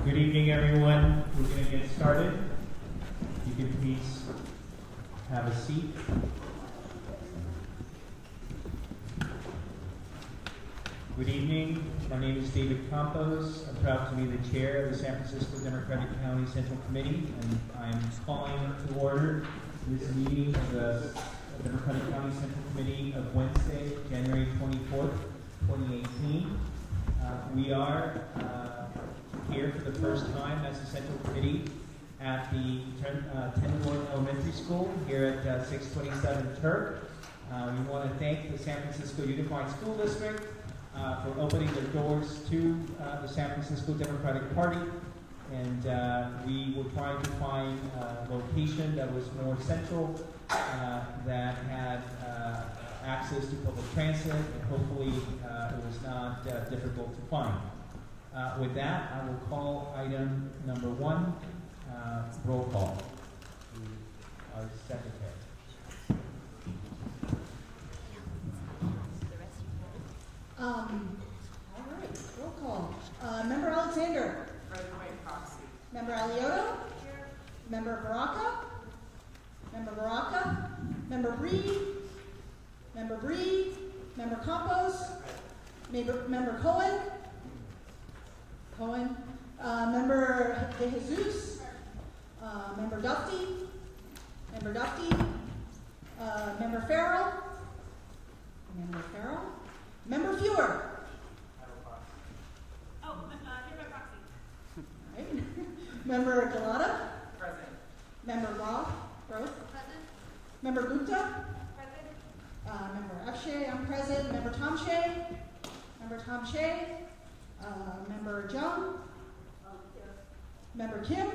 Good evening, everyone. We're going to get started. You can please have a seat. Good evening. My name is David Campos. I'm proud to be the chair of the San Francisco Democratic County Central Committee, and I'm calling to order this meeting of the Democratic County Central Committee of Wednesday, January 24th, 2018. We are here for the first time as a Central Committee at the 10 North Elementary School here at 627 Turk. We want to thank the San Francisco Unified School District for opening their doors to the San Francisco Democratic Party, and we were trying to find a location that was more central, that had access to public transit, and hopefully it was not difficult to find. With that, I will call item number 1, roll call. Our secretary. All right, roll call. Member Alexander. Present by proxy. Member Alioto. Here. Member Baraka. Member Baraka. Member Bree. Member Bree. Member Campos. Member Cohen. Cohen. Member De Jesus. Member Dufty. Member Dufty. Member Farrell. Member Farrell. Member Fewer. Oh, here by proxy. Right. Member Galata. Present. Member Roth. Present. Member Gupta. Present. Member Afshay, I'm present. Member Tom Shea. Member Tom Shea. Member Jung. Member Kim.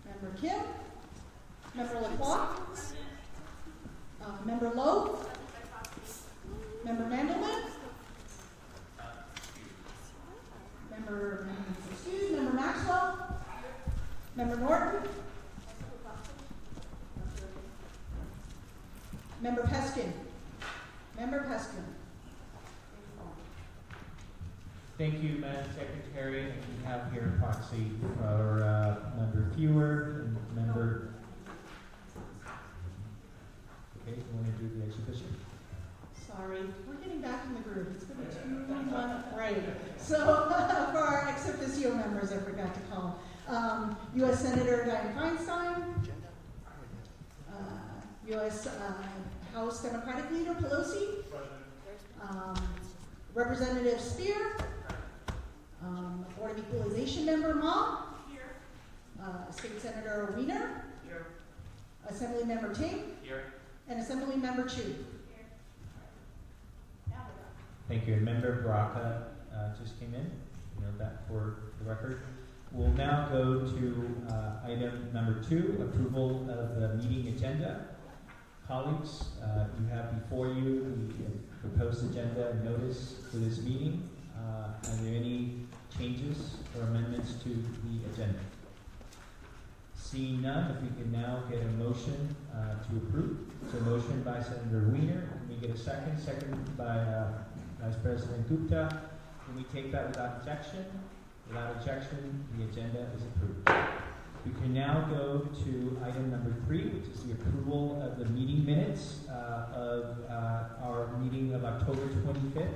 Member Kim. Member Lacroix. Member Lowe. Member Mandelman. Thank you, Madam Secretary. And we have here a proxy for member Fewer and member. Okay, you want to do the exhibition? Sorry, we're getting back in the groove. It's been a 2-month break. So for our ex officio members, I forgot to call. U.S. Senator Dianne Feinstein, U.S. House Democratic Leader Pelosi, Representative Spear, Board of Equalization Member Ma, State Senator Wiener, Assembly Member Ting, and Assembly Member Chu. Thank you. And Member Baraka just came in. Note that for the record. We'll now go to item number 2, approval of the meeting agenda. Colleagues, you have before you the proposed agenda and notice for this meeting. Are there any changes or amendments to the agenda? Seeing none, if we can now get a motion to approve. So motion by Senator Wiener. Can we get a second? Second by Vice President Gupta. Can we take that without objection? Without objection, the agenda is approved. We can now go to item number 3, which is the approval of the meeting minutes of our meeting of October 25th,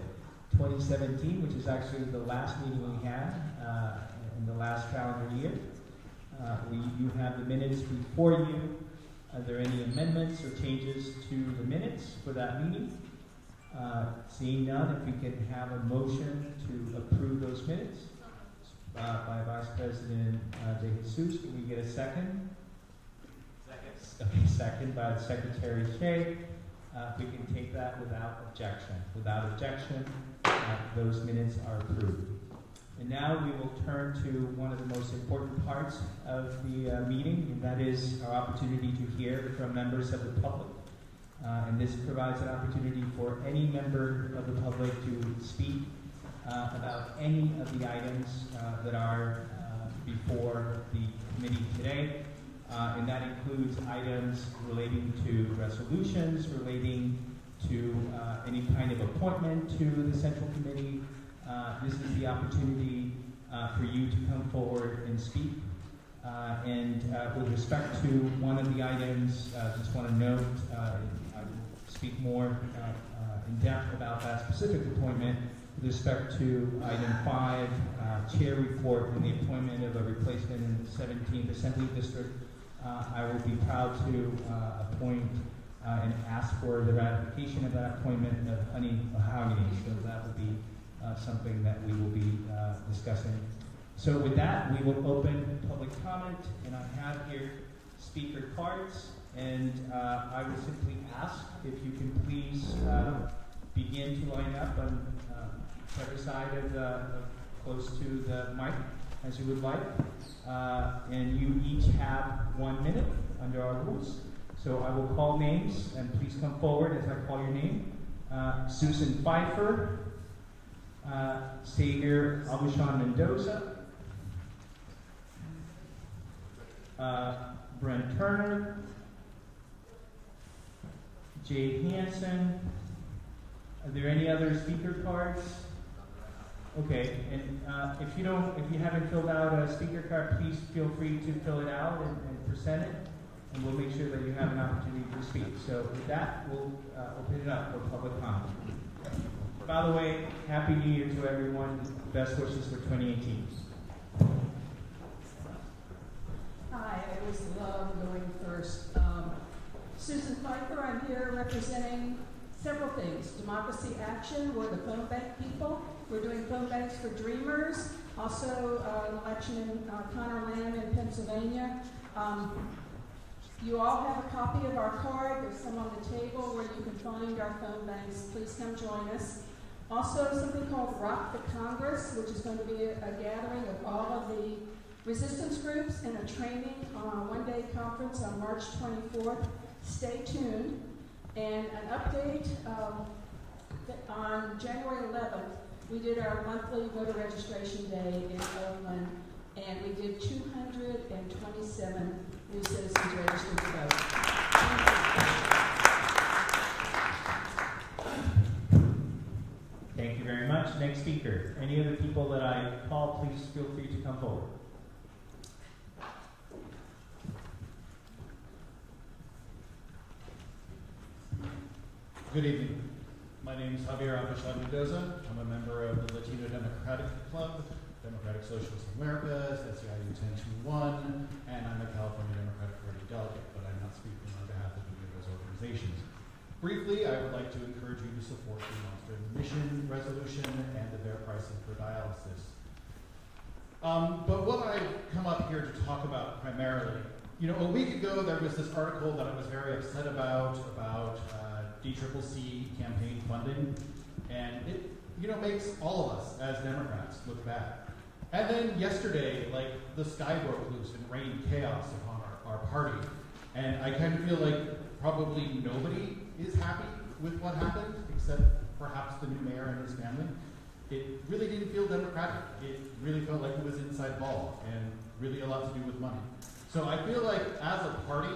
2017, which is actually the last meeting we had in the last calendar year. You have the minutes before you. Are there any amendments or changes to the minutes for that meeting? Seeing none, if we can have a motion to approve those minutes by Vice President De Jesus. Can we get a second? Second. Okay, second by Secretary Shea. If we can take that without objection. Without objection, those minutes are approved. And now we will turn to one of the most important parts of the meeting, and that is our opportunity to hear from members of the public. And this provides an opportunity for any member of the public to speak about any of the items that are before the committee today. And that includes items relating to resolutions, relating to any kind of appointment to the Central Committee. This is the opportunity for you to come forward and speak. And with respect to one of the items, just want to note, I will speak more in depth about that specific appointment. With respect to item 5, chair report and the appointment of a replacement in the 17th Assembly District, I will be proud to appoint and ask for the ratification of that appointment of Honey Mahogany. So that will be something that we will be discussing. So with that, we will open public comment, and I have here speaker cards, and I would simply ask if you can please begin to line up on either side of close to the mic as you would like. And you each have 1 minute under our rules. So I will call names, and please come forward as I call your name. Susan Pfeiffer, Sager Abushan Mendoza, Brent Turner, Jade Hansen. Are there any other speaker cards? Okay, and if you haven't filled out a speaker card, please feel free to fill it out and present it, and we'll make sure that you have an opportunity to speak. So with that, we'll open it up for public comment. By the way, Happy New Year to everyone. Best wishes for 2018. Hi, I always love going first. Susan Pfeiffer, I'm here representing several things. Democracy Action, we're the phone bank people. We're doing phone banks for Dreamers. Also, an election in Conner Lamb in Pennsylvania. You all have a copy of our card. There's some on the table where you can find our phone banks. Please come join us. Also, something called Rock the Congress, which is going to be a gathering of all of the resistance groups and a training on a one-day conference on March 24th. Stay tuned. And an update, on January 11th, we did our monthly voter registration day in Oakland, and we did 227 new citizens registered to vote. Thank you very much. Next speaker. Any other people that I call, please feel free to come forward. Good evening. My name is Javier Alcachar Mendoza. I'm a member of the Latino Democratic Club, Democratic Socialists of America, SEIU 1021, and I'm a California Democratic Party delegate, but I'm not speaking on behalf of any of those organizations. Briefly, I would like to encourage you to support the monster admission resolution and the fair pricing for dialysis. But what I've come up here to talk about primarily, a week ago there was this article that I was very upset about DCCC campaign funding, and it, makes all of us as Democrats look bad. And then yesterday, the sky broke loose and rained chaos upon our party, and I kind of feel like probably nobody is happy with what happened, except perhaps the new mayor and his family. It really didn't feel democratic. It really felt like it was inside ball and really a lot to do with money. So I feel like as a party,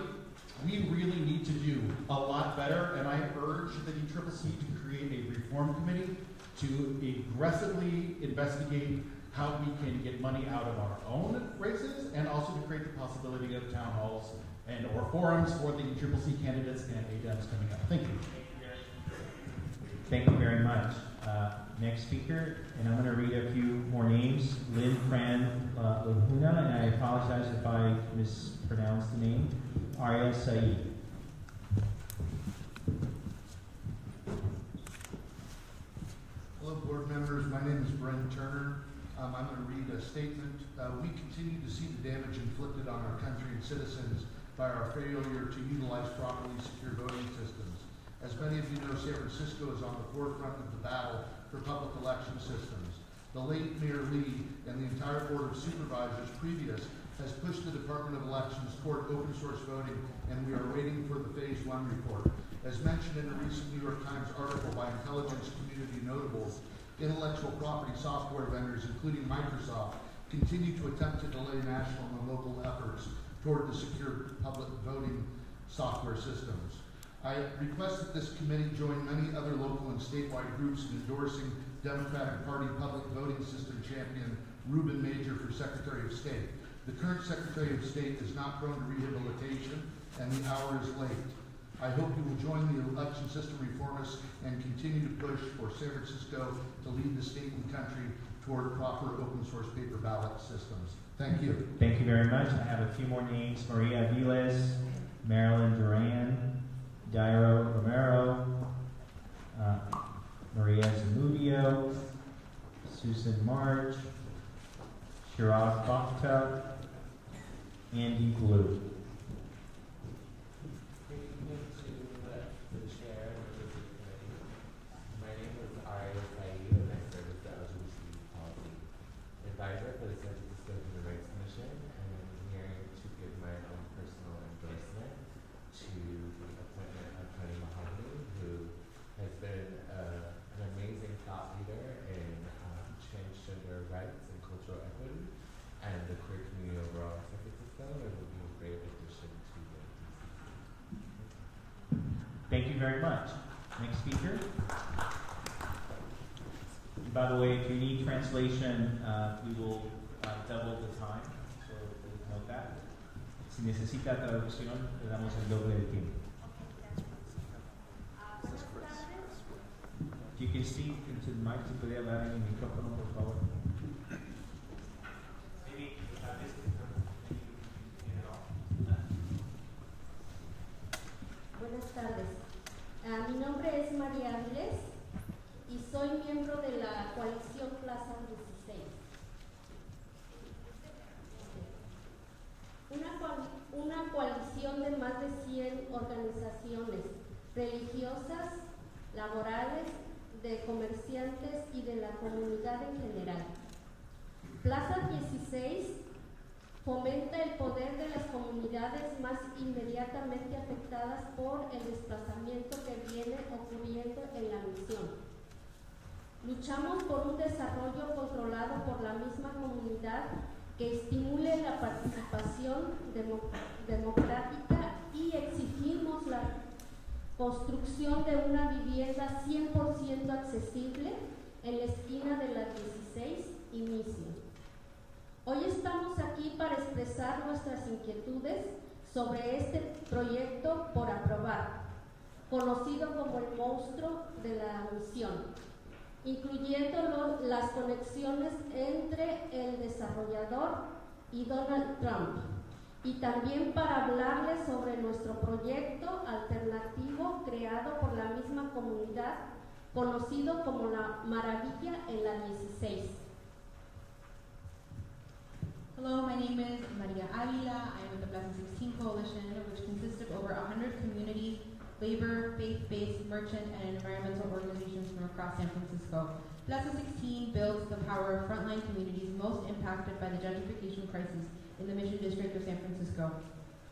we really need to do a lot better, and I urge the DCCC to create a reform committee to aggressively investigate how we can get money out of our own races, and also to create the possibility of town halls and or forums for the DCCC candidates and ADEMs coming up. Thank you. Thank you very much. Next speaker, and I'm going to read a few more names. Lynn Fran Lahuna, and I apologize if I mispronounce the name. Arya Saeed. Hello, board members. My name is Brent Turner. I'm going to read a statement. We continue to see the damage inflicted on our country and citizens by our failure to utilize properly secure voting systems. As many of you know, San Francisco is on the forefront of the battle for public election systems. The late Mayor Lee and the entire Board of Supervisors previous has pushed the Department of Elections toward open source voting, and we are waiting for the Phase 1 report. As mentioned in a recent New York Times article by intelligence community notables, intellectual property software vendors, including Microsoft, continue to attempt to delay national and local efforts toward the secure public voting software systems. I request that this committee join many other local and statewide groups in endorsing Democratic Party public voting system champion Reuben Major for Secretary of State. The current Secretary of State is not prone to rehabilitation, and the hour is late. I hope you will join the election system reformists and continue to push for San Francisco to lead the state and country toward proper open source paper ballot systems. Thank you. Thank you very much. I have a few more names. Maria Viles, Marilyn Duran, Dairo Romero, Maria Zamudio, Susan March, Shiraz Bakhta, Andy Blue. My name is Arya Saeed, and I serve as the LGBT policy advisor for the San Francisco Human Rights Commission, and I'm here to give my own personal endorsement to the appointment of Tony Mahogany, who has been an amazing thought leader in transgender rights and cultural equity, and the queer community overall in San Francisco, and will be a great addition to the DCCC. Thank you very much. Next speaker. By the way, if you need translation, we will double the time, so please note that. Si necesita traducción, le damos el doble de tiempo. If you can speak into the mic, si puede hablar en el micrófono, por favor. Buenas tardes. Mi nombre es María Ángeles y soy miembro de la coalición Plaza 16. Una coalición de más de 100 organizaciones religiosas, laborales, de comerciantes y de la comunidad en general. Plaza 16 fomenta el poder de las comunidades más inmediatamente afectadas por el desplazamiento que viene ocurriendo en la misión. Luchamos por un desarrollo controlado por la misma comunidad que estimule la participación democrática y exigimos la construcción de una vivienda 100% accesible en la esquina de la 16 y Mission. Hoy estamos aquí para expresar nuestras inquietudes sobre este proyecto por aprobar, conocido como el monstruo de la misión, incluyendo las conexiones entre el desarrollador y Donald Trump, y también para hablarles sobre nuestro proyecto alternativo creado por la misma comunidad, conocido como la Maravilla en la 16. Hello, my name is Maria Avila. I am with the Plaza 16 Coalition, which consists of over 100 community, labor, faith-based, merchant, and environmental organizations from across San Francisco. Plaza 16 builds the power of frontline communities most impacted by the gentrification crisis in the Mission District of San Francisco.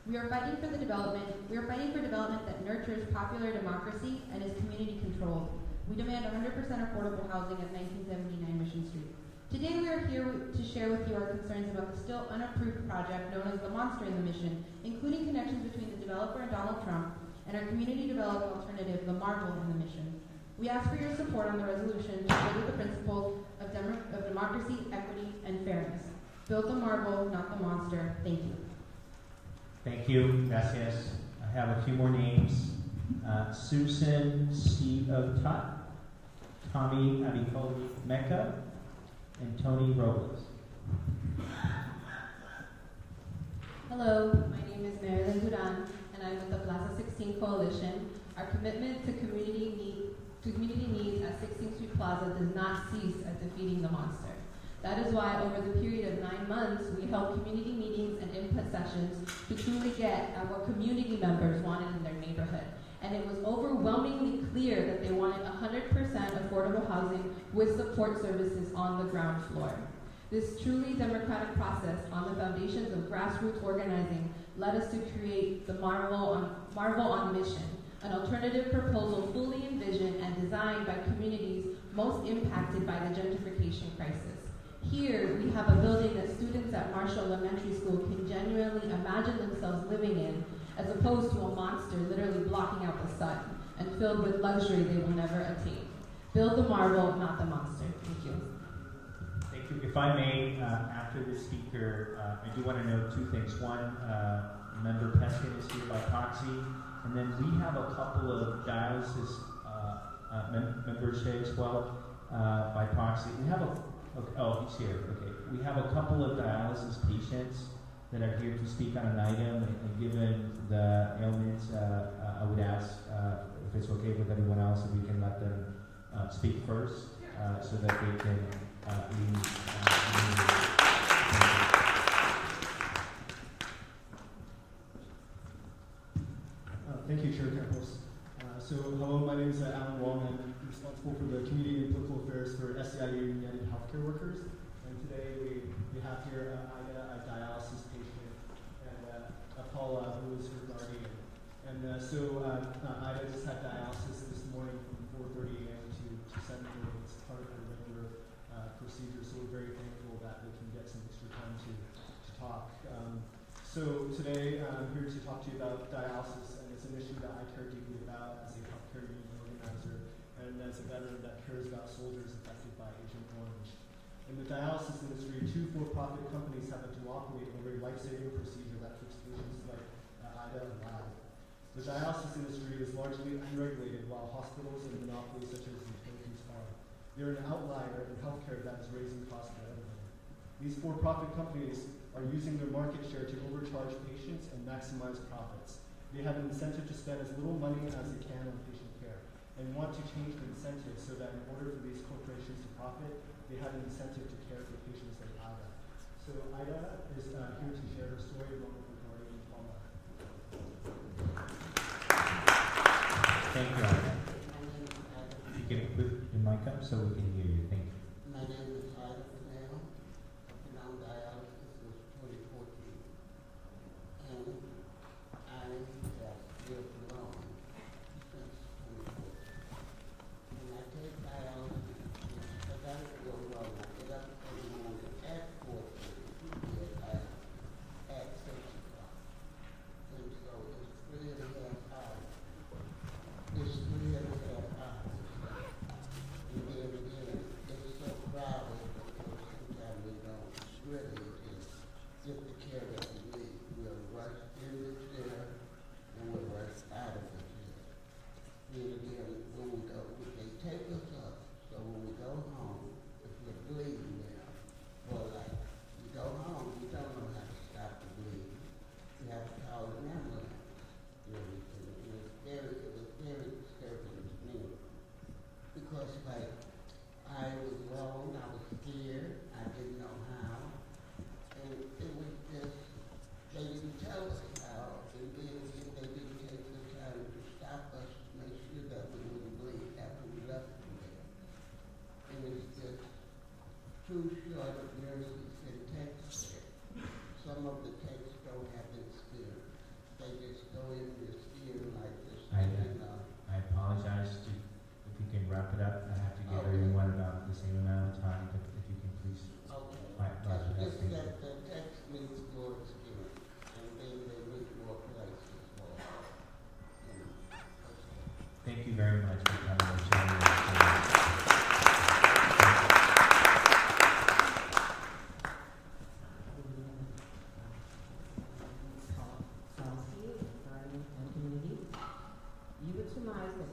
We are fighting for development that nurtures popular democracy and is community controlled. We demand 100% affordable housing at 1979 Mission Street. Today we are here to share with you our concerns about the still unapproved project known as the Monster in the Mission, including connections between the developer and Donald Trump, and our community developed alternative, the Marvel in the Mission. We ask for your support on the resolution to further the principles of democracy, equity, and fairness. Build the Marvel, not the monster. Thank you. Thank you. Gracias. I have a few more names. Susan Steve Tot, Tommy Abicoli Mecca, and Tony Robles. Hello, my name is Marilyn Duran, and I'm with the Plaza 16 Coalition. Our commitment to community needs at 16th Street Plaza does not cease at defeating the monster. That is why over the period of 9 months, we held community meetings and input sessions to truly get at what community members wanted in their neighborhood. And it was overwhelmingly clear that they wanted 100% affordable housing with support services on the ground floor. This truly democratic process on the foundations of grassroots organizing led us to create the Marvel on Mission, an alternative proposal fully envisioned and designed by communities most impacted by the gentrification crisis. Here, we have a building that students at Marshall Elementary School can genuinely imagine themselves living in, as opposed to a monster literally blocking out the sun and filled with luxury they will never attain. Build the Marvel, not the monster. Thank you. Thank you. If I may, after the speaker, I do want to note two things. One, Member Peskin is here by proxy, and then we have a couple of dialysis members here as well by proxy. We have he's here. Okay. We have a couple of dialysis patients that are here to speak on an item, and given the ailments, I would ask if it's okay with everyone else if we can let them speak first, so that they can leave. Thank you, Chair Campos. Hello, my name is Alan Wong. I'm responsible for the Community and Political Affairs for SEIU United Healthcare Workers. And today we have here Ida, a dialysis patient, and Paula, who is her guardian. And Ida just had dialysis this morning from 4:30 a.m. to 7:30. It's part of her regular procedure, so we're very thankful that we can get some extra time to talk. Today I'm here to talk to you about dialysis, and it's an issue that I care deeply about as a healthcare union organizer and as a veteran that cares about soldiers affected by Agent Orange. In the dialysis industry, 2 for-profit companies have a duopoly over a life-saving procedure that keeps patients like Ida alive. The dialysis industry is largely unregulated, while hospitals and monopolies such as utilities are. They're an outlier in healthcare that is raising costs for everyone. These for-profit companies are using their market share to overcharge patients and maximize profits. They have an incentive to spend as little money as they can on patient care and want to change the incentive so that in order for these corporations to profit, they have an incentive to care for patients like Ida. So Ida is here to share her story along with her guardian, Paula. Thank you, Ida. If you can put your mic up so we can hear you. Thank you. My name is Ida Canal. I've been on dialysis since 2014. And I have lived alone since 2014. And I take dialysis because I don't feel well. I get up every morning at 4:30 at 6 o'clock. And so it's 3.5 hours. It's 3.5 hours. And then again, too short of nurses and text there. Some of the texts don't have it still. They just go in the still like this. I apologize if you can wrap it up. I have to give Okay. everyone about the same amount of time, but if you can please Okay. wrap it up. Just Thank you. that the text needs more skill, and then they need more places for, Thank you very much for coming and sharing your experience. Policy, learning, and community. You would surmise that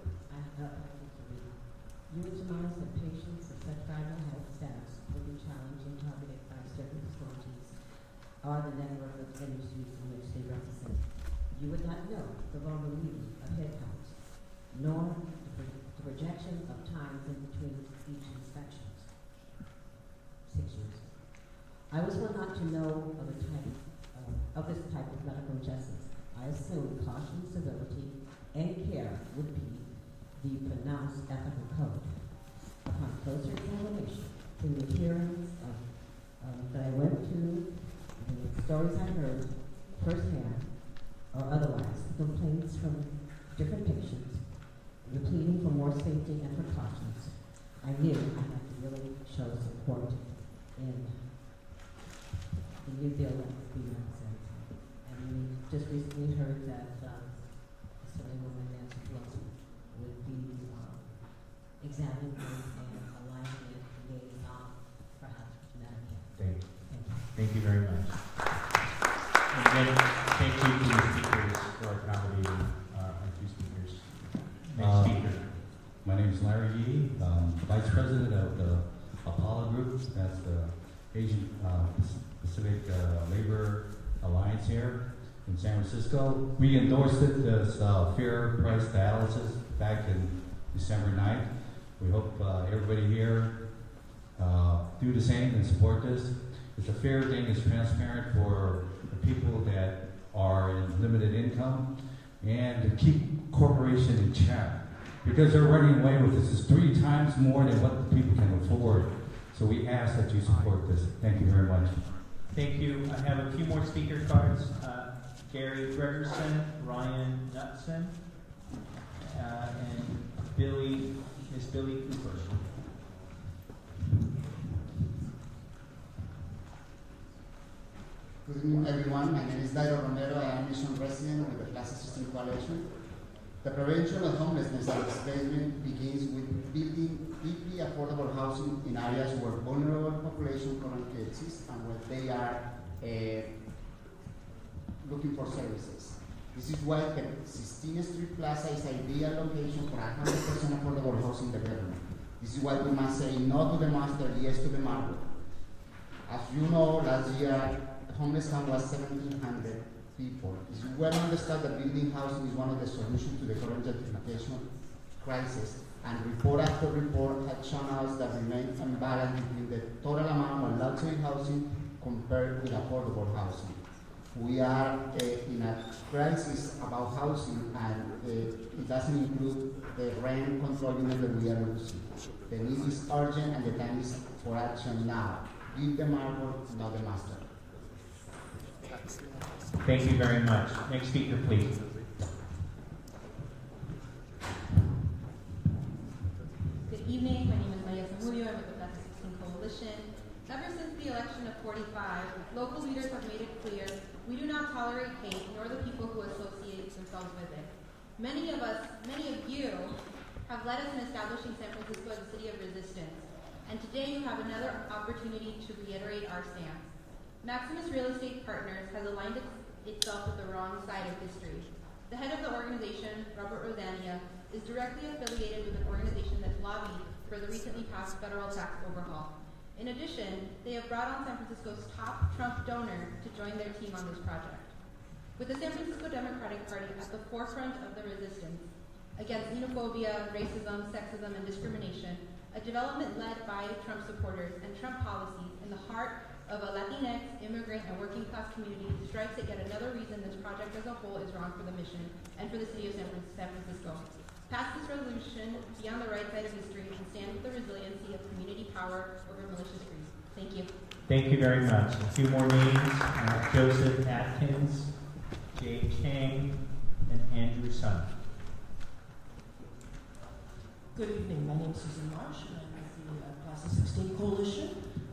patients with such fragile health status will be challenged and targeted by certain facilities or the network of industries in which they represent. You would not know the vulnerability of headcounts, nor the projection of times in between each inspection. 6 years. I was one not to know of this type of medical injustice. I assumed caution, civility, and care would be the pronounced ethical code. Upon closer examination, through the hearings that I went to, the stories I heard firsthand or otherwise, complaints from different patients, the pleading for more safety and precautions, I knew I had to really show support in the new bill that was being represented. And we just recently heard that Assemblywoman Nancy Pelosi would be examining this and aligning it with perhaps Medicare. Thank you very much. And again, thank you to the speakers for accommodating our two speakers. Next speaker. My name is Larry Yee, Vice President of the Apollo Group. That's the Asian Pacific Labor Alliance here in San Francisco. We endorsed it as fair price dialysis back in December 9th. We hope everybody here do the same and support this. It's a fair thing, it's transparent for the people that are in limited income and to keep corporation in check. Because they're running away with this. It's 3 times more than what the people can afford. So we ask that you support this. Thank you very much. Thank you. I have a few more speaker cards. Gary Gregerson, Ryan Knutson, and Miss Billy Cooper. Good evening, everyone. My name is Dairo Romero. I am Mission Resident with the Class Assistant Coalition. The prevention of homelessness and displacement begins with building deeply affordable housing in areas where vulnerable population currently exists and where they are looking for services. This is why the 16th Street Plaza is ideal location for 100% affordable housing development. This is why we must say no to the monster, yes to the marble. As you know, last year, the homeless count was 1,700 people. It's well understood that building housing is one of the solutions to the current gentrification crisis, and report after report has shown us that remains imbalance between the total amount of luxury housing compared with affordable housing. We are in a crisis about housing, and it doesn't include the rent control unit that we are losing. The need is urgent, and the time is for action now. Give the marble, not the master. Thank you very much. Next speaker, please. Good evening. My name is Maya Zamudio. I'm with the Class 16 Coalition. Ever since the election of 45, local leaders have made it clear we do not tolerate hate, nor the people who associate themselves with it. Many of you, have led us in establishing San Francisco as a city of resistance. And today you have another opportunity to reiterate our stance. Maximus Real Estate Partners has aligned itself with the wrong side of history. The head of the organization, Robert Rossania, is directly affiliated with an organization that lobbied for the recently passed federal tax overhaul. In addition, they have brought on San Francisco's top Trump donor to join their team on this project. With the San Francisco Democratic Party at the forefront of the resistance against xenophobia, racism, sexism, and discrimination, a development led by Trump supporters and Trump policies in the heart of a Latinx, immigrant, and working class community strikes at yet another reason this project as a whole is wrong for the mission and for the city of San Francisco. Pass this resolution, be on the right side of history, and stand with the resiliency of community power over malicious Thank you. Thank you very much. A few more names, Joseph Atkins, Jay Chang, and Andrew Sun. Good evening. My name is Susan Marsh, and I'm with the Class of 16 Coalition.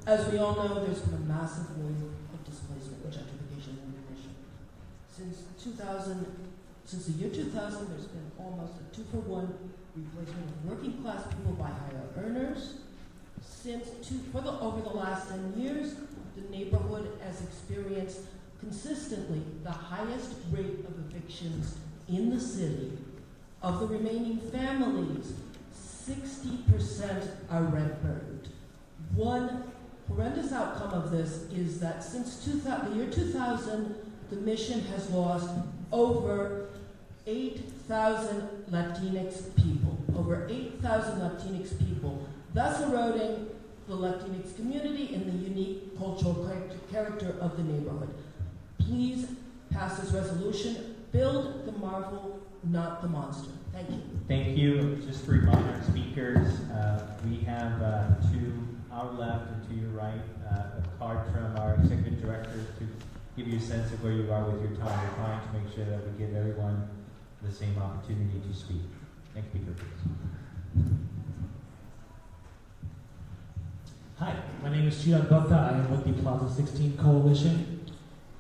As we all know, there's been a massive wave of displacement and gentrification in the nation. Since the year 2000, there's been almost a 2-for-1 replacement of working class people by higher earners. Over the last 10 years, the neighborhood has experienced consistently the highest rate of evictions in the city. Of the remaining families, 60% are rent-burdened. One horrendous outcome of this is that since the year 2000, the mission has lost over 8,000 Latinx people, thus eroding the Latinx community and the unique cultural character of the neighborhood. Please pass this resolution. Build the marvel, not the monster. Thank you. Thank you. Just to remind our speakers, we have to our left and to your right a card from our executive director to give you a sense of where you are with your time. We're trying to make sure that we give everyone the same opportunity to speak. Next speaker, please. Hi, my name is Chirag Gupta. I am with the Plaza 16 Coalition.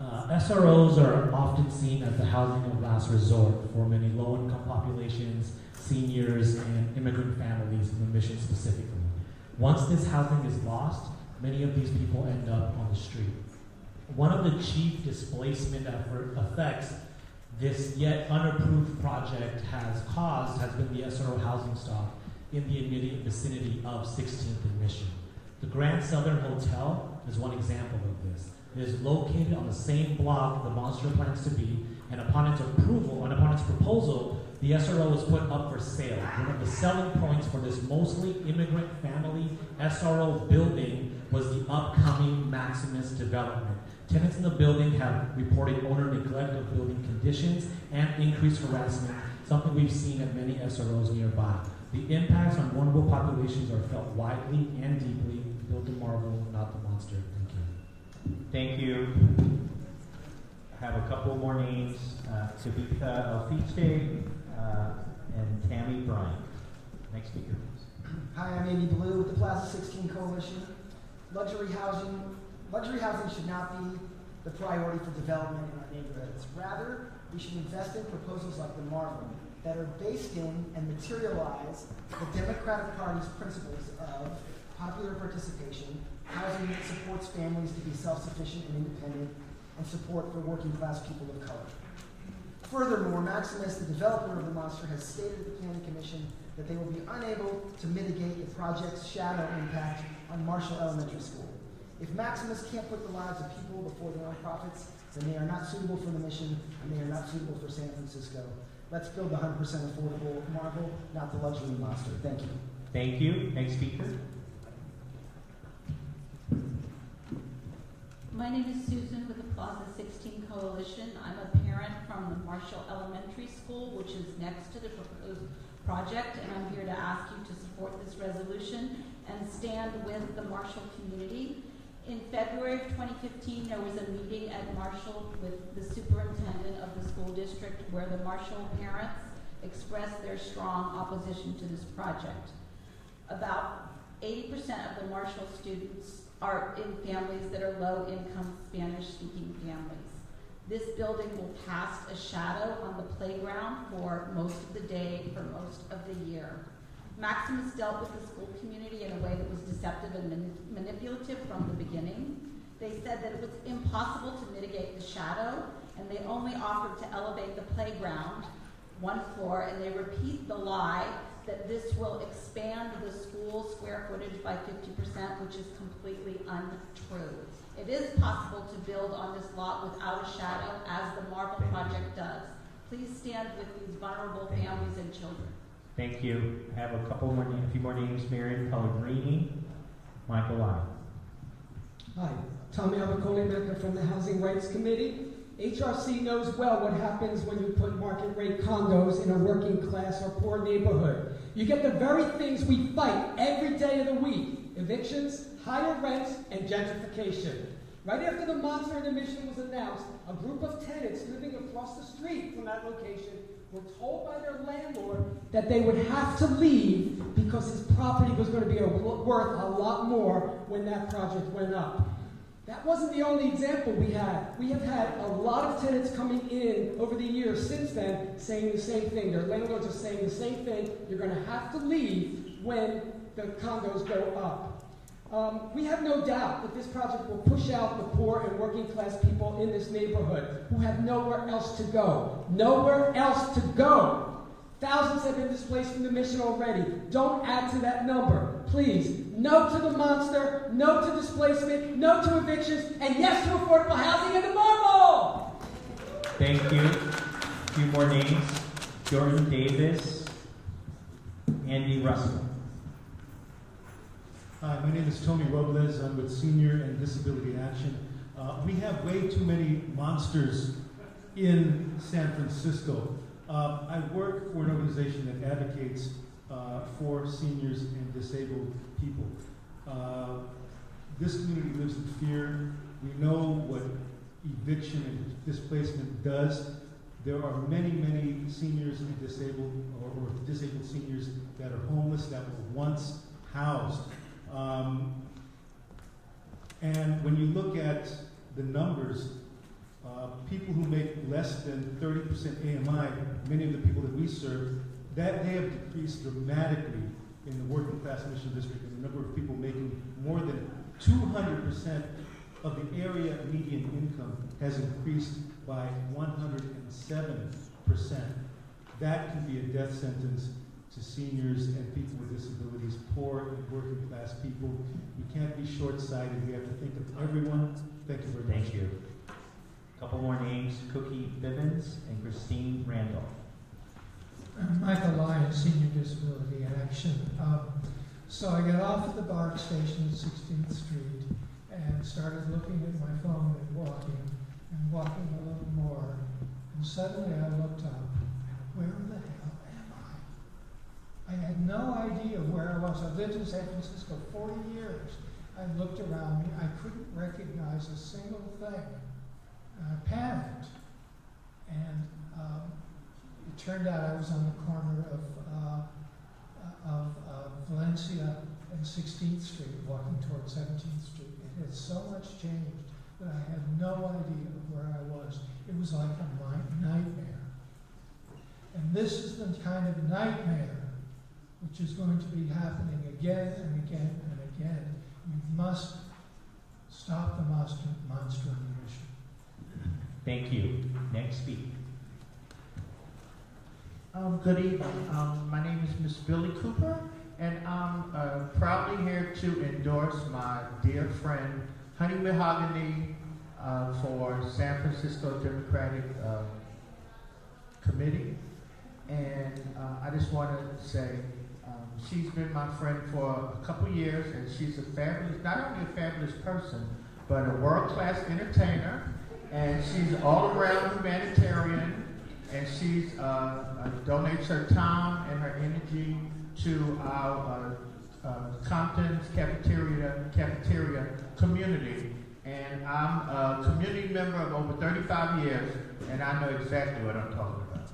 SROs are often seen as the housing of last resort for many low-income populations, seniors, and immigrant families in the mission specifically. Once this housing is lost, many of these people end up on the street. One of the chief displacement effects this yet unapproved project has caused has been the SRO housing stock in the immediate vicinity of 16th and Mission. The Grand Southern Hotel is one example of this. It is located on the same block the monster plans to be, and upon its approval and upon its proposal, the SRO was put up for sale. One of the selling points for this mostly immigrant family SRO building was the upcoming Maximus development. Tenants in the building have reported owner neglect of building conditions and increased harassment, something we've seen at many SROs nearby. The impacts on vulnerable populations are felt widely and deeply. Build the marvel, not the monster. Thank you. I have a couple more names, Tabitha Alfiche and Tammy Bryant. Next speaker, please. Hi, I'm Amy Blue with the Plaza 16 Coalition. Luxury housing should not be the priority for development in our neighborhoods. Rather, we should invest in proposals like the Marvel that are based in and materialize the Democratic Party's principles of popular participation, housing that supports families to be self-sufficient and independent, and support for working class people of color. Furthermore, Maximus, the developer of the monster, has stated at the Planning Commission that they will be unable to mitigate the project's shadow impact on Marshall Elementary School. If Maximus can't put the lives of people before their own profits, then they are not suitable for the mission, and they are not suitable for San Francisco. Let's build the 100% affordable marvel, not the luxury monster. Thank you. Thank you. Next speaker. My name is Susan with the Plaza 16 Coalition. I'm a parent from the Marshall Elementary School, which is next to the proposed project, and I'm here to ask you to support this resolution and stand with the Marshall community. In February of 2015, there was a meeting at Marshall with the superintendent of the school district where the Marshall parents expressed their strong opposition to this project. About 80% of the Marshall students are in families that are low-income Spanish-speaking families. This building will cast a shadow on the playground for most of the day, for most of the year. Maximus dealt with the school community in a way that was deceptive and manipulative from the beginning. They said that it was impossible to mitigate the shadow, and they only offered to elevate the playground one floor, and they repeat the lie that this will expand the school square footage by 50%, which is completely untrue. It is possible to build on this lot without a shadow, as the Marvel Project does. Please stand with these vulnerable families and children. Thank you. I have a few more names. Marion Pellegrini, Michael I. Hi, Tommy Abacoli from the Housing Rights Committee. HRC knows well what happens when you put market rate condos in a working class or poor neighborhood. You get the very things we fight every day of the week: evictions, higher rents, and gentrification. Right after the monster admission was announced, a group of tenants living across the street from that location were told by their landlord that they would have to leave because his property was going to be worth a lot more when that project went up. That wasn't the only example we had. We have had a lot of tenants coming in over the years since then saying the same thing. Their landlords are saying the same thing. You're going to have to leave when the condos go up. We have no doubt that this project will push out the poor and working class people in this neighborhood who have nowhere else to go. Nowhere else to go. Thousands have been displaced from the mission already. Don't add to that number. Please, no to the monster, no to displacement, no to evictions, and yes to affordable housing in the marble! Thank you. A few more names. Jordan Davis, Andy Russell. Hi, my name is Tony Robles. I'm with Senior and Disability Action. We have way too many monsters in San Francisco. I work for an organization that advocates for seniors and disabled people. This community lives in fear. We know what eviction and displacement does. There are many, many seniors and disabled or disabled seniors that are homeless that were once housed. And when you look at the numbers, people who make less than 30% AMI, many of the people that we serve, that they have decreased dramatically in the working class mission district, and the number of people making more than 200% of the area median income has increased by 107%. That can be a death sentence to seniors and people with disabilities, poor and working class people. We can't be short-sighted. We have to think of everyone. Thank you very much. Thank you. A couple more names, Cookie Bivens and Christine Randolph. Michael Lyon, Senior Disability Action. So I got off at the BART station at 16th Street and started looking at my phone and walking a little more. And suddenly I looked up, where the hell am I? I had no idea where I was. I've lived in San Francisco 40 years. I looked around me. I couldn't recognize a single thing. I panicked. And it turned out I was on the corner of Valencia and 16th Street, walking toward 17th Street. It had so much changed that I had no idea where I was. It was like a nightmare. And this is the kind of nightmare which is going to be happening again and again and again. You must stop the monster on the mission. Thank you. Next speaker. Good evening. My name is Miss Billy Cooper, and I'm proudly here to endorse my dear friend, Honey Mahogany, for San Francisco Democratic Committee. And I just want to say she's been my friend for a couple years, and she's a fabulous, not only a fabulous person, but a world-class entertainer, and she's all-around humanitarian, and she donates her time and her energy to our Compton's cafeteria community. And I'm a community member of over 35 years, and I know exactly what I'm talking about.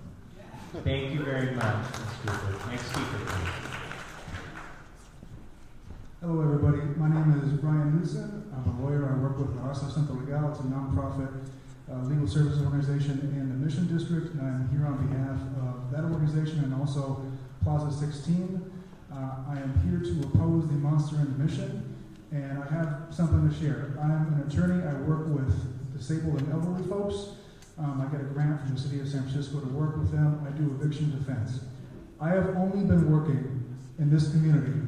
Thank you very much, Mr. Cooper. Next speaker, please. Hello, everybody. My name is Brian Newsom. I'm a lawyer. I work with La Raza Centro Legal. It's a nonprofit legal services organization in the Mission District, and I'm here on behalf of that organization and also Plaza 16. I am here to oppose the monster in the Mission, and I have something to share. I'm an attorney. I work with disabled and elderly folks. I get a grant from the city of San Francisco to work with them. I do eviction defense. I have only been working in this community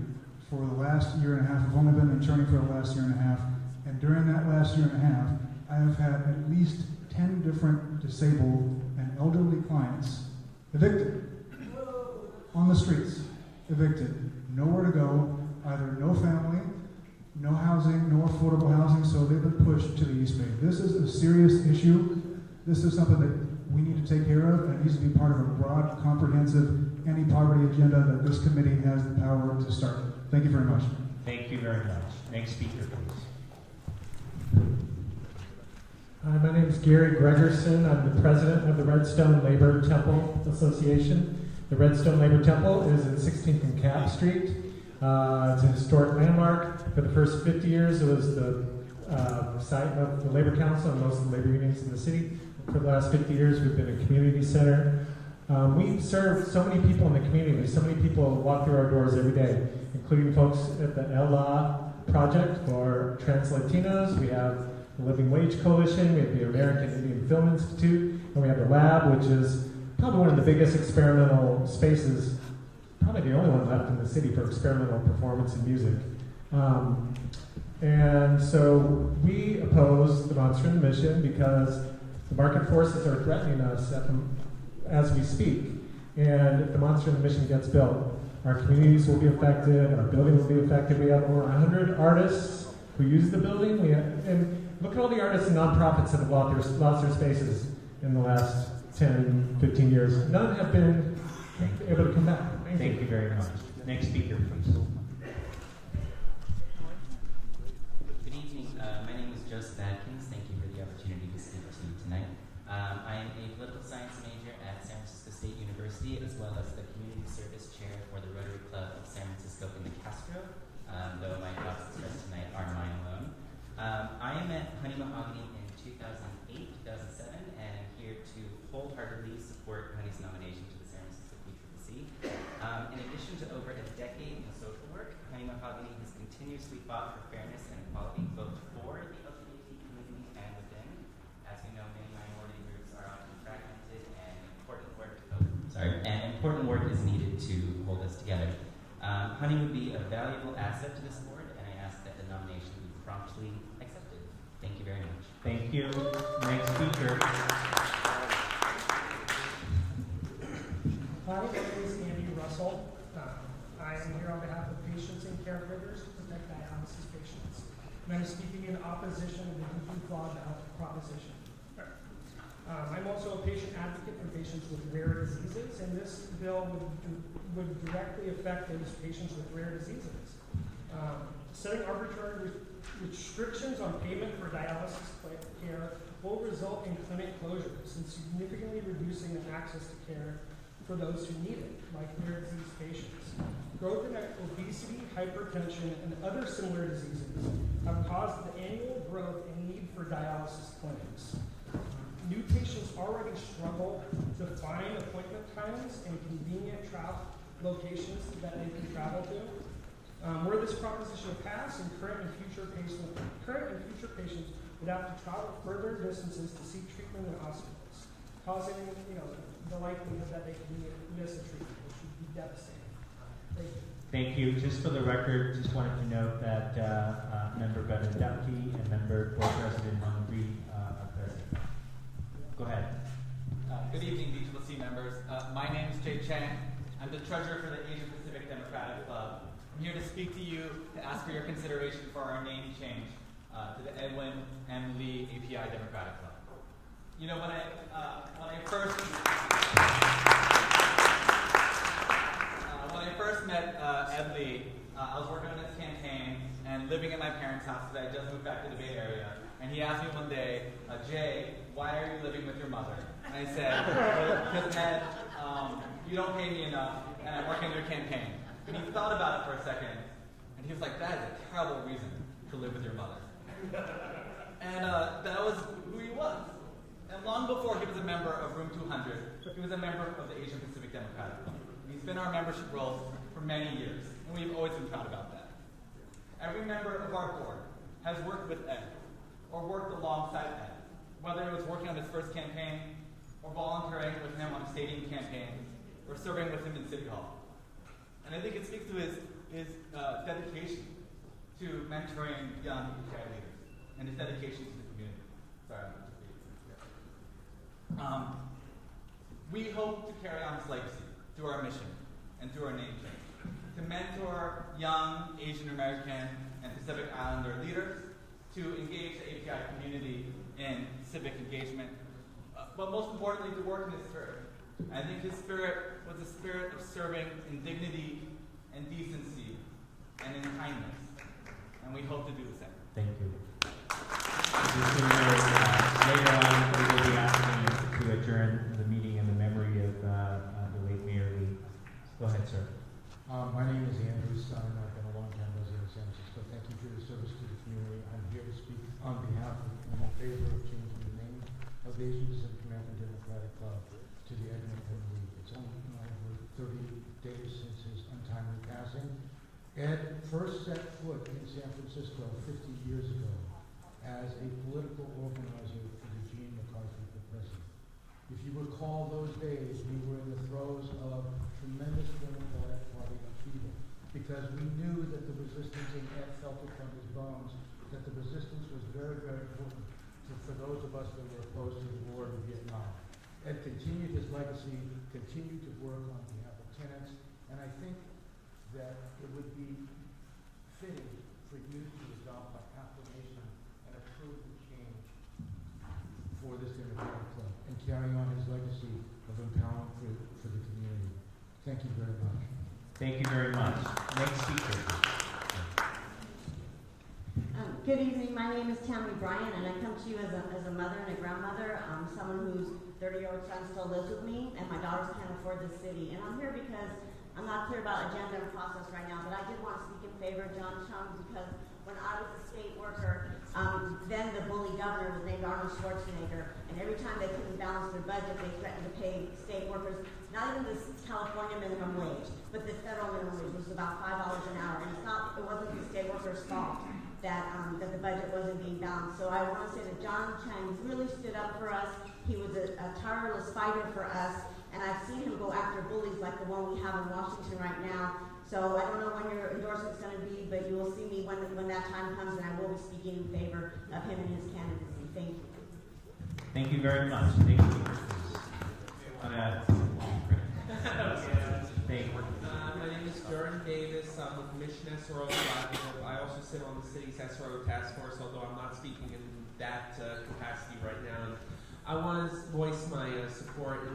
for the last year and a half. I've only been an attorney for the last year and a half. And during that last year and a half, I have had at least 10 different disabled and elderly clients evicted on the streets, evicted, nowhere to go, either no family, no housing, no affordable housing, so they've been pushed to the East Bay. This is a serious issue. This is something that we need to take care of, and it needs to be part of a broad, comprehensive anti-poverty agenda that this committee has the power to start. Thank you very much. Thank you very much. Next speaker, please. Hi, my name is Gary Gregerson. I'm the president of the Redstone Labor Temple Association. The Redstone Labor Temple is at 16th and Cap Street. It's a historic landmark. For the first 50 years, it was the site of the Labor Council and most of the labor unions in the city. For the last 50 years, we've been a community center. We serve so many people in the community. So many people walk through our doors every day, including folks at the ELA Project for Trans Latinos. We have the Living Wage Coalition. We have the American Indian Film Institute. And we have the Lab, which is probably one of the biggest experimental spaces, probably the only one left in the city for experimental performance and music. And so we oppose the Monster and the Mission because the market forces are threatening us as we speak. And if the Monster and the Mission gets built, our communities will be affected, our building will be affected. We have over 100 artists who use the building. And look at all the artists and nonprofits that have lost their spaces in the last 10, 15 years. None have been able to come back. Thank you very much. Next speaker, please. Good evening. My name is Joseph Adkins. Thank you for the opportunity to speak to you tonight. I am a political science major at San Francisco State University, as well as the community service chair for the Rotary Club of San Francisco in the Castro, though my thoughts expressed tonight are mine alone. I met Honey Mahogany in 2008, 2007, and I'm here to wholeheartedly support Honey's nomination to the San Francisco PCCC. In addition to over a decade in social work, Honey Mahogany has continuously fought for fairness and equality, both for the LGBT community and within. As we know, many minority groups are often fragmented, and important work is needed to hold us together. Honey would be a valuable asset to this board, and I ask that the nomination be promptly accepted. Thank you very much. Thank you. Next speaker. Hi, my name is Andy Russell. I am here on behalf of patients and caregivers to protect dialysis patients. And I'm speaking in opposition to the deeply flawed health proposition. I'm also a patient advocate for patients with rare diseases, and this bill would directly affect those patients with rare diseases. Setting arbitrary restrictions on payment for dialysis care will result in clinic closures and significantly reducing the access to care for those who need it, like rare disease patients. Growth in obesity, hypertension, and other similar diseases have caused the annual growth and need for dialysis clinics. New patients already struggle to find appointment times and convenient travel locations that they can travel to. Were this proposition passed, and current and future patients would have to travel further distances to seek treatment in hospitals, causing the likelihood that they could miss a treatment, which would be devastating. Thank you. Thank you. Just for the record, just wanted to note that Member Benedicti and Member Board President Hungry are present. Go ahead. Good evening, BCCC members. My name is Jay Chang. I'm the treasurer for the Asian Pacific Democratic Club. I'm here to speak to you to ask for your consideration for our name change to the Edwin M. Lee API Democratic Club. You know, when I first met Ed Lee, I was working on his campaign and living at my parents' house because I had just moved back to the Bay Area. And he asked me one day, Jay, why are you living with your mother? And I said, because Ed, you don't pay me enough, and I'm working on your campaign. And he thought about it for a second, and he was like, that is a terrible reason to live with your mother. And that was who he was. And long before he was a member of Room 200, he was a member of the Asian Pacific Democratic Club. He's been our membership rolls for many years, and we've always been proud about that. Every member of our board has worked with Ed, or worked alongside Ed, whether it was working on his first campaign, or volunteering with him on a stadium campaign, or serving with him in City Hall. And I think it speaks to his dedication to mentoring young API leaders, and his dedication to the community. Sorry, we hope to carry on his legacy through our mission and through our name change, to mentor young Asian American and Pacific Islander leaders, to engage the API community in civic engagement, but most importantly, to work in his spirit. I think his spirit was a spirit of serving in dignity and decency and in kindness. and we hope to do the same. Thank you. Later on, we will be asking you to adjourn the meeting in the memory of the late Mayor Lee. Go ahead, sir. My name is Andrew Stein. I've been a long-time resident of San Francisco. Thank you for your service to the community. I'm here to speak on behalf of and in favor of changing the name of the Asian Pacific American Democratic Club to the Edmund M. Lee. It's only been over 30 days since his untimely passing. Ed first set foot in San Francisco 50 years ago as a political organizer for the Gene McCarthy presidency. If you recall those days, we were in the throes of tremendous democratic party upheaval because we knew that the resistance, and Ed felt it from his bones, that the resistance was very, very important for those of us that were opposed to the war in Vietnam. Ed continued his legacy, continued to work on behalf of tenants, and I think that it would be fitting for you to adopt by acclamation and approve the change for this Democratic Club and carry on his legacy of empowerment for the community. Thank you very much. Thank you very much. Next speaker. Good evening. My name is Tammy Bryan, and I come to you as a mother and a grandmother, someone whose 30-year-old son still lives with me, and my daughters can't afford the city. And I'm here because I'm not clear about agenda and process right now, but I did want to speak in favor of John Chung because when I was a state worker, then the bully governor was named Arnold Schwarzenegger, and every time they couldn't balance their budget, they threatened to pay state workers, not even the California minimum wage, but the federal minimum wage, which was about $5 an hour. And it wasn't the state workers' fault that the budget wasn't being balanced. So I want to say that John Chang really stood up for us. He was a tireless fighter for us, and I've seen him go after bullies like the one we have in Washington right now. So I don't know when your endorsement's going to be, but you will see me when that time comes, and I will be speaking in favor of him and his candidacy. Thank you. Thank you very much. Thank you. My name is Jordan Davis. I'm with Mission SRO Collaborative. I also sit on the city's SRO task force, although I'm not speaking in that capacity right now. I want to voice my support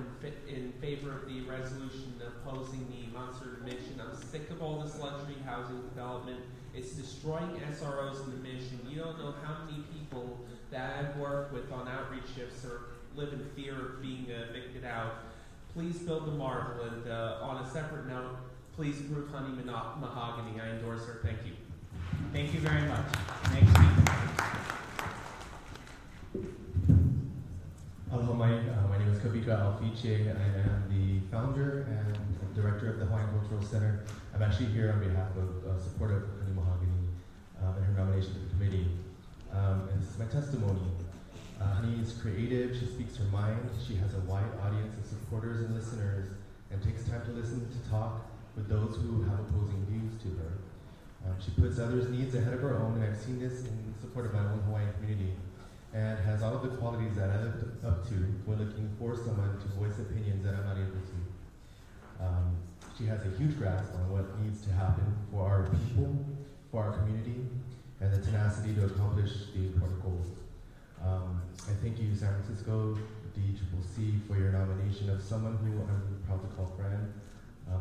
in favor of the resolution opposing the Monster Mission. I'm sick of all this luxury housing development. It's destroying SROs in the Mission. You don't know how many people that I've worked with on outreach shifts live in fear of being evicted out. Please build the Marvel, and on a separate note, please approve Honey Mahogany. I endorse her. Thank you. Thank you very much. Next speaker. Hello, my name is Kavika Alfiche. I am the founder and director of the Hawaiian Cultural Center. I'm actually here on behalf of support of Honey Mahogany and her nomination to the committee. And this is my testimony. Honey is creative, she speaks her mind, she has a wide audience of supporters and listeners, and takes time to listen to talk with those who have opposing views to her. She puts others' needs ahead of her own, and I've seen this in support of my own Hawaiian community, and has all of the qualities that I looked up to when looking for someone to voice opinions that I'm not able to. She has a huge grasp on what needs to happen for our people, for our community, and the tenacity to accomplish the important goals. I thank you, San Francisco, DCCC, for your nomination of someone who I'm proud to call friend.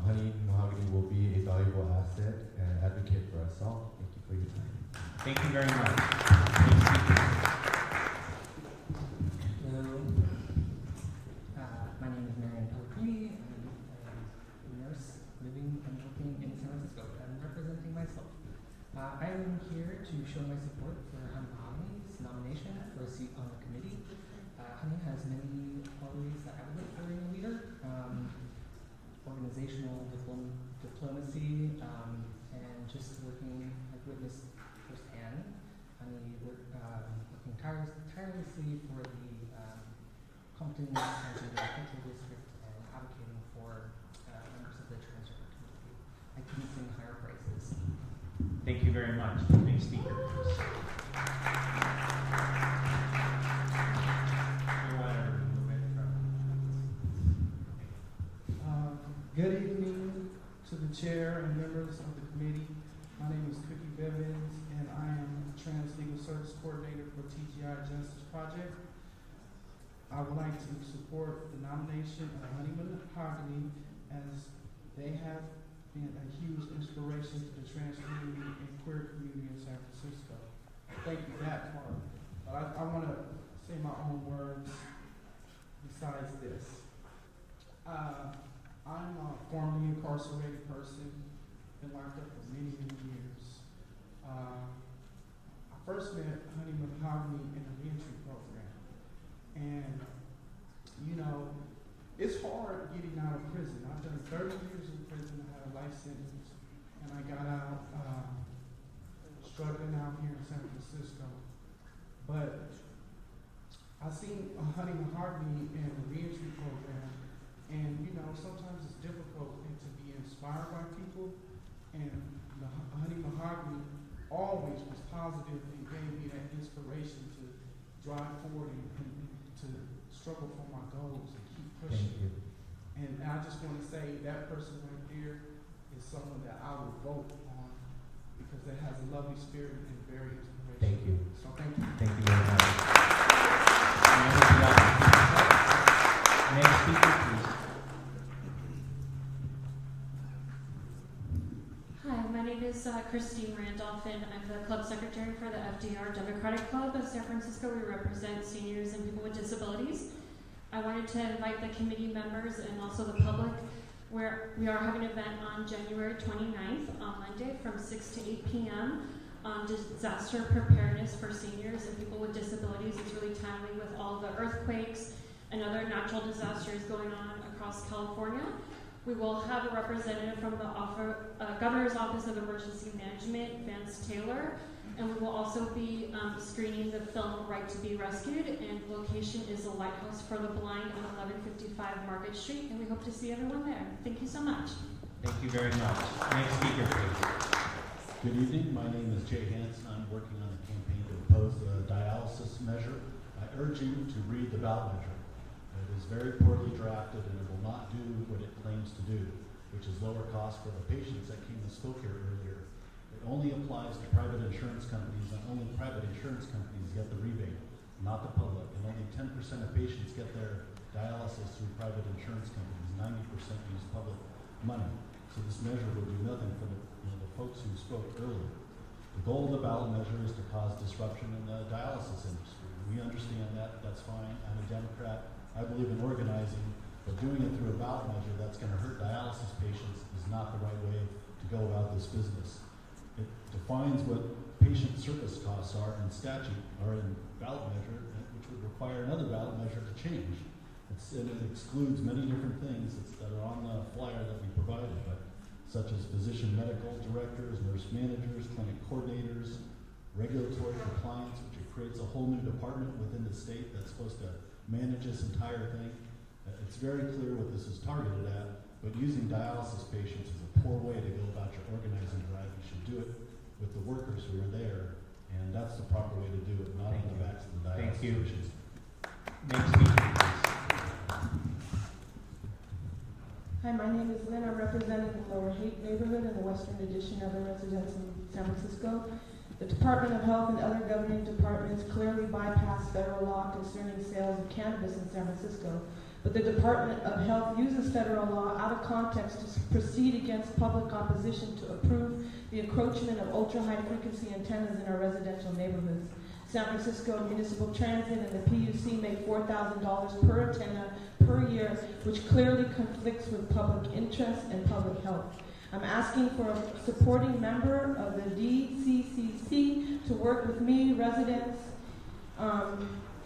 Honey Mahogany will be a valuable asset and advocate for us all. Thank you for your time. Thank you very much. Hello. My name is Marian Pellegrini. I'm a nurse living and working in San Francisco. I'm representing myself. I am here to show my support for Honey Mahogany's nomination for a seat on the committee. Honey has many qualities that I would look for in a leader. Organizational diplomacy, and just working, I've witnessed firsthand, Honey working tirelessly for the Compton Cultural District and advocating for members of the transgender community. I couldn't sing higher praises. Thank you very much. Next speaker, please. Good evening to the chair and members of the committee. My name is Cookie Bevins, and I am the Trans Legal Service Coordinator for TGI Justice Project. I would like to support the nomination of Honey Mahogany, as they have and a huge inspiration to the trans community and queer community in San Francisco. Thank you, that part. But I want to say my own words besides this. I'm a formerly incarcerated person, been locked up for many, many years. I first met Honey Mahogany in a reentry program. And, you know, it's hard getting out of prison. I've done 30 years in prison. I had a life sentence. And I got out struggling out here in San Francisco. But I seen Honey Mahogany in the reentry program. And, you know, sometimes it's difficult to be inspired by people. And the Honey Mahogany always was positive and gave me that inspiration to drive forward and to struggle for my goals and keep pushing. Thank you. And I just want to say that person right there is someone that I would vote on because they has a lovely spirit and very inspirational. Thank you. So thank you. Thank you very much. Next speaker, please. Hi, my name is Christine Randolph, and I'm the club secretary for the FDR Democratic Club of San Francisco. We represent seniors and people with disabilities. I wanted to invite the committee members and also the public where we are having an event on January 29th on Monday from 6 to 8 p.m. on disaster preparedness for seniors and people with disabilities. It's really timely with all the earthquakes and other natural disasters going on across California. We will have a representative from the Governor's Office of Emergency Management, Vance Taylor, and we will also be screening the film Right to be Rescued, and location is the Lighthouse for the Blind on 1155 Market Street, and we hope to see everyone there. Thank you so much. Thank you very much. Next speaker, please. Good evening. My name is Jay Hansen. I'm working on a campaign to oppose the dialysis measure. I urge you to read the ballot measure. It is very poorly drafted and it will not do what it claims to do, which is lower costs for the patients that came and spoke here earlier. It only applies to private insurance companies, and only private insurance companies get the rebate, not the public. And only 10% of patients get their dialysis through private insurance companies. 90% use public money. So this measure will do nothing for the folks who spoke earlier. The goal of the ballot measure is to cause disruption in the dialysis industry. We understand that. That's fine. I'm a Democrat. I believe in organizing, but doing it through a ballot measure that's going to hurt dialysis patients is not the right way to go about this business. It defines what patient service costs are in statute or in ballot measure, which would require another ballot measure to change. And it excludes many different things that are on the flyer that we provided, but such as physician medical directors, nurse managers, clinic coordinators, regulatory compliance, which it creates a whole new department within the state that's supposed to manage this entire thing. It's very clear what this is targeted at, but using dialysis patients is a poor way to go about your organizing drive. You should do it with the workers who are there, and that's the proper way to do it, not on the backs of the dialysis patients. Next speaker, please. Hi, my name is Lynn. I'm representing the Lower Haight neighborhood in the Western Addition of the residents in San Francisco. The Department of Health and other governing departments clearly bypass federal law concerning sales of cannabis in San Francisco, but the Department of Health uses federal law out of context to proceed against public opposition to approve the encroachment of ultra-high frequency antennas in our residential neighborhoods. San Francisco Municipal Transit and the PUC make $4,000 per antenna per year, which clearly conflicts with public interest and public health. I'm asking for a supporting member of the DCCC to work with me, residents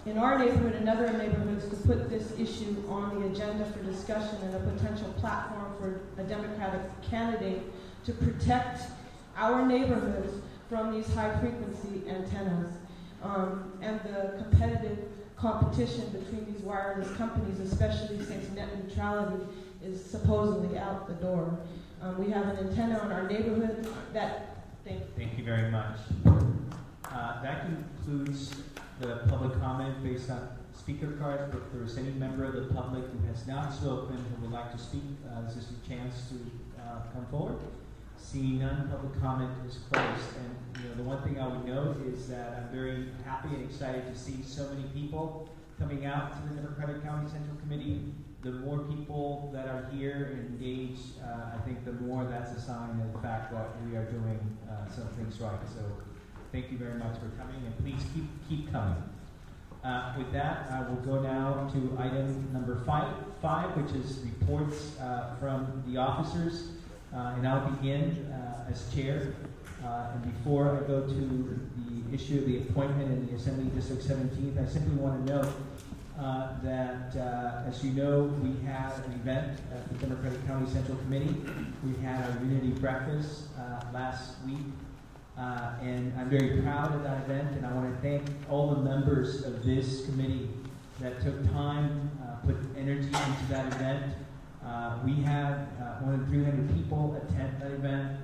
in our neighborhood and other neighborhoods to put this issue on the agenda for discussion and a potential platform for a Democratic candidate to protect our neighborhoods from these high-frequency antennas and the competitive competition between these wireless companies, especially since net neutrality is supposedly out the door. We have an antenna in our neighborhood that... Thank you very much. That concludes the public comment based on speaker cards. But if there is any member of the public who has not spoken who would like to speak, this is a chance to come forward. Seeing none, public comment is closed. And the one thing I would note is that I'm very happy and excited to see so many people coming out to the Democratic County Central Committee the more people that are here and engaged, I think the more that's a sign of the fact that we are doing some things right. So thank you very much for coming, and please keep coming. With that, I will go now to item number five, which is reports from the officers. And I'll begin as chair. And before I go to the issue of the appointment in the Assembly District 17th, I simply want to note that, as you know, we had an event at the Democratic County Central Committee. We had our Unity Breakfast last week. And I'm very proud of that event, and I want to thank all the members of this committee that took time, put energy into that event. We had more than 300 people attend that event,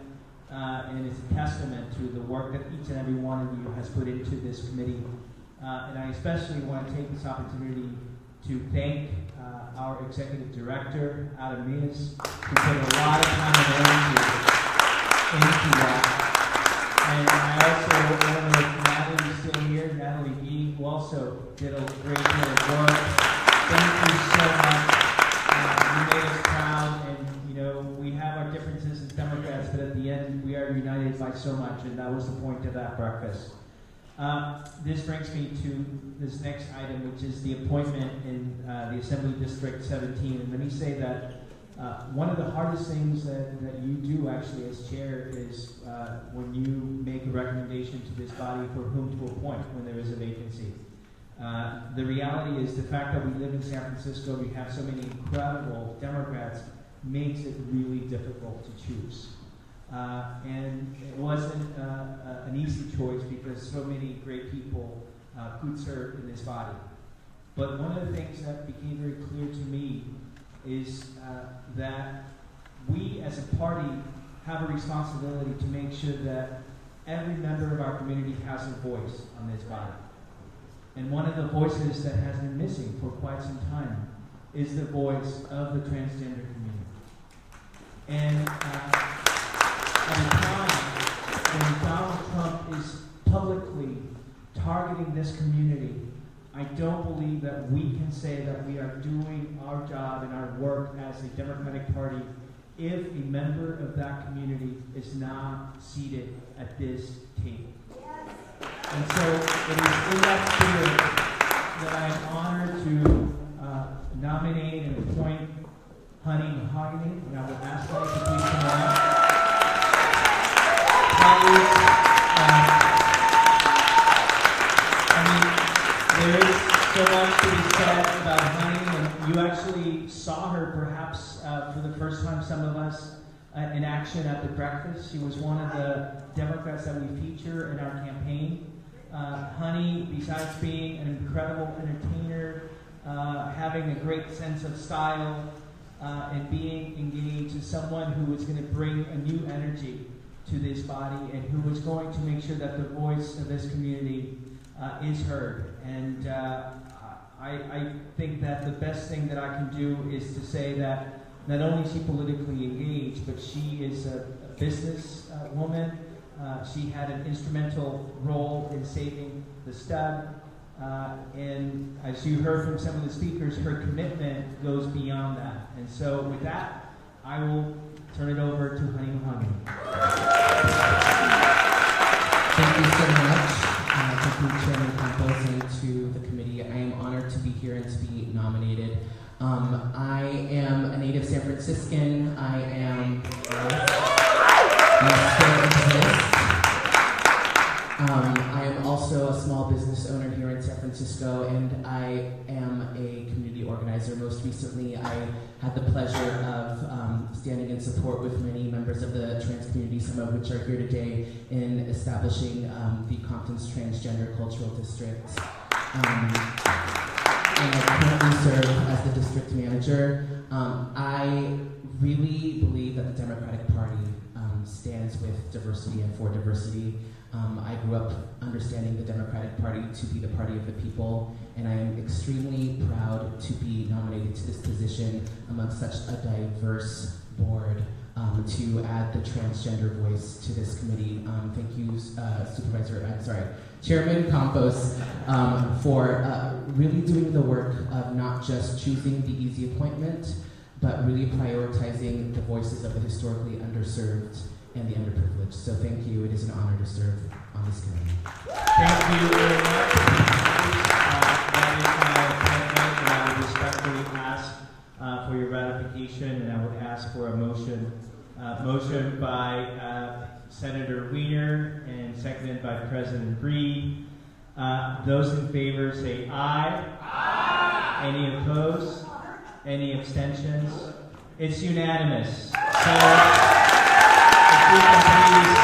and it's a testament to the work that each and every one of you has put into this committee. And I especially want to take this opportunity to thank our executive director, Adam Minas, who put a lot of time and energy into that. And I don't know if Natalie's still here, Natalie B, who also did a great deal of work. Thank you so much. You made us proud, and you know, we have our differences as Democrats, but at the end, we are united by so much, and that was the point of that breakfast. This brings me to this next item, which is the appointment in the Assembly District 17. And let me say that one of the hardest things that you do actually as chair is when you make a recommendation to this body for whom to appoint when there is a vacancy. The reality is the fact that we live in San Francisco, we have so many incredible Democrats, makes it really difficult to choose. And it wasn't an easy choice because so many great people could serve in this body. But one of the things that became very clear to me is that we as a party have a responsibility to make sure that every member of our community has a voice on this body. And one of the voices that has been missing for quite some time is the voice of the transgender community. And at a time when Donald Trump is publicly targeting this community, I don't believe that we can say that we are doing our job and our work as a Democratic Party if a member of that community is not seated at this table. And so it is in that spirit that I am honored to nominate and appoint Honey Mahogany, and I will ask Honey to please come on. There is so much to be said about Honey, and you actually saw her perhaps for the first time, some of us, in action at the breakfast. She was one of the Democrats that we feature in our campaign. Honey, besides being an incredible entertainer, having a great sense of style, and being engaged, is someone who is going to bring a new energy to this body and who is going to make sure that the voice of this community is heard. And I think that the best thing that I can do is to say that not only is she politically engaged, but she is a business woman. She had an instrumental role in saving the stud. And as you heard from some of the speakers, her commitment goes beyond that. And so with that, I will turn it over to Honey Mahogany. Thank you so much. Thank you, Chairman Campos, and to the committee. I am honored to be here and to be nominated. I am a native San Franciscan. I am I am also a small business owner here in San Francisco, and I am a community organizer. Most recently, I had the pleasure of standing in support with many members of the trans community, some of which are here today, in establishing the Compton's Transgender Cultural District. And I currently serve as the district manager. I really believe that the Democratic Party stands with diversity and for diversity. I grew up understanding the Democratic Party to be the party of the people, and I am extremely proud to be nominated to this position among such a diverse board to add the transgender voice to this committee. Thank you, Chairman Campos, for really doing the work of not just choosing the easy appointment, but really prioritizing the voices of the historically underserved and the underprivileged. So thank you. It is an honor to serve on this committee. Thank you very much. That is my appointment, and I would respectfully ask for your ratification, and I would ask for a motion. Motion by Senator Wiener and seconded by President Breed. Those in favor say aye. Aye. Any opposed? Any abstentions? It's unanimous. So, if we can please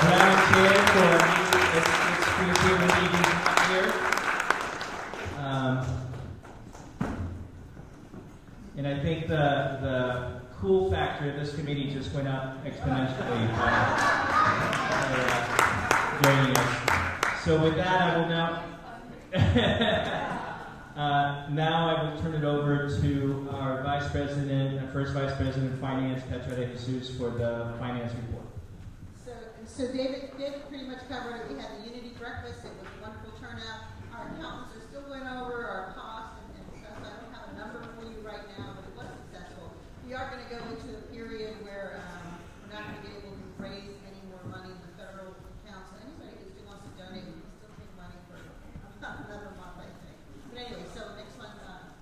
grab a chair for a meeting, let's appreciate the meeting here. And I think the cool factor of this committee just went up exponentially joining us. So with that, I will now now I will turn it over to our first Vice President of Finance, Petra de Jesus, for the finance report. So David pretty much covered it. We had the Unity breakfast. It was a wonderful turnout. Our accountants are still going over our costs and stuff. So I don't have a number for you right now, but it was successful. We are going to go into a period where we're not going to be able to raise any more money in the federal accounts. So anybody who still wants to donate, we can still take money for another month, I think. But anyway, so next month we'll have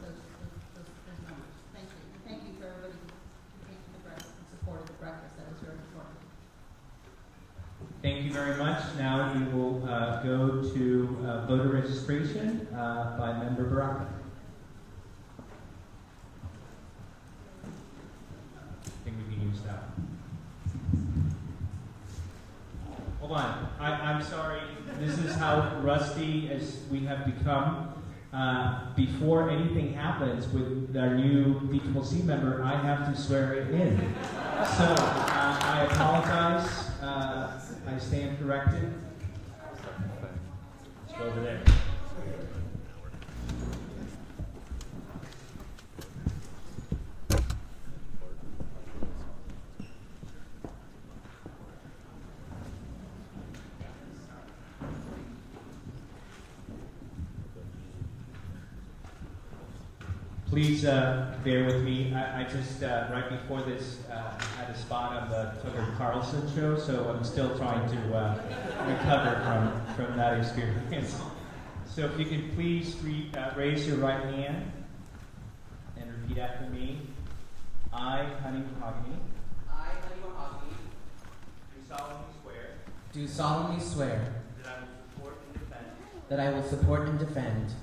those numbers. Thank you. And thank you for everybody who came to the breakfast and supported the breakfast. That was very important. Thank you very much. Now we will go to voter registration by Member Baraka. I think we can use that. Hold on. I'm sorry. This is how rusty as we have become. Before anything happens with our new BCCC member, I have to swear it in. So I apologize. I stand corrected. Let's go over there. Please bear with me. I just, right before this, had a spot on the Tucker Carlson show, so I'm still trying to recover from that experience. So if you can please raise your right hand and repeat after me. I, Honey Mahogany. I, Honey Mahogany. Do solemnly swear. That I will support and defend.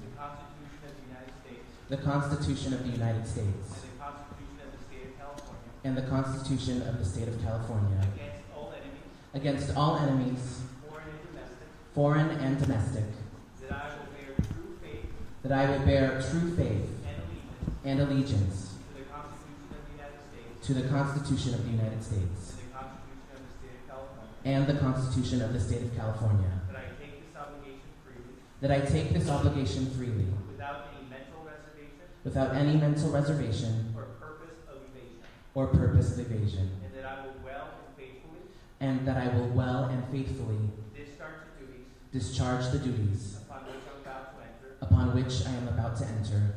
The Constitution of the United States. And the Constitution of the State of California. Against all enemies. Foreign and domestic. That I will bear true faith. And allegiance. To the Constitution of the United States. And the Constitution of the State of California. That I take this obligation freely. Without any mental reservation or purpose of evasion. And that I will well and faithfully. And that I will well and faithfully. Discharge the duties. Upon which I am about to enter.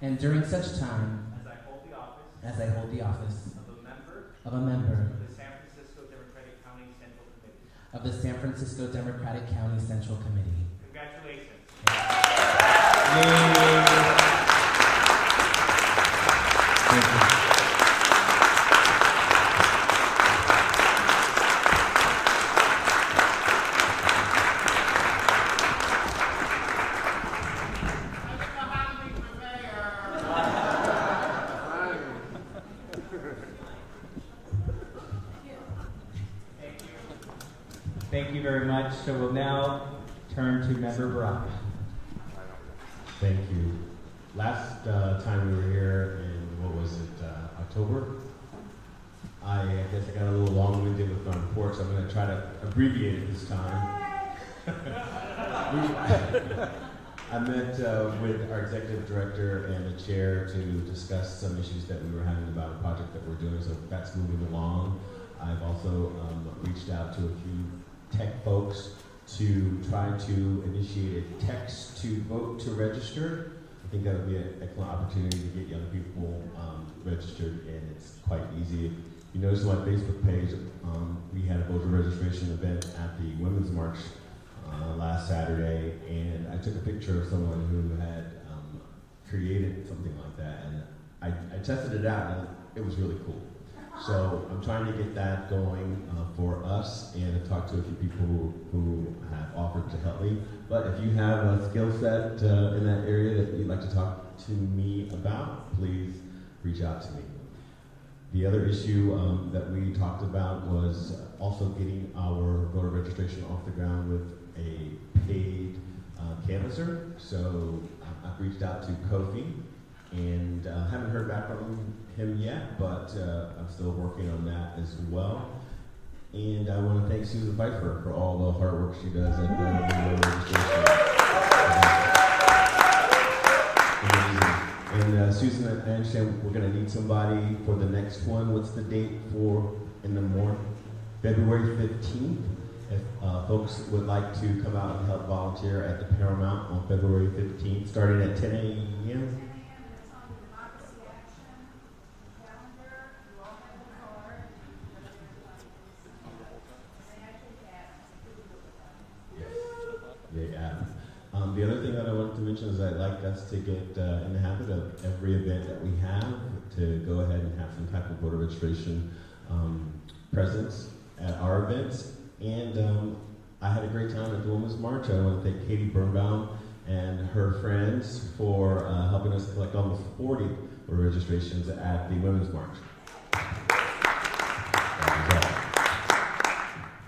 And during such time. As I hold the office. Of a member. Of the San Francisco Democratic County Central Committee. Congratulations. Thank you. Thank you very much. So we'll now turn to Member Baraka. Thank you. Last time we were here in, what was it, October? I guess I got a little long-winded with my report, so I'm going to try to abbreviate it this time. I met with our executive director and the chair to discuss some issues that we were having about a project that we're doing, so that's moving along. I've also reached out to a few tech folks to try to initiate a text to vote to register. I think that would be an excellent opportunity to get young people registered, and it's quite easy. You notice on my Facebook page, we had a voter registration event at the Women's March last Saturday, and I took a picture of someone who had created something like that, and I tested it out, and it was really cool. So I'm trying to get that going for us, and I've talked to a few people who have offered to help me. But if you have a skill set in that area that you'd like to talk to me about, please reach out to me. The other issue that we talked about was also getting our voter registration off the ground with a paid canvasser. So I've reached out to Kofi, and haven't heard back from him yet, but I'm still working on that as well. And I want to thank Susan Pfeiffer for all the hard work she does at the voter registration. And Susan, I understand we're going to need somebody for the next one. What's the date for in the morning? February 15th. If folks would like to come out and help volunteer at the Paramount on February 15th, starting at 10 a.m. The other thing that I wanted to mention is I'd like us to get in the habit of every event that we have to go ahead and have some type of voter registration presence at our events. And I had a great time at the Women's March. I want to thank Katie Birnbaum and her friends for helping us collect almost 40 voter registrations at the Women's March.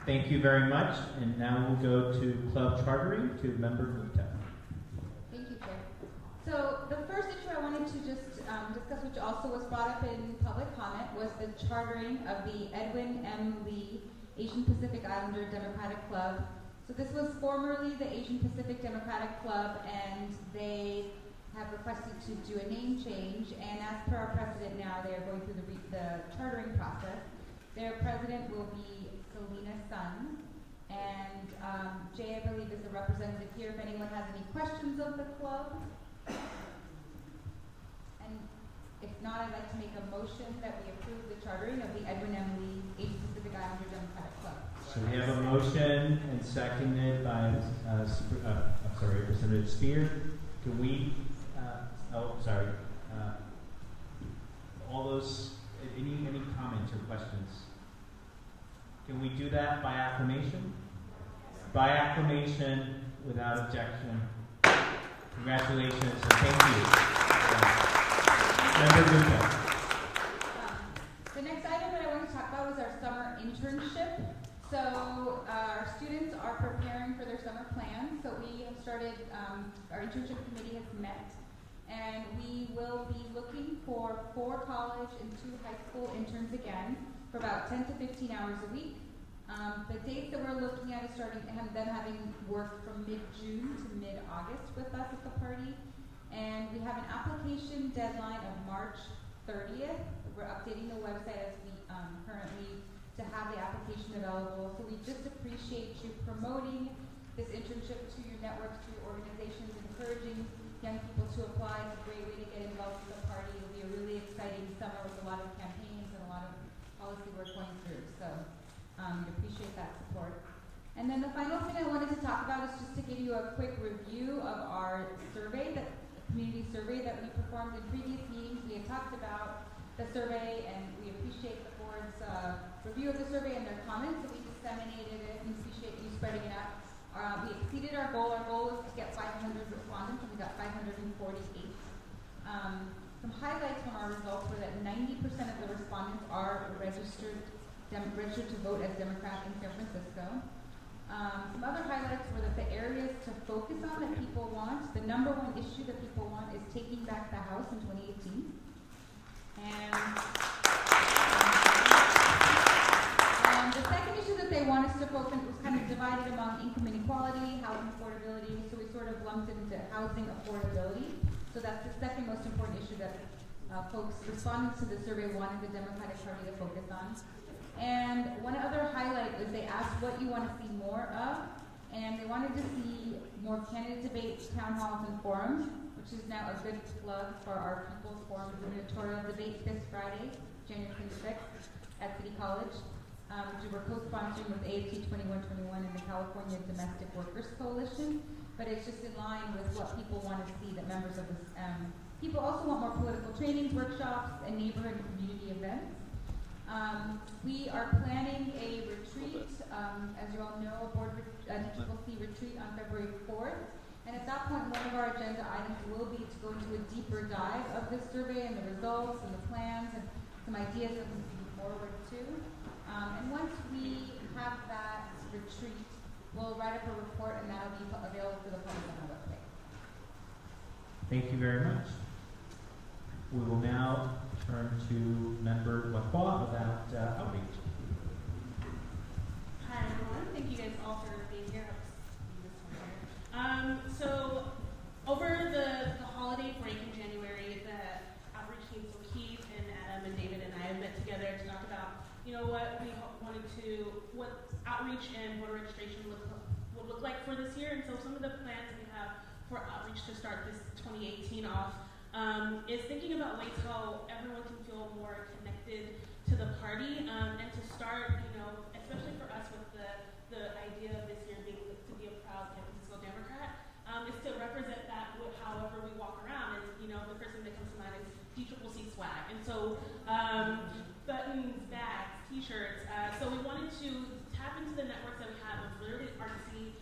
Thank you very much. And now we'll go to club chartering to member Vita. Thank you, Chair. So the first issue I wanted to just discuss, which also was brought up in public comment, was the chartering of the Edwin M. Lee Asian Pacific Islander Democratic Club. So this was formerly the Asian Pacific Democratic Club, and they have requested to do a name change. And as per our precedent now, they are going through the chartering process. Their president will be Selena Sun, and Jay, I believe, is the representative here if anyone has any questions of the club. And if not, I'd like to make a motion that we approve the chartering of the Edwin M. Lee Asian Pacific Islander Democratic Club. So we have a motion and seconded by Representative Spear. Can we, all those, any comments or questions? Can we do that by acclamation? By acclamation, without objection. Congratulations and thank you. Member Luca. The next item that I want to talk about was our summer internship. So our students are preparing for their summer plan. So we have started, our internship committee has met, and we will be looking for 4 college and 2 high school interns again for about 10 to 15 hours a week. The dates that we're looking at is starting them having work from mid-June to mid-August with us at the party. And we have an application deadline of March 30th. We're updating the website as we currently to have the application available. So we just appreciate you promoting this internship to your networks, to your organizations, encouraging young people to apply. It's a great way to get involved with the party. It'll be a really exciting summer with a lot of campaigns and a lot of policy work going through. So we appreciate that support. And then the final thing I wanted to talk about is just to give you a quick review of our survey, the community survey that we performed in previous meetings. We had talked about the survey, and we appreciate the board's review of the survey and their comments, and we disseminated it and appreciate you spreading it out. We exceeded our goal. Our goal was to get 500 respondents, and we got 548. Some highlights from our results were that 90% of the respondents are registered to vote as Democrat in San Francisco. Some other highlights were that the areas to focus on that people want, the number one issue that people want is taking back the House in 2018. And the second issue that they want us to focus on was kind of divided among income inequality, housing affordability, so we sort of lumped it into housing affordability. So that's the second most important issue that folks responding to the survey wanted the Democratic Party to focus on. And one other highlight was they asked what you want to see more of, and they wanted to see more candidate debates, town halls, and forums, which is now a good plug for our People's Forum gubernatorial debate this Friday, January 26th, at City College, which we're co-sponsoring with AFT 2121 and the California Domestic Workers Coalition. But it's just in line with what people want to see, that members of this, people also want more political trainings, workshops, and neighborhood and community events. We are planning a retreat, as you all know, a board TCCC retreat on February 4th. And at that point, one of our agenda items will be to go into a deeper dive of this survey and the results and the plans and some ideas that we can move forward to. And once we have that retreat, we'll write up a report, and that'll be available for the public on our website. Thank you very much. We will now turn to Member Lacroix about outreach. Hi everyone, thank you guys all for being here. So over the holiday break in January, the outreach team, so Keith and Adam and David and I have met together to talk about, what outreach and voter registration would look like for this year. And so some of the plans that we have for outreach to start this 2018 off is thinking about ways how everyone can feel more connected to the party, and to start, especially for us with the idea of this year being to be a proud San Francisco Democrat, is to represent that with however we walk around. And the first thing that comes to mind is DCCC swag. And so buttons, bags, t-shirts. So we wanted to tap into the networks that we have of literally artsy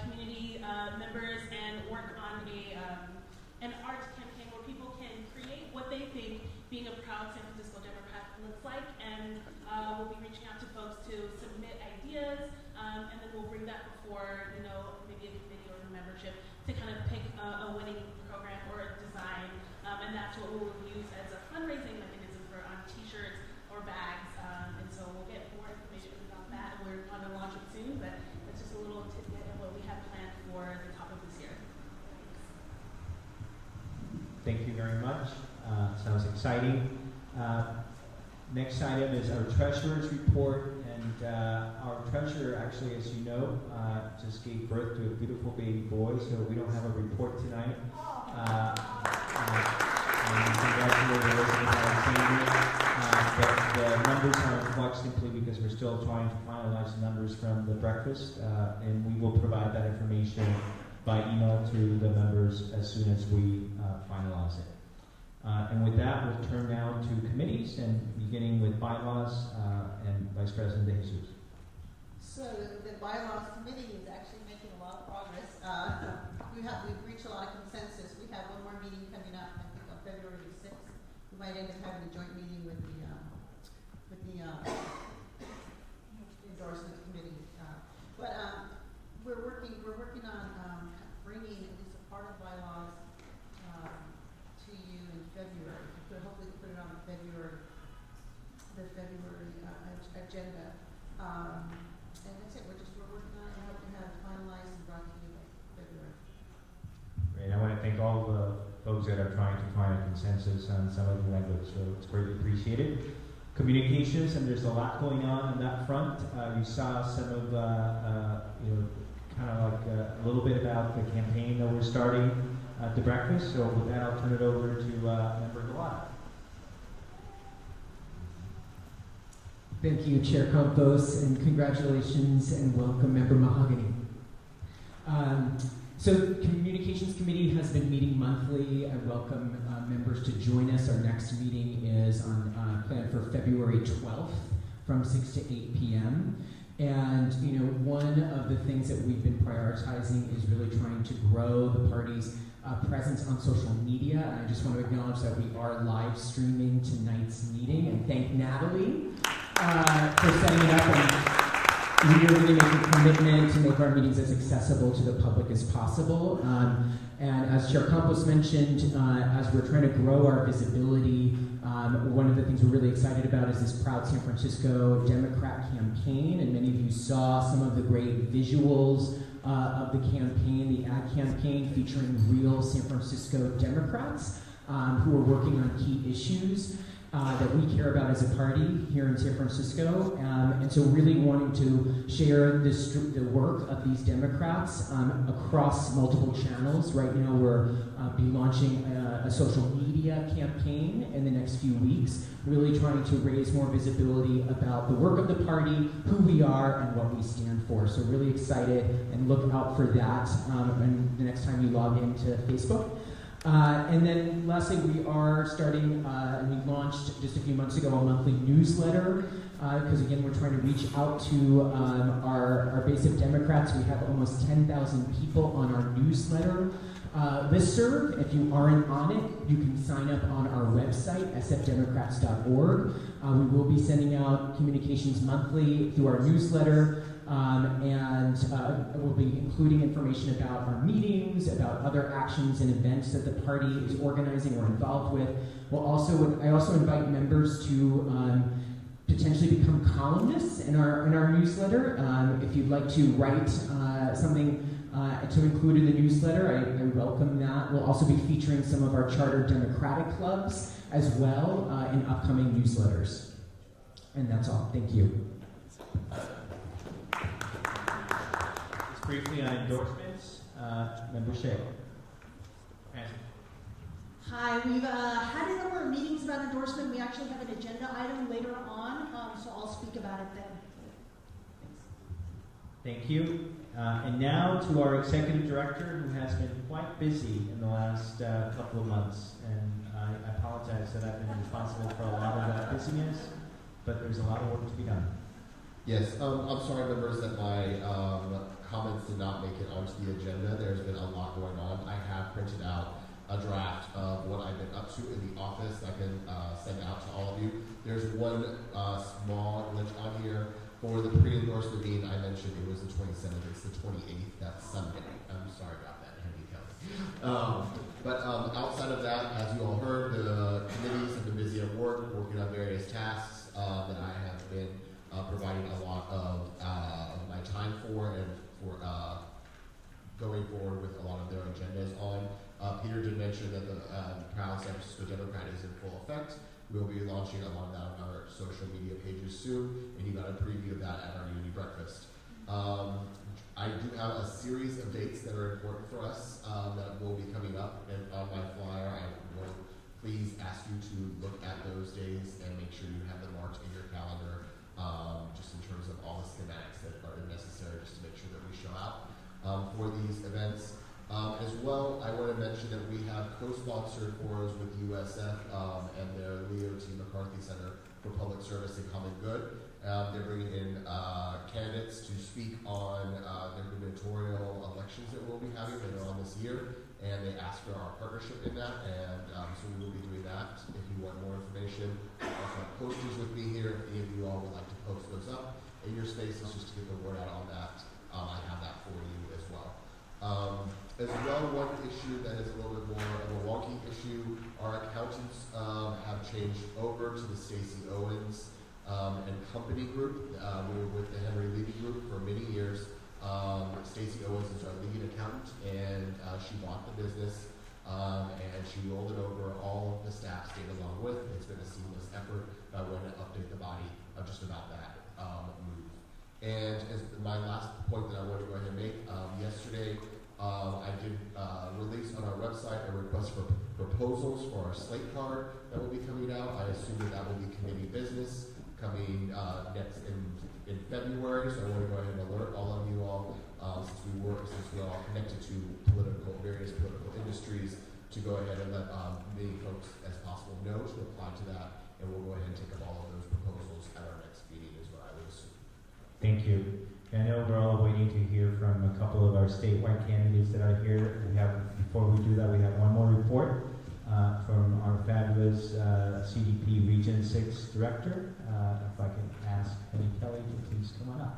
community members and work on an arts campaign where people can create what they think being a proud San Francisco Democrat looks like. And we'll be reaching out to folks to submit ideas, and then we'll bring that before, maybe a committee or a membership to kind of pick a winning program or a design. And that's what we'll use as a fundraising mechanism for on t-shirts or bags. And so we'll get more information about that. We're going to launch it soon, but that's just a little tidbit of what we have planned for the top of this year. Thank you very much. Sounds exciting. Next item is our treasurer's report. And our treasurer, actually, as you know, just gave birth to a beautiful baby boy, so we don't have a report tonight. And congratulations on but the numbers are in flux simply because we're still trying to finalize the numbers from the breakfast, and we will provide that information by email to the members as soon as we finalize it. And with that, we'll turn now to committees, and beginning with bylaws and Vice President De Jesus. So the bylaws committee is actually making a lot of progress. We've reached a lot of consensus. We have one more meeting coming up, I think, on February 6th. We might end up having a joint meeting with the endorsement committee. But we're working on bringing at least a part of bylaws to you in February. We could hopefully put it on the February agenda. And that's it. We're working on it. I hope to have it finalized and brought to you by February. Great. I want to thank all the folks that are trying to find a consensus on some of the language, so it's greatly appreciated. Communications, and there's a lot going on that front. You saw some of, kind of like a little bit about the campaign that we're starting at the breakfast. So with that, I'll turn it over to Member Gulati. Thank you, Chair Campos, and congratulations and welcome, Member Mahogany. So the Communications Committee has been meeting monthly. I welcome members to join us. Our next meeting is planned for February 12th from 6 to 8 p.m. And one of the things that we've been prioritizing is really trying to grow the party's presence on social media. And I just want to acknowledge that we are live streaming tonight's meeting, and thank Natalie for setting it up. And we are really making a commitment to make our meetings as accessible to the public as possible. And as Chair Campos mentioned, as we're trying to grow our visibility, one of the things we're really excited about is this Proud San Francisco Democrat campaign. And many of you saw some of the great visuals of the campaign, the ad campaign featuring real San Francisco Democrats who are working on key issues. that we care about as a party here in San Francisco, and so really wanting to share the work of these Democrats across multiple channels. Right now we're be launching a social media campaign in the next few weeks, really trying to raise more visibility about the work of the party, who we are, and what we stand for. So really excited, and look out for that and the next time you log into Facebook. And then lastly, we are starting, and we launched just a few months ago, a monthly newsletter, because again, we're trying to reach out to our base of Democrats. We have almost 10,000 people on our newsletter listserv. If you aren't on it, you can sign up on our website, sfdemocrats.org. We will be sending out communications monthly through our newsletter. And we'll be including information about our meetings, about other actions and events that the party is organizing or involved with. I also invite members to potentially become columnists in our newsletter. If you'd like to write something to include in the newsletter, I welcome that. We'll also be featuring some of our charter Democratic clubs as well in upcoming newsletters. And that's all. Thank you. Briefly on endorsements, Member Shea. Hi, we've had a number of meetings about endorsement. We actually have an agenda item later on, so I'll speak about it then. Thank you. And now to our executive director, who has been quite busy in the last couple of months. And I apologize that I've been responsible for a lot of that busyness, but there's a lot of work to be done. Yes, I'm sorry, members, that my comments did not make it onto the agenda. There's been a lot going on. I have printed out a draft of what I've been up to in the office. I can send out to all of you. There's one small glitch on here. For the pre-endorsement meeting I mentioned, it was the 27th. It's the 28th. That's Sunday. I'm sorry about that, Henry Kelly. But outside of that, as you all heard, the committees have been busy at work, working on various tasks that I have been providing a lot of my time for, and for going forward with a lot of their agendas on. Peter did mention that the Proud San Francisco Democrat is in full effect. We'll be launching a lot of that on our social media pages soon, and you got a preview of that at our Unity Breakfast. I do have a series of dates that are important for us that will be coming up, and on my flyer I will please ask you to look at those days and make sure you have them marked in your calendar, just in terms of all the schematics that are necessary, just to make sure that we show out for these events. As well, I want to mention that we have co-sponsored forums with USF and their Leo T. McCarthy Center for Public Service and Common Good. They're bringing in candidates to speak on their gubernatorial elections that we'll be having later on this year, and they asked for our partnership in that, and so we will be doing that. If you want more information, I also have posters with me here. If any of you all would like to post those up in your spaces just to get the word out on that, I have that for you as well. As well, one issue that is a little bit more of a wonky issue, our accountants have changed over to the Stacey Owens and Company Group. We were with the Henry Levy Group for many years. Stacey Owens is our lead accountant, and she bought the business, and she rolled it over. All of the staff stayed along with. It's been a seamless effort. I want to update the body of just about that move. And as my last point that I want to go ahead and make, yesterday I did release on our website a request for proposals for our slate card that will be coming out. I assume that will be committee business coming next in February. So I want to go ahead and alert all of you all, since we're all connected to various political industries, to go ahead and let many folks as possible know to apply to that, and we'll go ahead and take up all of those proposals at our next meeting, is what I would assume. Thank you. I know we're all waiting to hear from a couple of our statewide candidates that are here. Before we do that, we have one more report from our fabulous CDP Region 6 Director. If I can ask Penny Kelly to please come on up.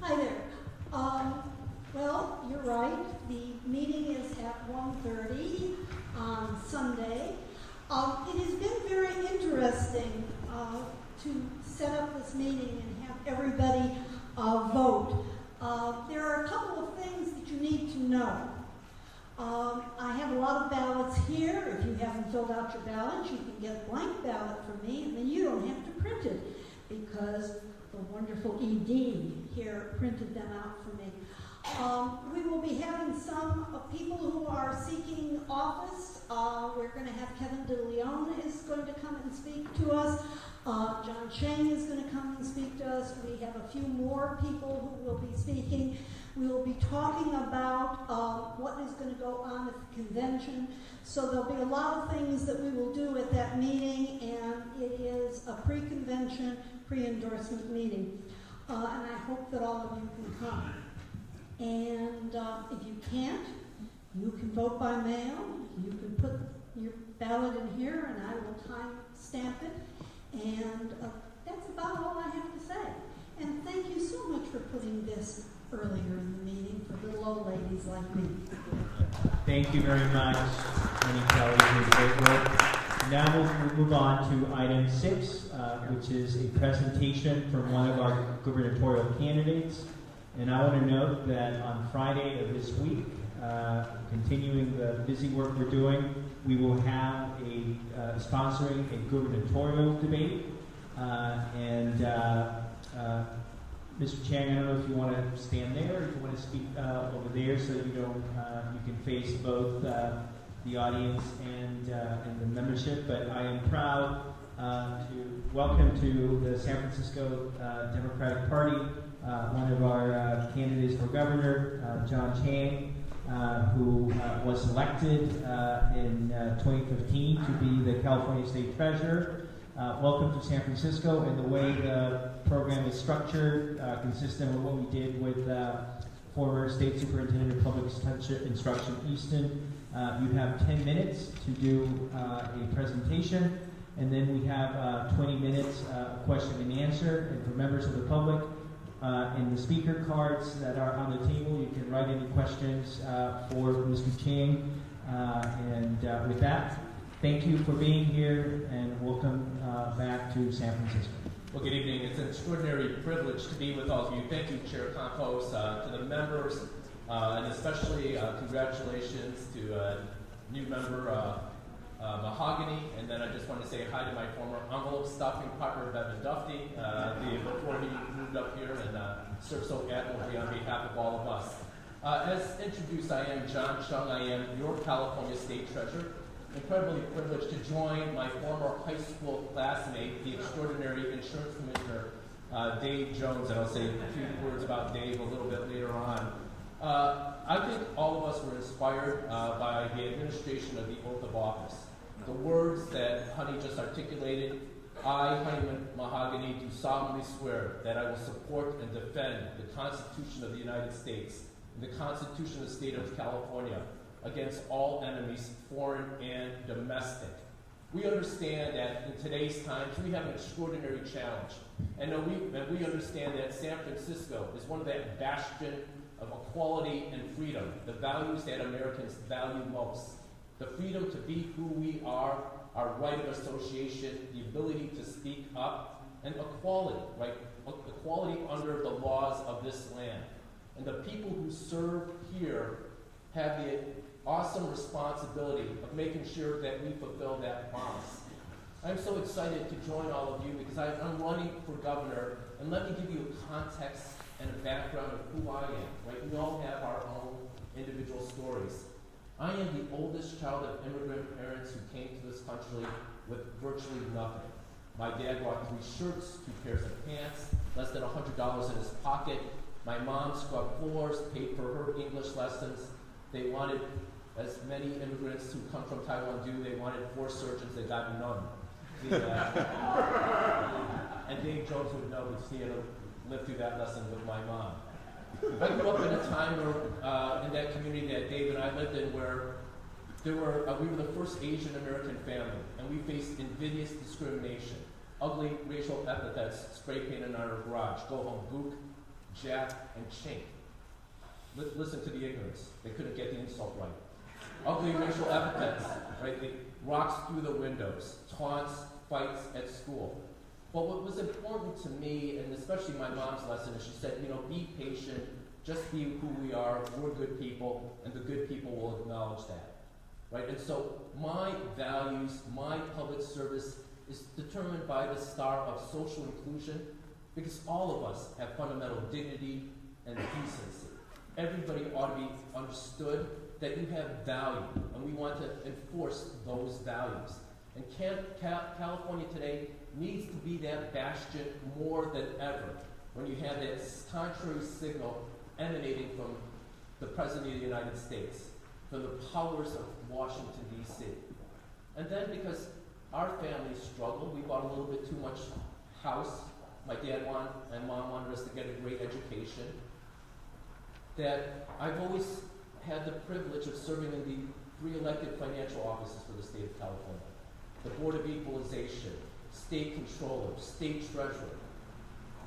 Hi there. Well, you're right. The meeting is at 1:30 on Sunday. It has been very interesting to set up this meeting and have everybody vote. There are a couple of things out your ballots, you can get a blank ballot from me, and then you don't have to print it because the wonderful ED here printed them out for me. We will be having some people who are seeking office. We're going to have Kevin DeLeon is going to come and speak to us. John Chang is going to come and speak to us. We have a few more people who will be speaking. We will be talking about what is going to go on at the convention. So there'll be a lot of things that we will do at that meeting, and it is a pre-convention, pre-endorsement meeting. And I hope that all of you can come. And if you can't, you can vote by mail. You can put your ballot in here, and I will time stamp it. And that's about all I have to say. And thank you so much for putting this earlier in the meeting for little old ladies like me. Thank you very much, Minnie Kelly, for your great work. Now we'll move on to item 6, which is a presentation from one of our gubernatorial candidates. And I want to note that on Friday of this week, continuing the busy work we're doing, we will have sponsoring a gubernatorial debate. Mr. Chang, I don't know if you want to stand there or if you want to speak over there so that you can face both the audience and the membership. But I am proud to welcome to the San Francisco Democratic Party one of our candidates for governor, John Chang, who was elected in 2015 to be the California State Treasurer. Welcome to San Francisco, and the way the program is structured, consistent with what we did with former State Superintendent of Public Instruction Easton. You have 10 minutes to do a presentation, and then we have 20 minutes question and answer. And for members of the public, in the speaker cards that are on the table, you can write any questions for Mr. Chang. With that, thank you for being here, and welcome back to San Francisco. Well, good evening. It's an extraordinary privilege to be with all of you. Thank you, Chair Campos, to the members, and especially congratulations to new member Mahogany. And then I just want to say hi to my former envelope stuffing partner, Bevan Duffy, before he moved up here and served so admirably on behalf of all of us. As introduced, I am John Chung. I am your California State Treasurer. Incredibly privileged to join my former high school classmate, the extraordinary Insurance Commissioner, Dave Jones, and I'll say a few words about Dave a little bit later on. I think all of us were inspired by the administration of the oath of office. The words that Honey just articulated: I, Honey Mahogany, do solemnly swear that I will support and defend the Constitution of the United States and the Constitution of the State of California against all enemies, foreign and domestic. We understand that in today's times we have an extraordinary challenge, and we understand that San Francisco is one of that bastion of equality and freedom, the values that Americans value most. The freedom to be who we are, our right of association, the ability to speak up, and equality, right? Equality under the laws of this land. And the people who serve here have the awesome responsibility of making sure that we fulfill that promise. I'm so excited to join all of you because I'm running for governor, and let me give you a context and a background of who I am, right? We all have our own individual stories. I am the oldest child of immigrant parents who came to this country with virtually nothing. My dad bought 3 shirts, 2 pairs of pants, less than $100 in his pocket. My mom scrubbed floors, paid for her English lessons. They wanted, as many immigrants who come from Taiwan do, they wanted 4 surgeons, they got none. And Dave Jones would know because he had lived through that lesson with my mom. I grew up in a time where, in that community that Dave and I lived in, where we were the first Asian American family, and we faced invidious discrimination, ugly racial epithets spray painted on our garage: go home, gook, jack, and chink. Listen to the ignorance. They couldn't get the insult right. Ugly racial epithets, right? The rocks through the windows, taunts, fights at school. But what was important to me, and especially my mom's lesson, is she said, be patient, just be who we are, we're good people, and the good people will acknowledge that. right? And so my values, my public service is determined by the star of social inclusion, because all of us have fundamental dignity and decency. Everybody ought to be understood that you have value, and we want to enforce those values. And California today needs to be that bastion more than ever when you have that contrary signal emanating from the President of the United States, from the powers of Washington, D.C. And then because our family struggled, we bought a little bit too much house. My dad and mom wanted us to get a great education. That I've always had the privilege of serving in the 3 elected financial offices for the state of California. The Board of Equalization, State Controller, State Treasurer.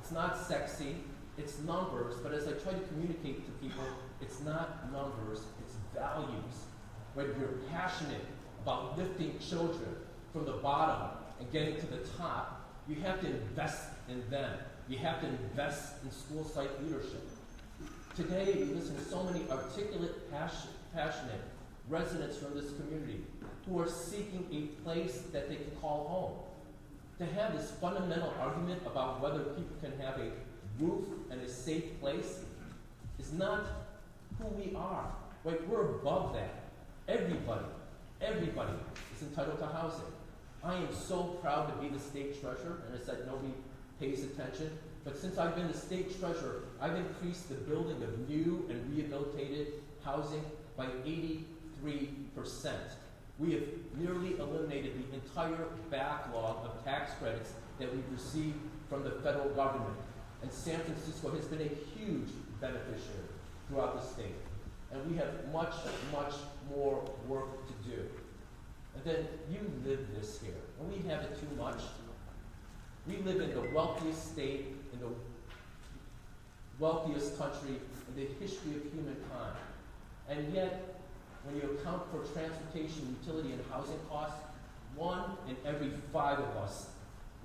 It's not sexy, it's numbers, but as I try to communicate to people, it's not numbers, it's values. When you're passionate about lifting children from the bottom and getting to the top, you have to invest in them. You have to invest in school site leadership. Today, we listen to so many articulate, passionate residents from this community who are seeking a place that they can call home. To have this fundamental argument about whether people can have a roof and a safe place is not who we are. Right? We're above that. Everybody is entitled to housing. I am so proud to be the state treasurer, and I said nobody pays attention. But since I've been the state treasurer, I've increased the building of new and rehabilitated housing by 83%. We have nearly eliminated the entire backlog of tax credits that we've received from the federal government. And San Francisco has been a huge beneficiary throughout the state. And we have much, much more work to do. And then you live this here, and we have it too much. We live in the wealthiest state, in the wealthiest country in the history of humankind. And yet, when you account for transportation, utility, and housing costs, 1 in every 5 of us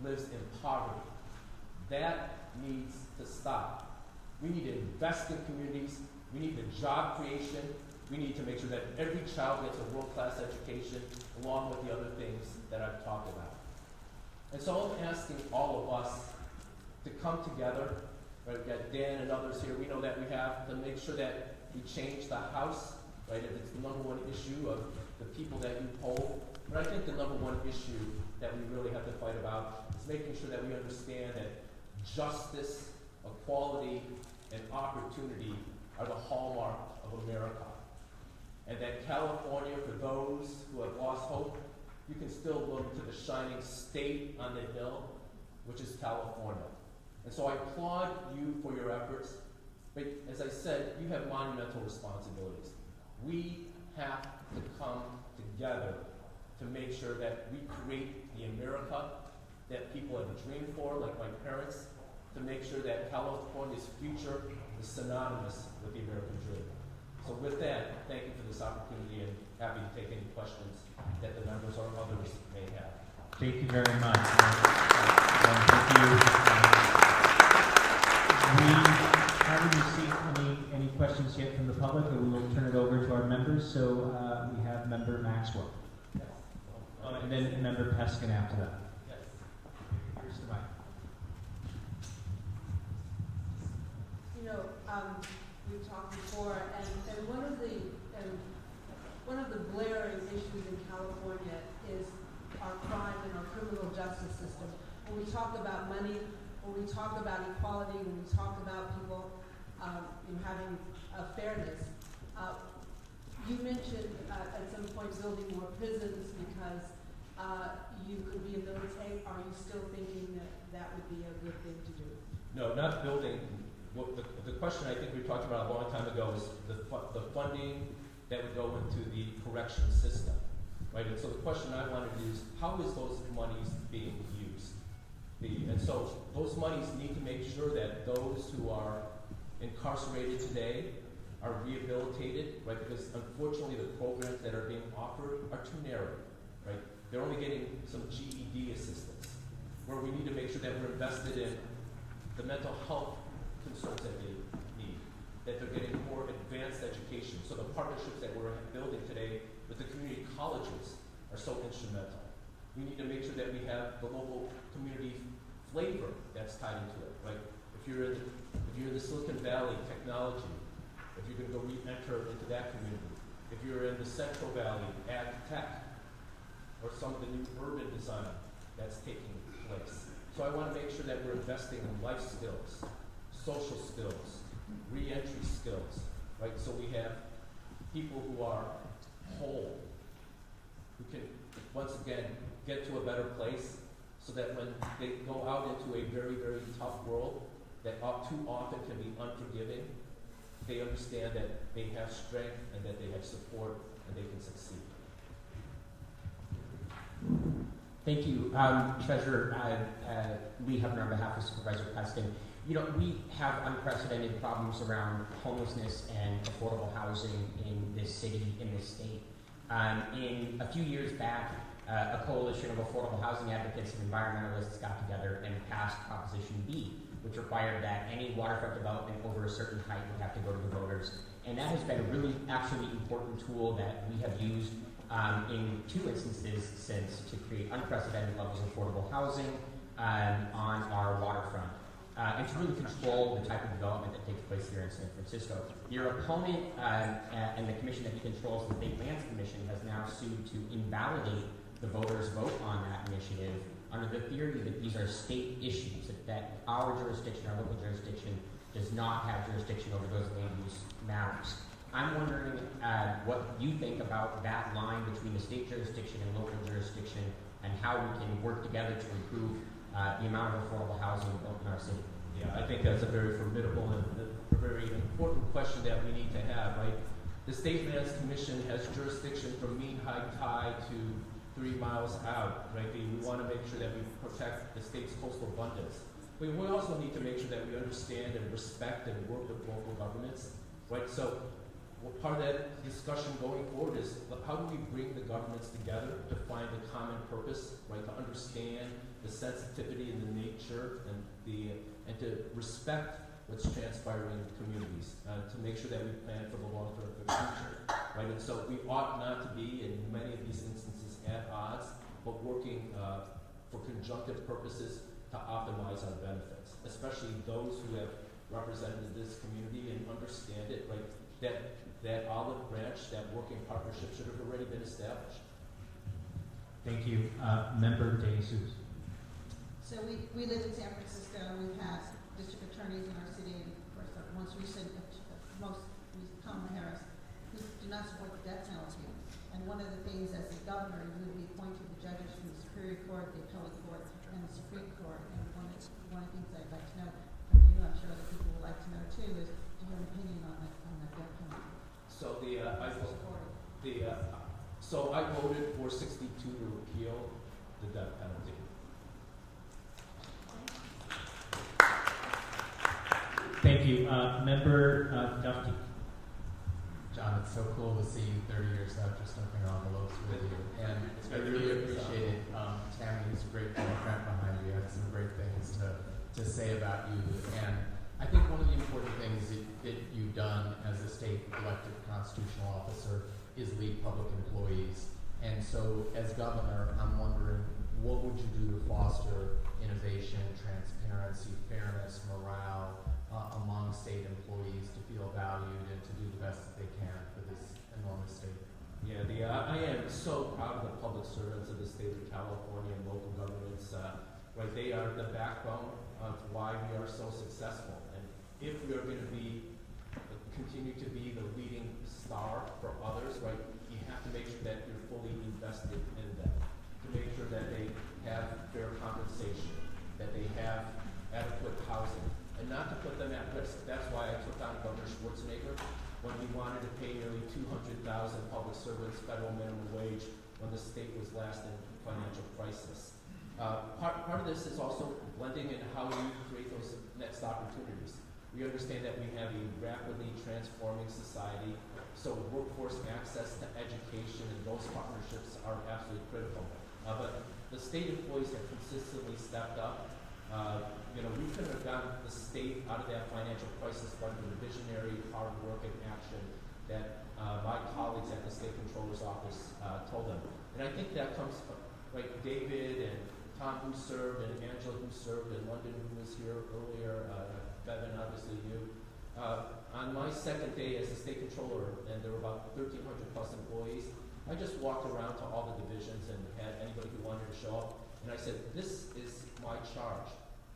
lives in poverty. That needs to stop. We need to invest in communities. We need the job creation. We need to make sure that every child gets a world-class education, along with the other things that I've talked about. And so I'm asking all of us to come together. Right? We've got Dan and others here. We know that we have to make sure that we change the House. Right? If it's the number one issue of the people that you poll. But I think the number one issue that we really have to fight about is making sure that we understand that justice, equality, and opportunity are the hallmark of America. And that California, for those who have lost hope, you can still look to the shining state on the hill, which is California. And so I applaud you for your efforts. But as I said, you have monumental responsibilities. We have to come together to make sure that we create the America that people have dreamed for, like my parents, to make sure that California's future is synonymous with the American dream. So with that, thank you for this opportunity, and happy to take any questions that the members or others may have. Thank you very much. Thank you. We haven't received any questions yet from the public, but we will turn it over to our members. So we have Member Maxwell. Yes. And then Member Peskin after that. Yes. Here's the mic. You know, we've talked before, and one of the glaring issues in California is our crime and our criminal justice system. When we talk about money, when we talk about equality, when we talk about people having fairness, you mentioned at some point building more prisons because you could be a military. Are you still thinking that that would be a good thing to do? No, not building. Well, the question I think we talked about a long time ago is the funding that would go into the correction system, right? And so the question I wanted is, how is those monies being used? And so those monies need to make sure that those who are incarcerated today are rehabilitated, right? Because unfortunately the programs that are being offered are too narrow, right? They're only getting some GED assistance, where we need to make sure that we're invested in the mental health concerns that they need, that they're getting more advanced education. So the partnerships that we're building today with the community colleges are so instrumental. We need to make sure that we have the local community flavor that's tied into it, right? If you're in the Silicon Valley technology, if you're going to go re-enter into that community, if you're in the Central Valley ag tech, or some of the new urban design that's taking place. So I want to make sure that we're investing in life skills, social skills, re-entry skills, right? So we have people who are whole, who can, once again, get to a better place, so that when they go out into a very, very tough world that too often can be unforgiving, they understand that they have strength and that they have support and they can succeed. Thank you, Treasurer Lee Hubner on behalf of Supervisor Preston. You know, we have unprecedented problems around homelessness and affordable housing in this city, in this state. In a few years back, a coalition of affordable housing advocates and environmentalists got together and passed Proposition B, which required that any waterfront development over a certain height would have to go to the voters. And that has been a really actually important tool that we have used in 2 instances since to create unprecedented levels of affordable housing on our waterfront. And to really control the type of development that takes place here in San Francisco. Your opponent and the commission that he controls, the State Lands Commission, has now sued to invalidate the voters' vote on that initiative under the theory that these are state issues, that our jurisdiction, our local jurisdiction, does not have jurisdiction over those land use matters. I'm wondering what you think about that line between the state jurisdiction and local jurisdiction, and how we can work together to improve the amount of affordable housing built in our city. Yeah, I think that's a very formidable and a very important question that we need to have, right? The State Lands Commission has jurisdiction from mean high tide to 3 miles out, right? We want to make sure that we protect the state's coastal abundance. But we also need to make sure that we understand and respect and work with local governments, right? So part of that discussion going forward is how do we bring the governments together to find a common purpose, right? To understand the sensitivity and the nature and to respect what's transpiring in communities, to make sure that we plan for the long-term future, right? And so we ought not to be, in many of these instances, at odds, but working for conjunctive purposes to optimize our benefits, especially those who have represented this community and understand it, right? That olive branch, that working partnership should have already been established. Thank you. Member De Jesus. So we live in San Francisco. We've had district attorneys in our city, and of course our most recent, Kamala Harris, who do not support the death penalty. And one of the things as the governor, you would be appointing the judges from the Superior Court, the Appellate Court, and the Supreme Court. And one of the things I'd like to know from you, I'm sure other people would like to know too, is do you have an opinion on the death penalty? So so I voted for 62 to repeal the death penalty. Thank you. Member Duffy. John, it's so cool to see you 30 years after stuffing envelopes with you. And I really appreciate it. Tammy is a great friend behind you. I have some great things to say about you. And I think one of the important things that you've done as a state elected constitutional officer is lead public employees. And so as governor, I'm wondering, what would you do to foster innovation, transparency, fairness, morale among state employees to feel valued and to do the best that they can for this enormous state? Yeah, I am so proud of the public servants of the state of California and local governments. Right, they are the backbone of why we are so successful. And if we are going to continue to be the leading star for others, right, you have to make sure that you're fully invested in them, to make sure that they have fair compensation, that they have adequate housing, and not to put them at risk. That's why I took on Governor Schwarzenegger when we wanted to pay nearly 200,000 public servants federal minimum wage when the state was last in financial crisis. Part of this is also blending in how you create those next opportunities. We understand that we have a rapidly transforming society, so workforce access to education and those partnerships are absolutely critical. But the state employees have consistently stepped up. We couldn't have gotten the state out of that financial crisis but the visionary hard work and action that my colleagues at the State Controller's Office told them. And I think that comes from, like, David and Tom, who served, and Angela, who served, and London, who was here earlier, Bevan, obviously you. On my second day as the State Controller, and there were about 1,300 plus employees, I just walked around to all the divisions and had anybody who wanted to show up, and I said, this is my charge.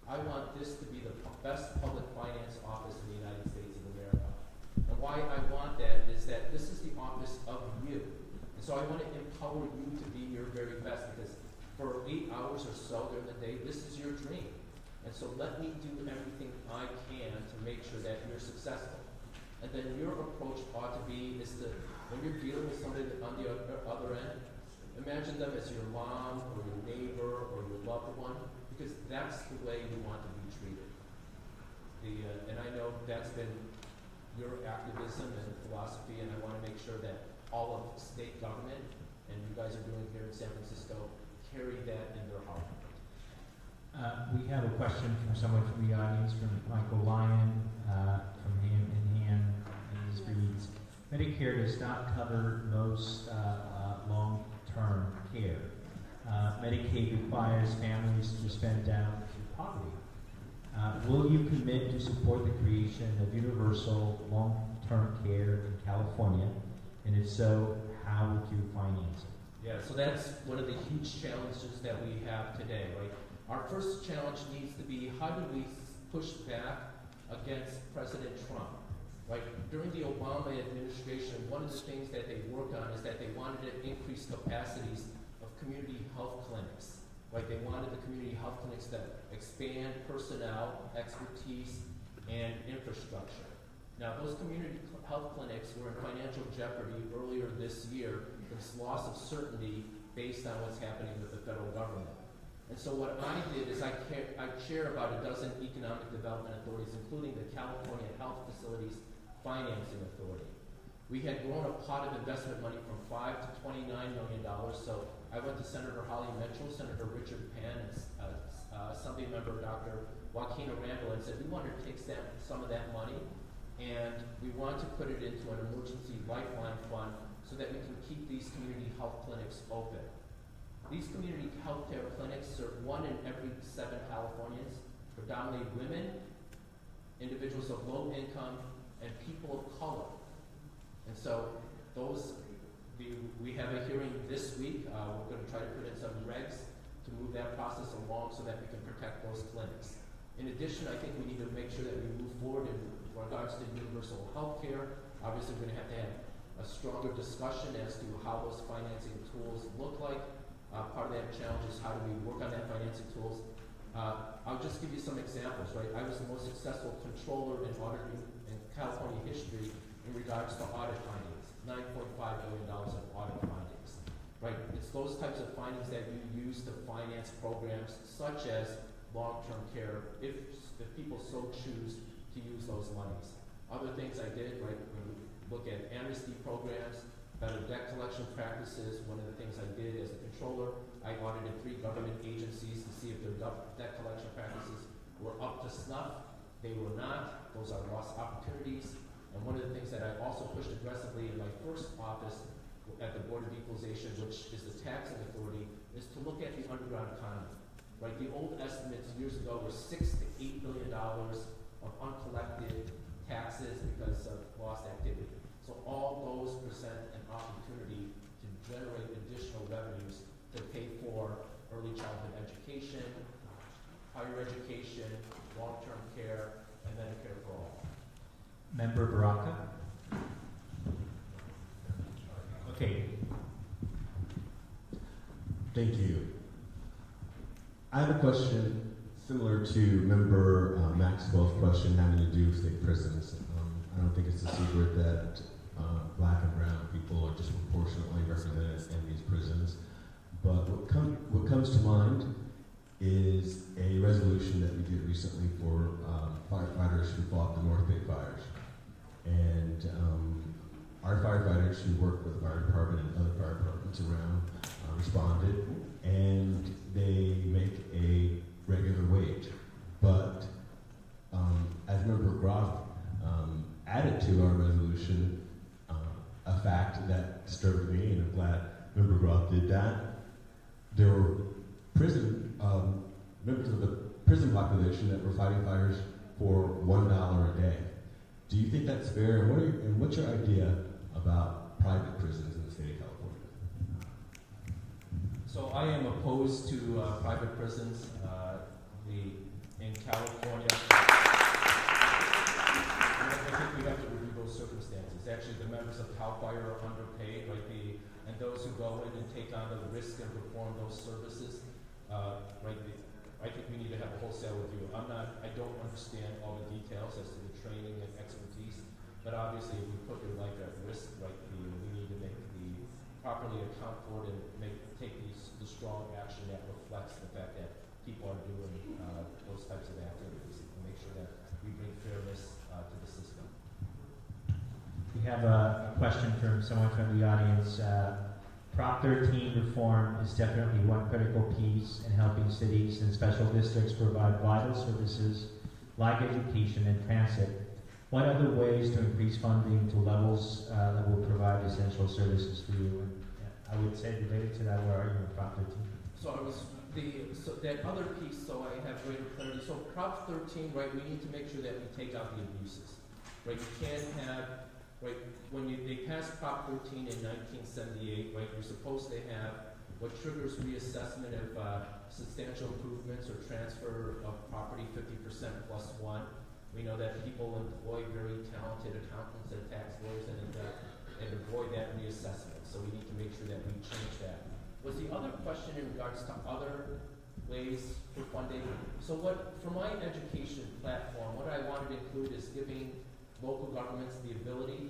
I want this to be the best public finance office in the United States of America. And why I want that is that this is the office of you. And so I want to empower you to be your very best, because for 8 hours or so during the day, this is your dream. And so let me do everything I can to make sure that you're successful. And then your approach ought to be is to, when you're dealing with somebody on the other end, imagine them as your mom or your neighbor or your loved one, because that's the way you want to be treated. And I know that's been your activism and philosophy, and I want to make sure that all of state government, and you guys are doing here in San Francisco, carry that in their heart. We have a question from someone from the audience, from Michael Lyon, from Ham in Ham, and this reads, Medicare does not cover most long-term care. Medicaid requires families to spend down to poverty. Will you commit to support the creation of universal long-term care in California? And if so, how would you finance it? Yeah, so that's one of the huge challenges that we have today, right? Our first challenge needs to be, how do we push back against President Trump? Right? During the Obama administration, one of the things that they worked on is that they wanted to increase capacities of community health clinics. Right? They wanted the community health clinics to expand personnel, expertise, and infrastructure. Now, those community health clinics were in financial jeopardy earlier this year with this loss of certainty based on what's happening with the federal government. And so what I did is I chair about a dozen economic development authorities, including the California Health Facilities Financing Authority. We had grown a pot of investment money from $5 to $29 million, so I went to Senator Holly Mitchell, Senator Richard Penn, and Assembly Member Dr. Joaquin Randall, and said, we want to take some of that money, and we want to put it into an emergency lifeline fund so that we can keep these community health clinics open. These community health care clinics serve 1 in every 7 Californians, predominantly women, individuals of low income, and people of color. And so we have a hearing this week. We're going to try to put in some regs to move that process along so that we can protect those clinics. In addition, I think we need to make sure that we move forward in regards to universal health care. Obviously, we're going to have a stronger discussion as to how those financing tools look like. Part of that challenge is how do we work on that financing tools. I'll just give you some examples, right? I was the most successful controller in auditing in California history in regards to audit findings, $9.5 billion of audit findings, right? It's those types of findings that you use to finance programs such as long-term care, if people so choose to use those monies. Other things I did, right, when we look at amnesty programs, better debt collection practices. One of the things I did as a controller, I audited 3 government agencies to see if their debt collection practices were up to snuff. They were not. Those are lost opportunities. And one of the things that I also pushed aggressively in my first office at the Board of Equalization, which is the taxing authority, is to look at the underground economy. Right? The old estimates years ago were $6 to $8 billion of uncollected taxes because of lost activity. So all those present an opportunity to generate additional revenues to pay for early childhood education, higher education, long-term care, and Medicare for all. Member Baraka? Okay. Thank you. I have a question similar to Member Maxwell's question having to do with state prisons. I don't think it's a secret that Black and brown people are disproportionately represented in these prisons. But what comes to mind is a resolution that we did recently for firefighters who fought the North Bay fires. And our firefighters who work with the fire department and other fire departments around responded, and they make a regular wage. But as Member Groff added to our resolution, a members of the prison population that were fighting fires for $1 a day. Do you think that's fair? And what's your idea about private prisons in the state of California? So I am opposed to private prisons. In California, I think we have to review those circumstances. Actually, the members of CAL FIRE are underpaid, right? And those who go in and take on the risk and perform those services, right? I think we need to have a wholesale review. I don't understand all the details as to the training and expertise, but obviously, if we put your life at risk, right, we need to properly account for it and take the strong action that reflects the fact that people are doing those types of activities and make sure that we bring fairness to the system. We have a question from someone from the audience. Prop 13 reform is definitely one critical piece in helping cities and special districts provide vital services like education and transit. What other ways to increase funding to levels that will provide essential services for you? And I would say related to that, where are you in Prop 13? So that other piece, so I have greater clarity. So Prop 13, right, we need to make sure that we take out the abuses. Right, you can't have, right, when they passed Prop 13 in 1978, right, you're supposed to have what triggers reassessment of substantial improvements or transfer of property 50% plus one. We know that people employ very talented accountants and tax lawyers and avoid that reassessment. So we need to make sure that we change that. Was the other question in regards to other ways for funding? So for my education platform, what I wanted to include is giving local governments the ability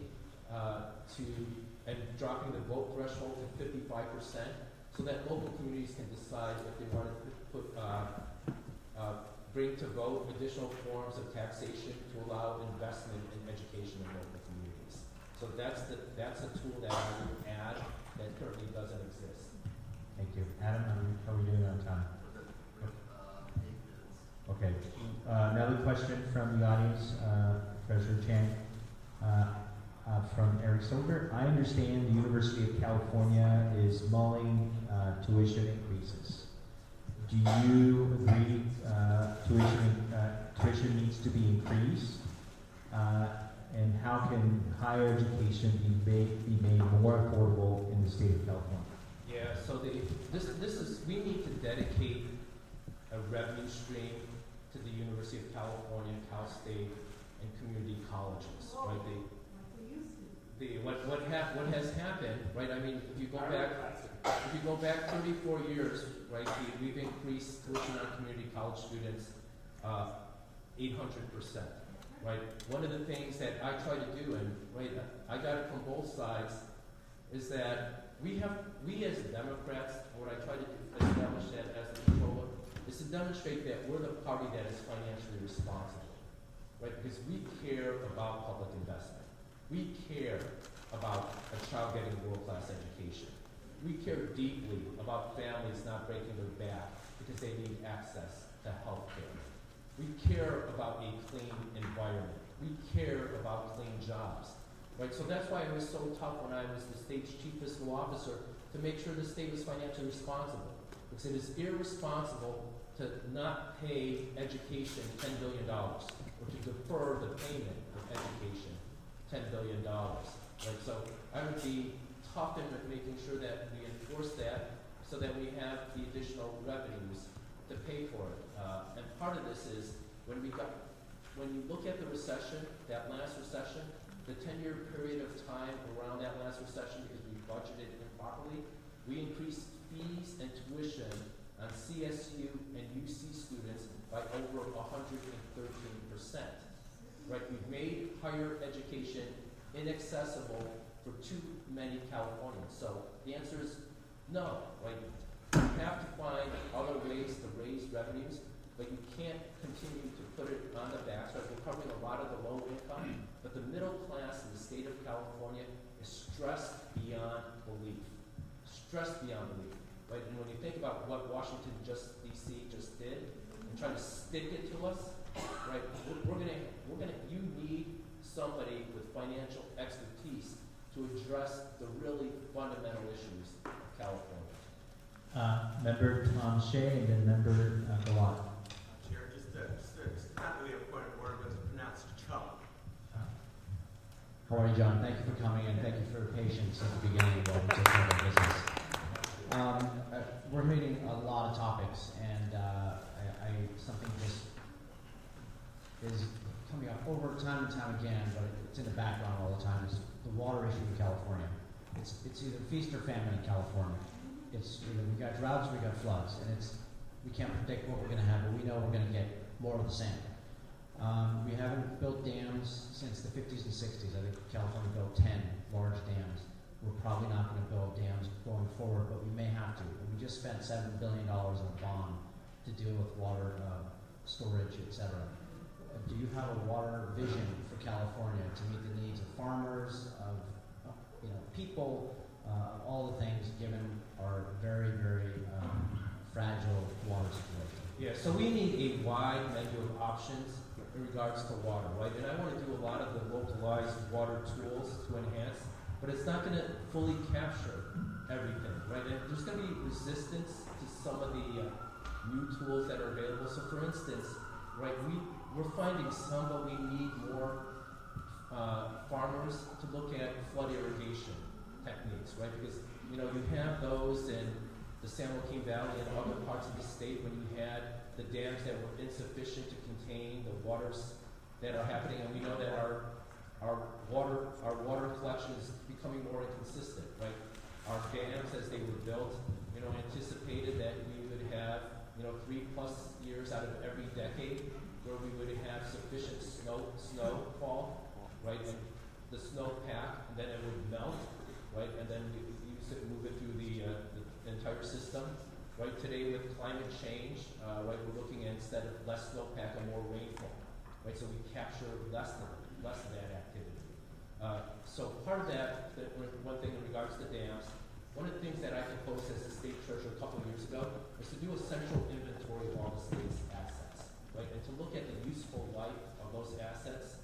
and dropping the vote threshold to 55%, so that local communities can decide if they want to bring to vote additional forms of taxation to allow investment in education in local communities. So that's a tool that I would add that currently doesn't exist. Thank you. Adam, how are we doing on time? Okay. Another question from the audience, Treasurer Chang, from Eric Silver. I understand the University of California is mulling tuition increases. Do you agree tuition needs to be increased? And how can higher education be made more affordable in the state of California? Yeah, so we need to dedicate a revenue stream to the University of California, Cal State, and community colleges, right? What has happened, right? I mean, if you go back 34 years, right? We've increased tuition on community college students 800%, right? One of the things that I try to do, and right, I got it from both sides, is that we as Democrats, what I try to establish that as the controller, is to demonstrate that we're the party that is financially responsible, right? Because we care about public investment. We care about a child getting world-class education. We care deeply about families not breaking their back because they need access to health care. We care about a clean environment. We care about clean jobs. Right, so that's why it was so tough when I was the state's chief fiscal officer to make sure the state was financially responsible. Because it is irresponsible to not pay education $10 billion or to defer the payment of education $10 billion. Right, so I would be tough in making sure that we enforce that so that we have the additional revenues to pay for it. And part of this is when you look at the recession, that last recession, the 10-year period of time around that last recession, because we budgeted improperly, we increased fees and tuition on CSU and UC students by over 113%. Right? We've made higher education inaccessible for too many Californians. So the answer is no. Right? You have to find other ways to raise revenues, but you can't continue to put it on the backs. Right? We're covering a lot of the low income, but the middle class in the state of California is stressed beyond belief. Stressed beyond belief. Right? And when you think about what Washington D.C. just did and try to stick it to us, right? You need somebody with financial expertise to address the really fundamental issues of California. Member Tom Shea and then Member Galat. morning, John. Thank you for coming and thank you for your patience at the beginning of what we're taking over business. We're hitting a lot of topics, and something just is coming up over time and time again, but it's in the background all the time. Is the water issue in California. It's either feast or famine in California. It's either we got droughts or we got floods, and we can't predict what we're going to have, but we know we're going to get more of the same. We haven't built dams since the 50s and 60s. I think California built 10 large dams. We're probably not going to build dams going forward, but we may have to. We just spent $7 billion on a bond to deal with water storage, etc. Do you have a water vision for California to meet the needs of farmers, of people, all the things, given our very, very fragile water situation? Yeah, so we need a wide menu of options in regards to water, right? And I want to do a lot of the localized water tools to enhance, but it's not going to fully capture everything, right? And there's going to be resistance to some of the new tools that are available. So for instance, right, we're finding some, but we need more farmers to look at flood irrigation techniques, right? Because, you have those in the San Joaquin Valley and other parts of the state when you had the dams that were insufficient to contain the waters that are happening, and we know that our water collection is becoming more inconsistent, right? Our dams, as they were built, anticipated that we would have 3+ years out of every decade where we would have sufficient snow fall, right? And the snow pack, and then it would melt, right? And then we use it, move it through the entire system. Right, today with climate change, right, we're looking at, instead of less snowpack and more rainfall, right? So we capture less of that activity. So part of that, one thing in regards to dams, one of the things that I proposed as a state treasurer a couple of years ago was to do a central inventory of all the state's assets, right? And to look at the useful life of those assets,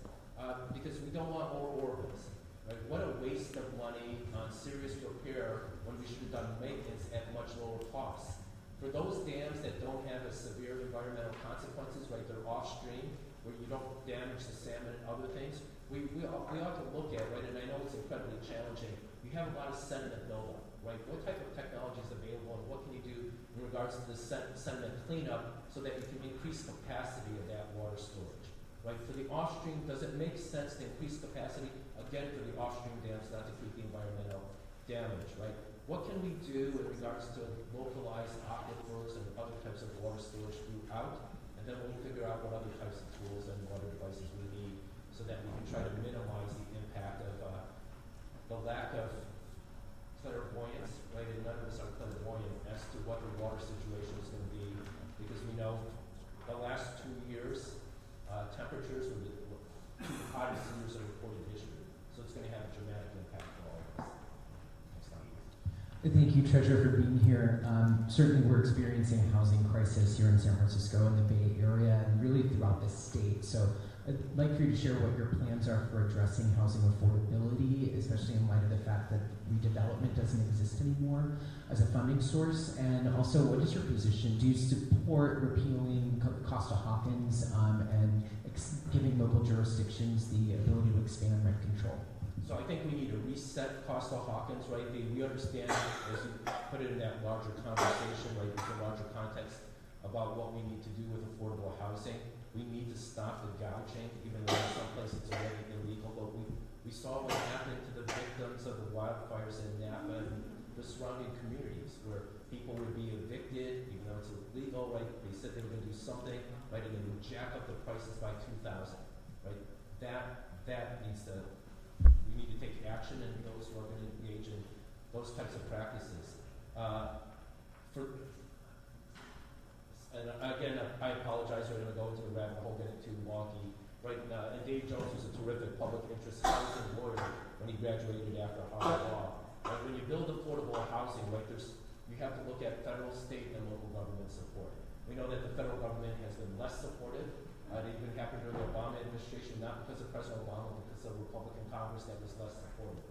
because we don't want more orbits, right? What a waste of money on serious repair when we should have done maintenance at much lower costs. For those dams that don't have a severe environmental consequences, right, they're off-stream, where you don't damage the salmon and other things, we ought to look at, right, and I know it's incredibly challenging, you have a lot of sediment buildup, right? What type of technology is available, and what can you do in regards to the sediment cleanup so that you can increase capacity of that water storage, right? For the off-stream, does it make sense to increase capacity, again, for the off-stream dams, not to keep the environmental damage, right? What can we do in regards to localized aquifers and other types of water storage throughout? And then we'll figure out what other types of tools and water devices we need so that we can try to minimize the impact of the lack of clairvoyance, right? And none of us are clairvoyant as to what the water situation is going to be, because we know the last 2 years, temperatures were the 2 hottest years of recorded history. So it's going to have a dramatic impact for all of us. Thank you, Treasurer, for being here. Certainly we're experiencing a housing crisis here in San Francisco and the Bay Area and really throughout the state. So I'd like for you to share what your plans are for addressing housing affordability, especially in light of the fact that redevelopment doesn't exist anymore as a funding source. And also, what is your position? Do you support repealing Costa-Hawkins and giving local jurisdictions the ability to expand rent control? So I think we need to reset Costa-Hawkins, right? We understand, as you put it in that larger conversation, right, with the larger context about what we need to do with affordable housing. We need to stop the gouging, even though in some places it's already illegal. But we saw what happened to the victims of the wildfires in Napa and the surrounding communities, where people would be evicted, even though it's illegal, right? They said they were going to do something, right, and they would jack up the prices by 2,000, right? That needs to. We need to take action, and those who are going to engage in those types of practices. And again, I apologize, we're going to go into the rabbit hole, getting too wonky. Right now, and Dave Jones was a terrific public interest housing lawyer when he graduated after Harvard Law. Right, when you build affordable housing, right, you have to look at federal, state, and local government support. We know that the federal government has been less supportive. It even happened during the Obama administration, not because of President Obama, but because of Republican Congress that was less supportive.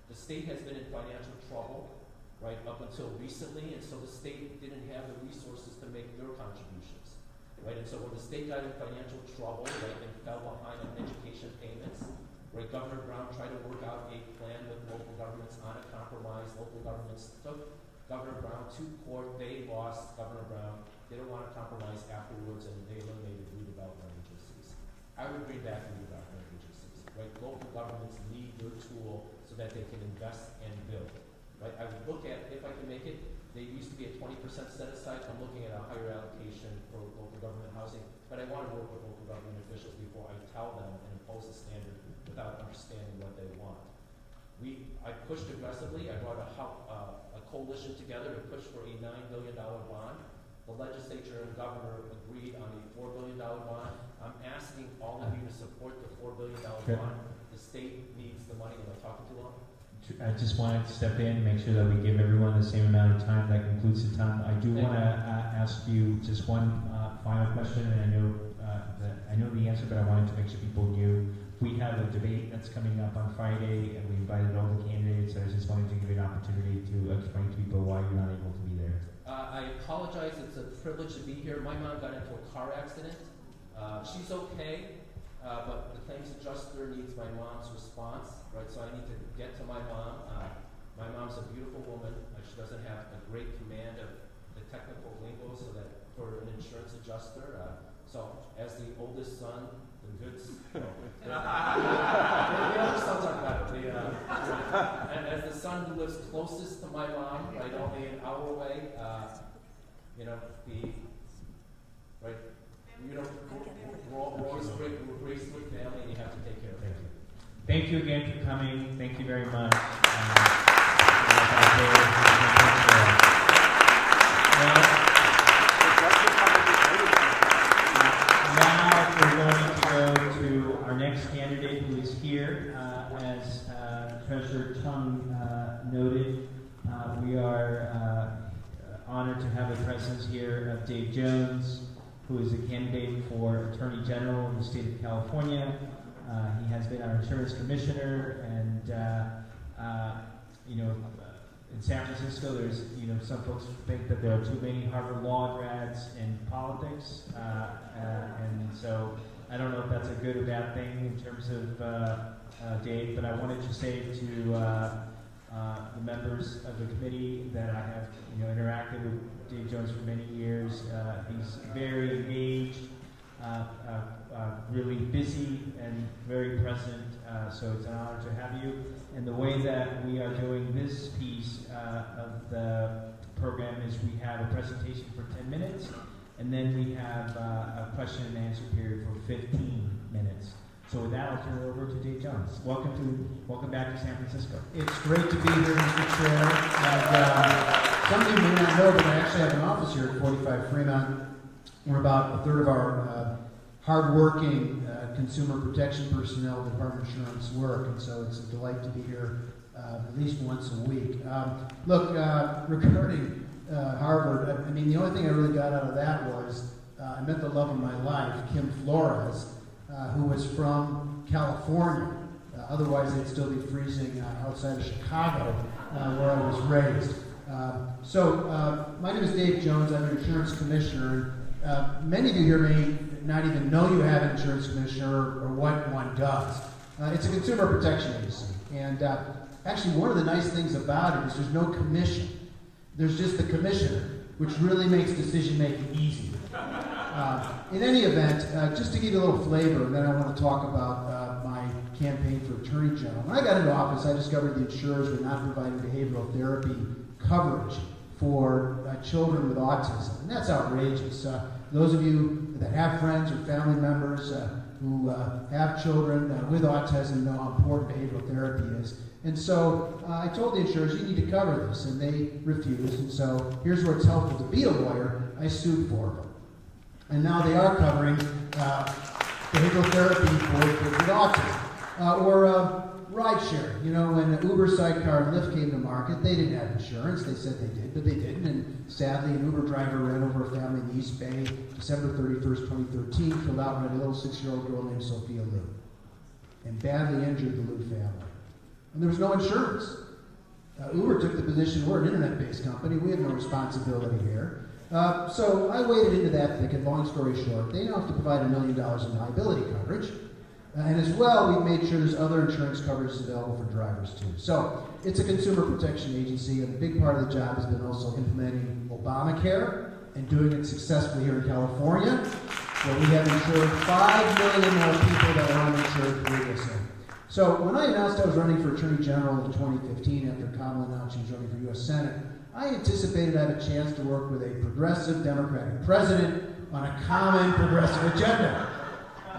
The state has been in financial trouble, right, up until recently, and so the state didn't have the resources to make their contributions, right? And so when the state got in financial trouble, right, and fell behind on education payments, Right, Governor Brown tried to work out a plan with local governments on a compromise. Local governments took Governor Brown to court. They lost Governor Brown. They don't want to compromise afterwards, and they eliminated redevelopment agencies. I would bring back redevelopment agencies. Right, local governments need your tool so that they can invest and build. Right, I would look at, if I can make it, there used to be a 20% set aside. I'm looking at a higher allocation for local government housing, but I want to work with local government officials before I tell them and impose a standard without understanding what they want. I pushed aggressively. I brought a coalition together to push for a $9 billion bond. The legislature and governor agreed on a $4 billion bond. I'm asking all of you to support the $4 billion bond. The state needs the money. Am I talking too long? I just wanted to step in and make sure that we give everyone the same amount of time. That concludes the time. I do want to ask you just one final question, and I know the answer, but I wanted to make sure people knew. We have a debate that's coming up on Friday, and we invited all the candidates. I just wanted to give you an opportunity to explain to people why you're not able to be there. I apologize. It's a privilege to be here. My mom got into a car accident. She's okay, but the claims adjuster needs my mom's response, right? So I need to get to my mom. My mom's a beautiful woman. She doesn't have a great command of the technical lingo, so that for an insurance adjuster. So as the oldest son, the good the other sons are better. And as the son who lives closest to my mom, right, only an hour away, we're always raised with family, and you have to take care of them. Thank you again for coming. Thank you very much. Now we're going to go to our next candidate, who is here. As Treasurer Chung noted, we are honored to have the presence here of Dave Jones, who is a candidate for Attorney General in the state of California. He has been our insurance commissioner, and in San Francisco, there's some folks think that there are too many Harvard Law grads in politics, and so I don't know if that's a good or bad thing in terms of Dave. But I wanted to say to the members of the committee that I have interacted with Dave Jones for many years. He's very engaged, really busy, and very present, so it's an honor to have you. And the way that we are doing this piece of the program is we have a presentation for 10 minutes, and then we have a question and answer period for 15 minutes. So with that, I'll turn it over to Dave Jones. Welcome back to San Francisco. It's great to be here, Mr. Chair. And, some of you may not know, but I actually have an office here at 45 Fremont, where about a third of our hardworking consumer protection personnel in the Department of Insurance work, and so it's a delight to be here at least once a week. Regarding Harvard, I mean, the only thing I really got out of that was I met the love of my life, Kim Flores, who was from California. Otherwise, they'd still be freezing outside of Chicago, where I was raised. My name is Dave Jones. I'm an insurance commissioner. Many of you here may not even know you have an insurance commissioner or what one does. It's a consumer protection agency. And actually, one of the nice things about it is there's no commission. There's just the commissioner, which really makes decision-making easy. In any event, just to give you a little flavor, and then I want to talk about my campaign for Attorney General. When I got into office, I discovered the insurers were not providing behavioral therapy coverage for children with autism, and that's outrageous. Those of you that have friends or family members who have children with autism know how important behavioral therapy is. And so I told the insurers, you need to cover this, and they refused. And so here's where it's helpful to be a lawyer. I sued for them. And now they are covering behavioral therapy for kids with autism. Or ride sharing. When Uber, Sidecar, and Lyft came to market, they didn't have insurance. They said they did, but they didn't. And sadly, an Uber driver ran over a family in the East Bay, December 31st, 2013, killed outright a little 6-year-old girl named Sophia Liu, and badly injured the Liu family. And there was no insurance. Uber took the position, we're an internet-based company, we have no responsibility here. So I waded into that thicket. Long story short, they now have to provide $1 million in liability coverage. And as well, we've made sure there's other insurance coverage available for drivers too. So it's a consumer protection agency, and a big part of the job has been also implementing Obamacare and doing it successfully here in California, where we have insured 5 million more people that are uninsured previously. So when I announced I was running for Attorney General in 2015, after Kamala announced she was running for U.S. Senate, I anticipated I'd have a chance to work with a progressive Democratic president on a common progressive agenda.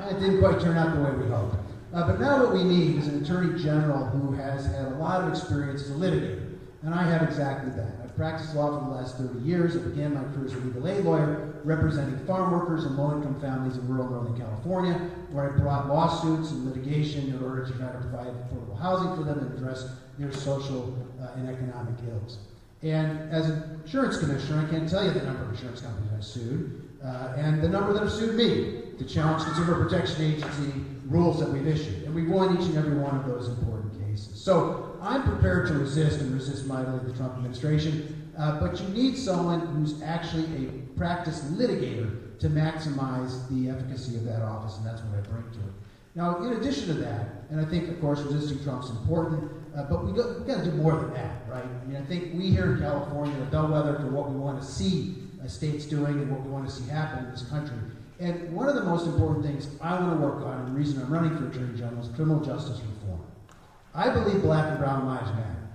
It didn't quite turn out the way we hoped. But now what we need is an Attorney General who has had a lot of experience as a litigator. And I have exactly that. I've practiced law for the last 30 years. I began my career as a legal aid lawyer, representing farm workers and low-income families in rural Northern California, where I brought lawsuits and litigation in order to try to provide affordable housing for them and address their social and economic ills. And as an insurance commissioner, I can't tell you the number of insurance companies I sued, and the number that have sued me to challenge Consumer Protection Agency rules that we've issued. And we've won each and every one of those important cases. So I'm prepared to resist and resist mightily the Trump administration, but you need someone who's actually a practiced litigator to maximize the efficacy of that office, and that's what I bring to it. Now, in addition to that, and I think, of course, resisting Trump's important, but we've got to do more than that, right? I mean, I think we here in California are bellwether for what we want to see states doing and what we want to see happen in this country. And one of the most important things I want to work on, and the reason I'm running for Attorney General, is criminal justice reform. I believe black and brown lives matter.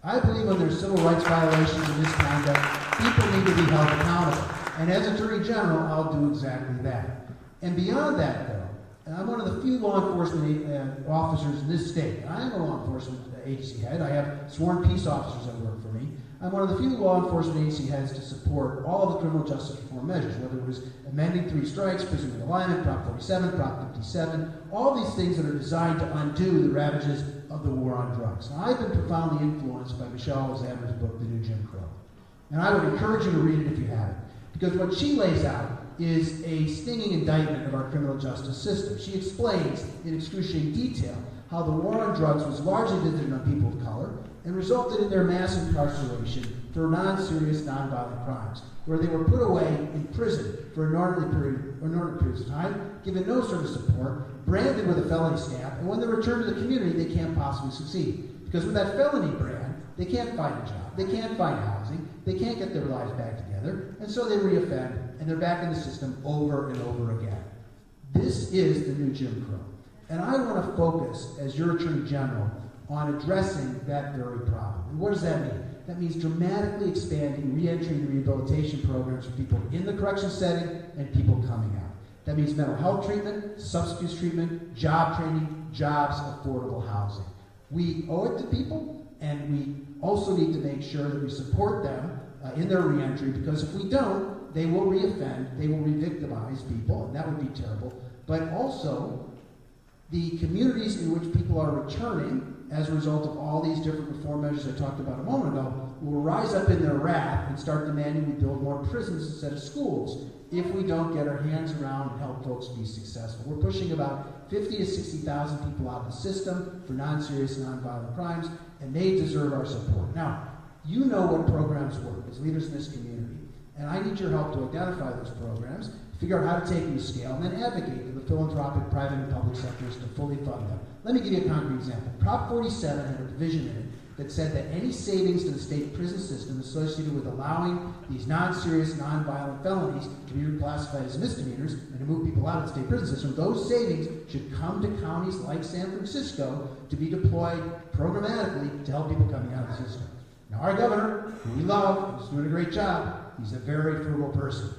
I believe when there's civil rights violations and misconduct, people need to be held accountable. And as Attorney General, I'll do exactly that. And beyond that, though, I'm one of the few law enforcement officers in this state. I am a law enforcement agency head. I have sworn peace officers that work for me. I'm one of the few law enforcement agency heads to support all of the criminal justice reform measures, whether it was amending 3 strikes, prison realignment, Prop 47, Prop 57, all these things that are designed to undo the ravages of the war on drugs. Now, I've been profoundly influenced by Michelle Alexander's book, The New Jim Crow. And I would encourage you to read it if you haven't, because what she lays out is a stinging indictment of our criminal justice system. She explains in excruciating detail how the war on drugs was largely visited on people of color and resulted in their mass incarceration for non-serious, non-violent crimes, where they were put away in prison for inordinate periods of time, given no sort of support, branded with a felony stamp, and when they return to the community, they can't possibly succeed. Because with that felony brand, they can't find a job, they can't find housing, they can't get their lives back together, and so they reoffend, and they're back in the system over and over again. This is the new Jim Crow. And I want to focus, as your Attorney General, on addressing that very problem. And what does that mean? That means dramatically expanding reentry and rehabilitation programs for people in the correction setting and people coming out. That means mental health treatment, substance treatment, job training, jobs, affordable housing. We owe it to people, and we also need to make sure that we support them in their reentry, because if we don't, they will reoffend, they will re-victimize people, and that would be terrible. But also, the communities in which people are returning as a result of all these different reform measures I talked about a moment ago will rise up in their wrath and start demanding we build more prisons instead of schools if we don't get our hands around and help folks be successful. We're pushing about 50 to 60,000 people out of the system for non-serious, non-violent crimes, and they deserve our support. Now, you know what programs work as leaders in this community, and I need your help to identify those programs, figure out how to take them to scale, and then advocate for the philanthropic, private, and public sectors to fully fund them. Let me give you a concrete example. Prop 47 had a provision in it that said that any savings to the state prison system associated with allowing these non-serious, non-violent felonies to be reclassified as misdemeanors and to move people out of the state prison system, those savings should come to counties like San Francisco to be deployed programmatically to help people coming out of the system. Now, our governor, who we love, who's doing a great job, he's a very frugal person.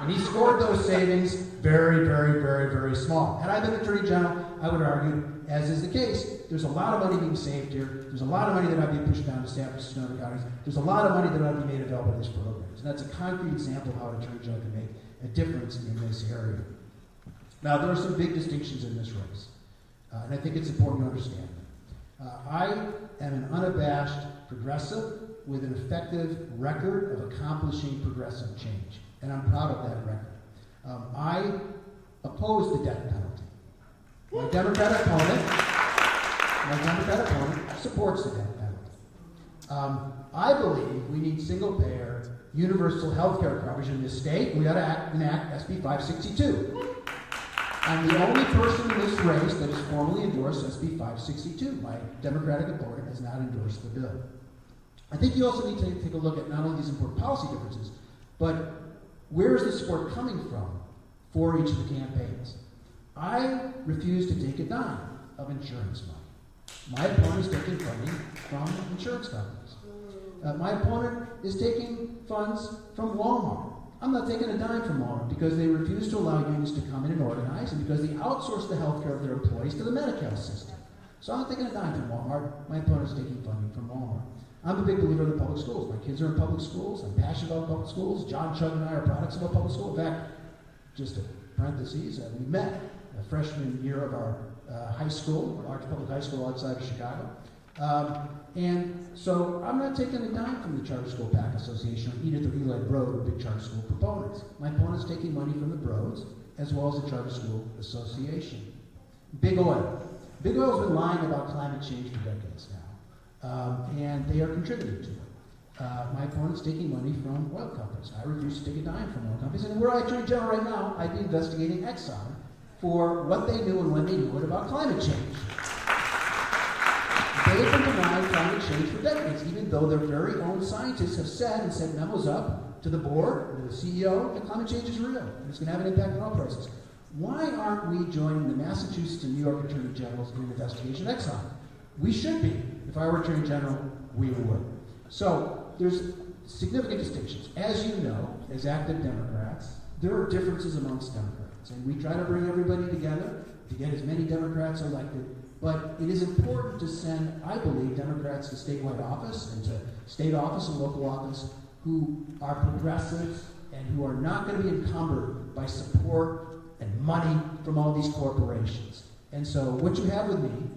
And he scored those savings very, very, very, very small. Had I been Attorney General, I would argue, as is the case, there's a lot of money being saved here. There's a lot of money that ought to be pushed down to San Francisco and other counties. There's a lot of money that ought to be made available to these programs. And that's a concrete example of how an Attorney General can make a difference in this area. Now, there are some big distinctions in this race, and I think it's important to understand them. I am an unabashed progressive with an effective record of accomplishing progressive change. And I'm proud of that record. I oppose the death penalty. My Democratic opponent supports the death penalty. I believe we need single-payer, universal health care coverage in this state. We ought to enact SB 562. I'm the only person in this race that has formally endorsed SB 562. My Democratic opponent has not endorsed the bill. I think you also need to take a look at not only these important policy differences, but where is the support coming from for each of the campaigns? I refuse to take a dime of insurance money. My opponent is taking funding from insurance companies. My opponent is taking funds from Walmart. I'm not taking a dime from Walmart because they refuse to allow unions to come in and organize, and because they outsource the health care of their employees to the Medi-Cal system. So I'm not taking a dime from Walmart. My opponent is taking funding from Walmart. I'm a big believer in the public schools. My kids are in public schools. I'm passionate about public schools. John, Chug, and I are products of a public school. In fact, just a parentheses, we met the freshman year of our high school, a large public high school outside of Chicago. And so I'm not taking a dime from the Charter School PAC Association or Edith or Eli Broad, who are big charter school proponents. My opponent's taking money from the Broads as well as the Charter School Association. Big Oil. Big Oil's been lying about climate change for decades now, and they are contributing to it. My opponent's taking money from oil companies. I refuse to take a dime from oil companies. And were I Attorney General right now, I'd be investigating Exxon for what they knew and when they knew it about climate change. They've been denying climate change for decades, even though their very own scientists have said and sent memos up to the board, to the CEO, that climate change is real and it's going to have an impact on oil prices. Why aren't we joining the Massachusetts and New York Attorney Generals in an investigation of Exxon? We should be. If I were Attorney General, we would. So there's significant distinctions. As you know, as active Democrats, there are differences amongst Democrats, and we try to bring everybody together to get as many Democrats elected. But it is important to send, I believe, Democrats to statewide office and to state office and local office who are progressives and who are not going to be encumbered by support and money from all these corporations. And so what you have with me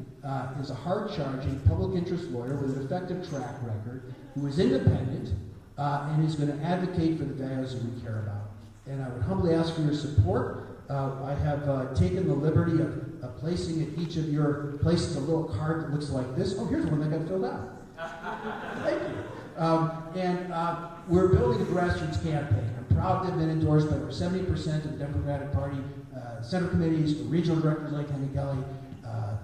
is a hard-charging public interest lawyer with an effective track record who is independent and is going to advocate for the values that we care about. And I would humbly ask for your support. I have taken the liberty of placing at each of your places a little card that looks like this. Oh, here's one that got filled out. Thank you. And we're building a grassroots campaign. I'm proud to have been endorsed by over 70% of the Democratic Party center committees, regional directors like Henry Kelly,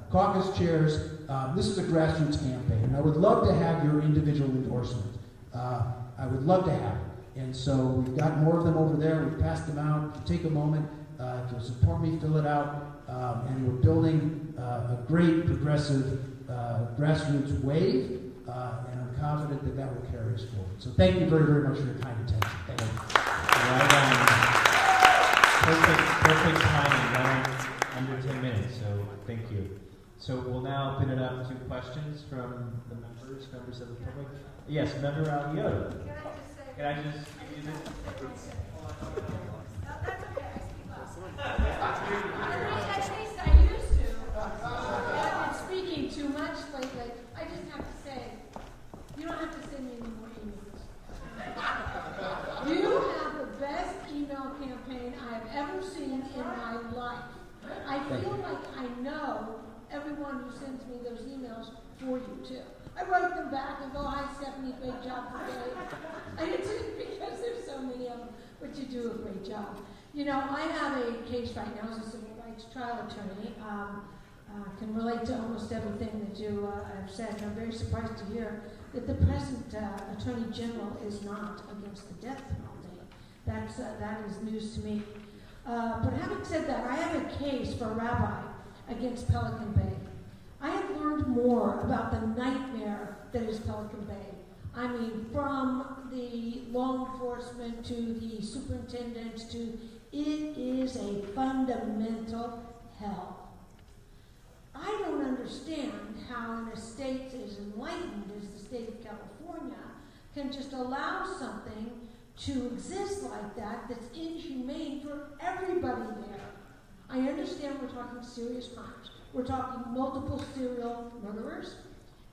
caucus chairs. This is a grassroots campaign, and I would love to have your individual endorsement. I would love to have it. And so we've got more of them over there. We've passed them out. Take a moment. If you'll support me, fill it out. And we're building a great progressive grassroots wave, and I'm confident that that will carry us forward. So thank you very, very much for your kind attention. Thank you. Perfect timing, right under 10 minutes, so thank you. So we'll now open it up to questions from the members of the public. Yes, Member Alioto. Can I just do this? At least I used to. I've been speaking too much lately. I just have to say, you don't have to send me any more emails. You have the best email campaign I have ever seen in my life. I feel like I know everyone who sends me those emails for you too. I write them back and go, "Hi Stephanie, great job today." I did it because there's so many of them, but you do a great job. You know, I have a case right now as a civil rights trial attorney. Can relate to almost everything that you have said. And I'm very surprised to hear that the present Attorney General is not against the death penalty. That is news to me. But having said that, I have a case for a rabbi against Pelican Bay. I have learned more about the nightmare that is Pelican Bay. I mean, from the law enforcement to the superintendents to it is a fundamental hell. I don't understand how in a state as enlightened as the state of California can just allow something to exist like that that's inhumane for everybody there. I understand we're talking serious crimes. We're talking multiple serial murderers,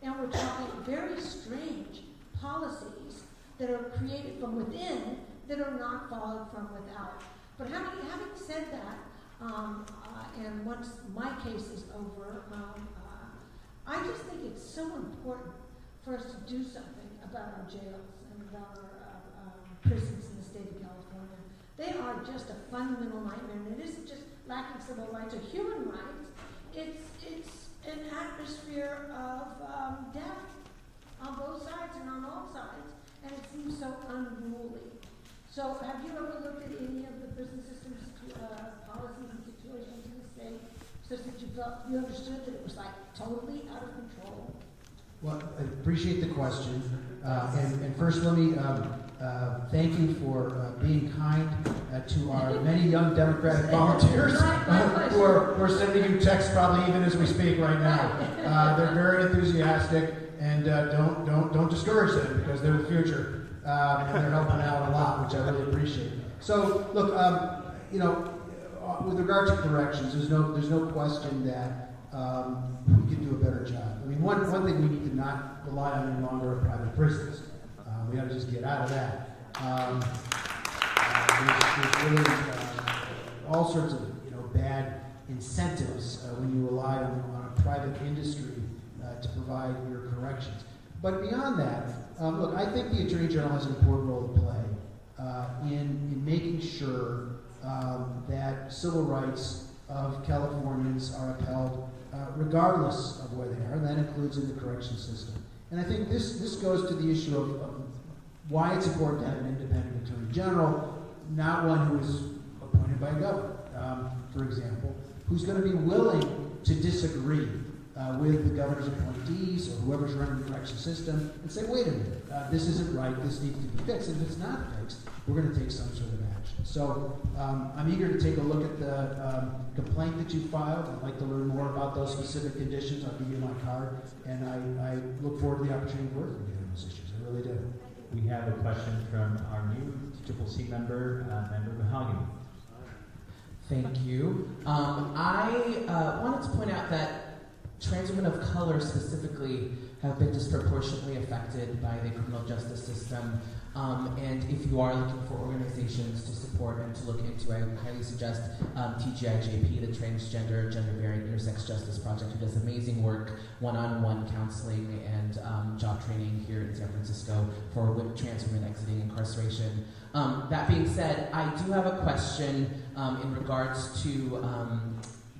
and we're talking very strange policies that are created from within that are not followed from without. But having said that, and once my case is over, I just think it's so important for us to do something about our jails and about our prisons in the state of California. They are just a fundamental nightmare, and it isn't just lacking civil rights or human rights. It's an atmosphere of death on both sides and on all sides, and it seems so unruly. So have you ever looked at any of the prison system policies and situations in the state such that you felt you understood that it was like totally out of control? Well, I appreciate the question. And first, let me thank you for being kind to our many young Democratic volunteers who are sending you texts probably even as we speak right now. They're very enthusiastic, and don't discourage them because they're the future, and they're helping out a lot, which I really appreciate. So, look, with regard to corrections, there's no question that we can do a better job. I mean, one thing we need to not rely on any longer are private prisons. We got to just get out of that. There's really all sorts of bad incentives when you rely on a private industry to provide your corrections. But beyond that, look, I think the Attorney General has an important role to play in making sure that civil rights of Californians are upheld regardless of where they are, and that includes in the correction system. And I think this goes to the issue of why it's important to have an independent Attorney General, not one who is appointed by a governor, for example, who's going to be willing to disagree with the governor's appointees or whoever's running the correction system and say, wait a minute, this isn't right, this needs to be fixed. And if it's not fixed, we're going to take some sort of action. So I'm eager to take a look at the complaint that you filed. I'd like to learn more about those specific conditions. I'll give you my card, and I look forward to the opportunity to work with you on those issues. I really do. We have a question from our new CCC member, Member Mahogany. Thank you. I wanted to point out that trans women of color specifically have been disproportionately affected by the criminal justice system. And if you are looking for organizations to support and to look into, I highly suggest TGIJP, the Transgender, Gender-Variant Intersex Justice Project, who does amazing work, one-on-one counseling and job training here in San Francisco for trans women exiting incarceration. That being said, I do have a question in regards to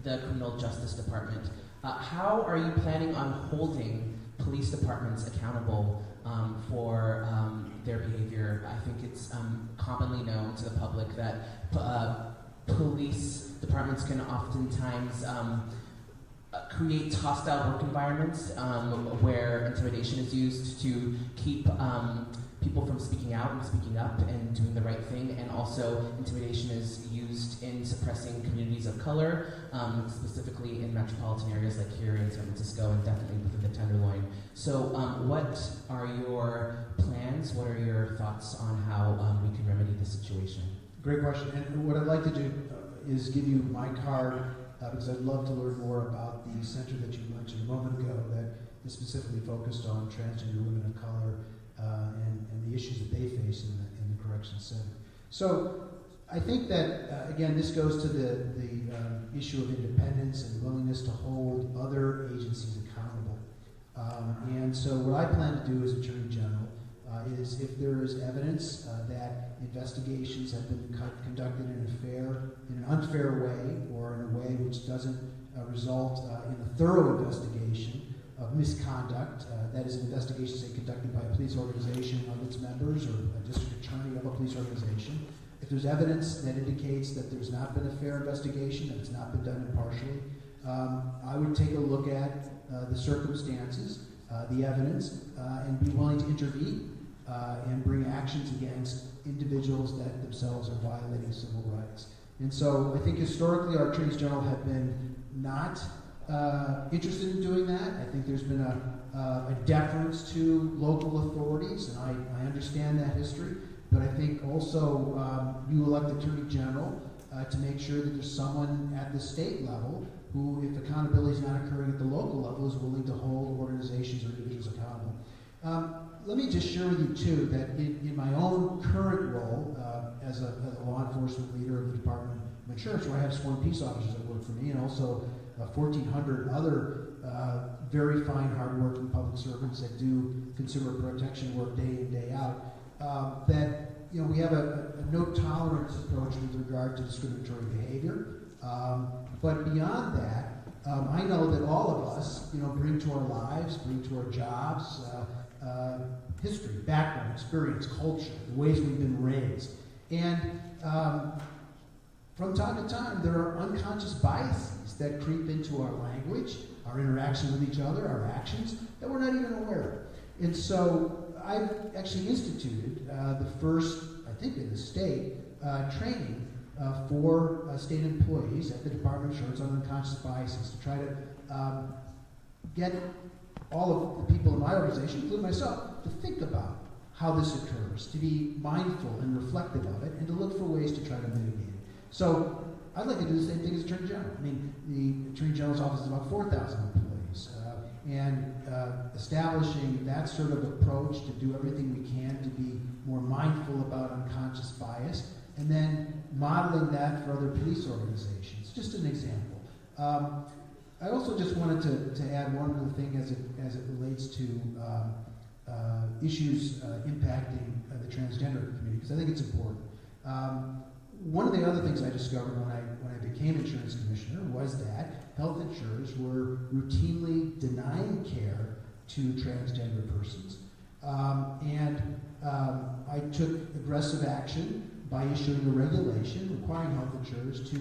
the Criminal Justice Department. How are you planning on holding police departments accountable for their behavior? I think it's commonly known to the public that police departments can oftentimes create hostile work environments where intimidation is used to keep people from speaking out and speaking up and doing the right thing, and also intimidation is used in suppressing communities of color, specifically in metropolitan areas like here in San Francisco and definitely within the Tenderloin. So what are your plans? What are your thoughts on how we can remedy this situation? Great question. And what I'd like to do is give you my card because I'd love to learn more about the center that you mentioned a moment ago that is specifically focused on transgender women of color and the issues that they face in the corrections center. So I think that, again, this goes to the issue of independence and willingness to hold other agencies accountable. And so what I plan to do as Attorney General is if there is evidence that investigations have been conducted in an unfair way or in a way which doesn't result in a thorough investigation of misconduct, that is an investigation, say, conducted by a police organization of its members or a district attorney of a police organization. If there's evidence that indicates that there's not been a fair investigation, that it's not been done impartially, I would take a look at the circumstances, the evidence, and be willing to intervene and bring actions against individuals that themselves are violating civil rights. And so I think historically our attorneys general have been not interested in doing that. I think there's been a deference to local authorities, and I understand that history. But I think also you elect Attorney General to make sure that there's someone at the state level who, if accountability is not occurring at the local level, is willing to hold organizations or individuals accountable. Let me just share with you, too, that in my own current role as a law enforcement leader of the Department of Insurance, where I have sworn peace officers that work for me, and also 1,400 other very fine, hardworking public servants that do consumer protection work day in, day out, that we have a no tolerance approach with regard to discriminatory behavior. But beyond that, I know that all of us, bring to our lives, bring to our jobs, history, background, experience, culture, the ways we've been raised. And from time to time, there are unconscious biases that creep into our language, our interaction with each other, our actions, that we're not even aware of. And so I've actually instituted the first, I think in the state, training for state employees at the Department of Insurance on unconscious biases to try to get all of the people in my organization, including myself, to think about how this occurs, to be mindful and reflective of it, and to look for ways to try to mitigate it. So I'd like to do the same thing as Attorney General. I mean, the Attorney General's office is about 4,000 employees, and establishing that sort of approach to do everything we can to be more mindful about unconscious bias, and then modeling that for other police organizations. Just an example. I also just wanted to add one other thing as it relates to issues impacting the transgender community, because I think it's important. One of the other things I discovered when I became insurance commissioner was that health insurers were routinely denying care to transgender persons. I took aggressive action by issuing a regulation requiring health insurers to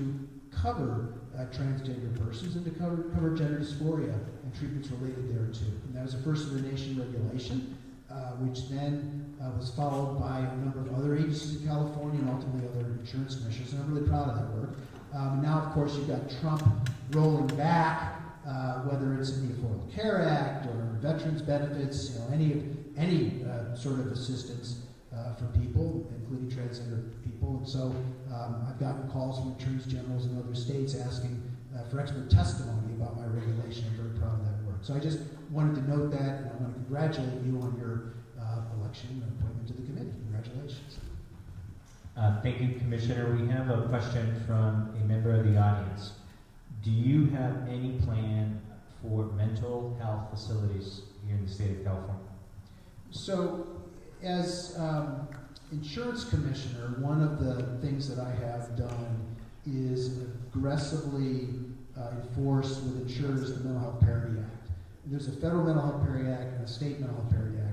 cover transgender persons and to cover gender dysphoria and treatments related thereto. And that was a first-of-the-nation regulation, which then was followed by a number of other agencies in California and ultimately other insurance commissioners, and I'm really proud of that work. Now, of course, you've got Trump rolling back, whether it's in the Affordable Care Act or veterans benefits, any sort of assistance for people, including transgender people. And so I've gotten calls from attorneys generals in other states asking for expert testimony about my regulation. I'm very proud of that work. So I just wanted to note that, and I want to congratulate you on your election and appointment to the committee. Congratulations. Thank you, Commissioner. We have a question from a member of the audience. Do you have any plan for mental health facilities here in the state of California? So, as insurance commissioner, one of the things that I have done is aggressively enforce with insurers the Mental Health Parity Act. There's a federal Mental Health Parity Act and a state Mental Health Parity Act.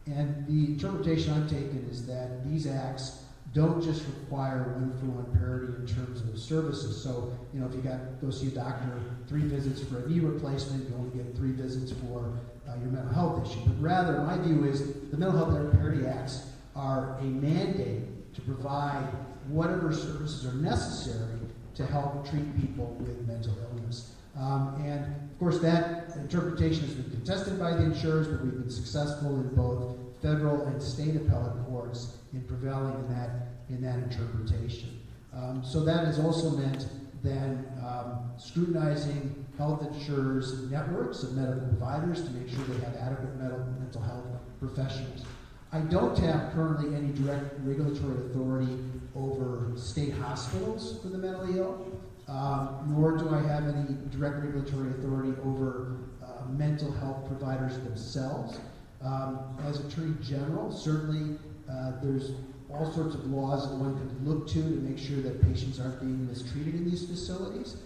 And the interpretation I've taken is that these acts don't just require one-for-one parity in terms of services. So, if you go see a doctor, 3 visits for a knee replacement, you only get 3 visits for your mental health issue. But rather, my view is the Mental Health Parity Acts are a mandate to provide whatever services are necessary to help treat people with mental illness. And of course, that interpretation has been contested by the insurers, but we've been successful in both federal and state appellate courts in prevailing in that interpretation. So that has also meant then scrutinizing health insurers' networks of medical providers to make sure they have adequate mental health professionals. I don't have currently any direct regulatory authority over state hospitals for the mentally ill, nor do I have any direct regulatory authority over mental health providers themselves. As Attorney General, certainly there's all sorts of laws that one could look to make sure that patients aren't being mistreated in these facilities.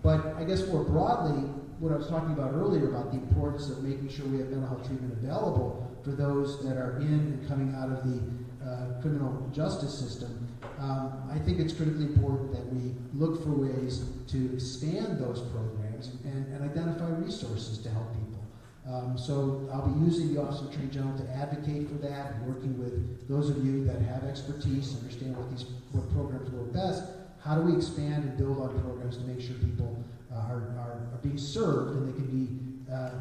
But I guess more broadly, what I was talking about earlier about the importance of making sure we have mental health treatment available for those that are in and coming out of the criminal justice system, I think it's critically important that we look for ways to expand those programs and identify resources to help people. So I'll be using the Office of Attorney General to advocate for that and working with those of you that have expertise, understand what programs work best. How do we expand and build on programs to make sure people are being served and they can be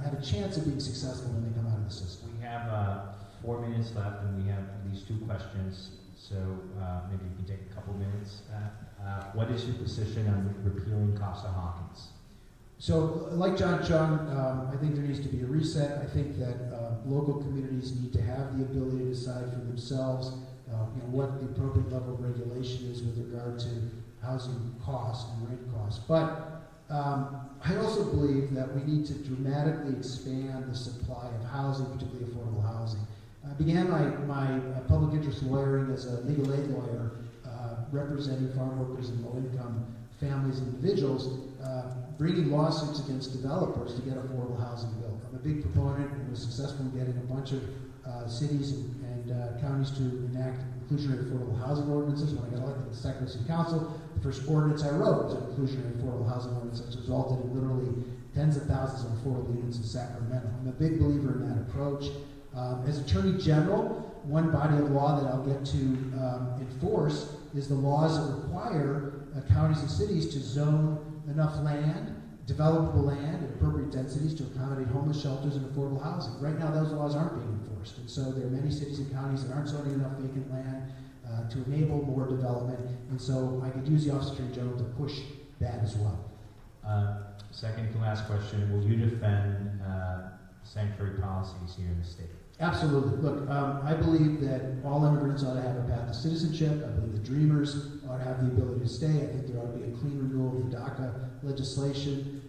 have a chance of being successful when they come out of the system? We have 4 minutes left, and we have at least 2 questions. So maybe you can take a couple minutes. What is your position on repealing Costa-Hawkins? So, like John Chung, I think there needs to be a reset. I think that local communities need to have the ability to decide for themselves what the appropriate level of regulation is with regard to housing costs and rent costs. But I also believe that we need to dramatically expand the supply of housing, particularly affordable housing. I began my public interest lawyering as a legal aid lawyer, representing farm workers and low-income families and individuals bringing lawsuits against developers to get affordable housing built. I'm a big proponent and was successful in getting a bunch of cities and counties to enact inclusionary affordable housing ordinances. When I got elected to the Sacramento City Council, the first ordinance I wrote was an inclusionary affordable housing ordinance, which resulted in literally tens of thousands of affordable units in Sacramento. I'm a big believer in that approach. As Attorney General, one body of law that I'll get to enforce is the laws that require counties and cities to zone enough land, developable land at appropriate densities to accommodate homeless shelters and affordable housing. Right now, those laws aren't being enforced, and so there are many cities and counties that aren't zoning enough vacant land to enable more development, and so I could use the Office of Attorney General to push that as well. Second to last question, will you defend sanctuary policies here in the state? Absolutely. Look, I believe that all immigrants ought to have a path to citizenship. I believe the Dreamers ought to have the ability to stay. I think there ought to be a clean renewal of the DACA legislation.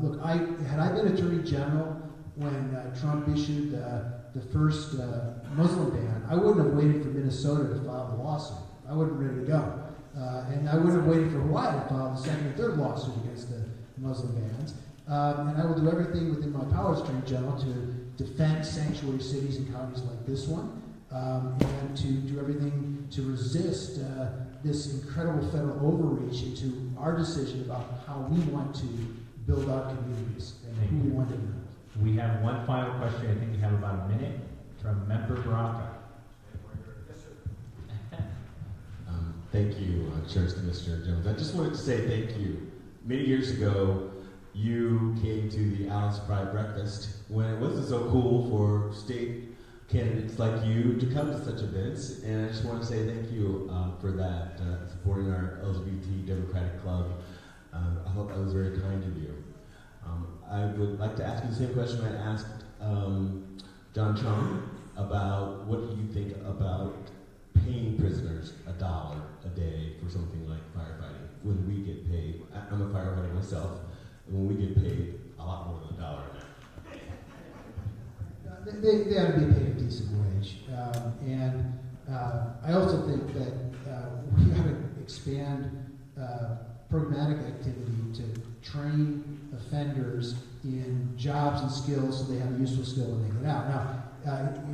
Look, had I been Attorney General when Trump issued the first Muslim ban, I wouldn't have waited for Minnesota to file the lawsuit. I would have been ready to go. And I wouldn't have waited for Hawaii to file the second and third lawsuit against the Muslim bans. And I will do everything within my powers, Attorney General, to defend sanctuary cities and counties like this one, and to do everything to resist this incredible federal overreach into our decision about how we want to build our communities and who we want to build. We have one final question. I think we have about a minute from Member Baraka. Thank you, Insurance Commissioner Jones. I just wanted to say thank you. Many years ago, you came to the Alice Pride Breakfast when it wasn't so cool for state candidates like you to come to such events, and I just want to say thank you for that, supporting our LGBT Democratic Club. I hope I was very kind to you. I would like to ask you the same question I asked John Chung about what do you think about paying prisoners $1 a day for something like firefighting when we get paid. I'm a firefighter myself. When we get paid a lot more than $1 an hour. They ought to be paid a decent wage. And I also think that we ought to expand programmatic activity to train offenders in jobs and skills so they have a useful skill when they get out. Now,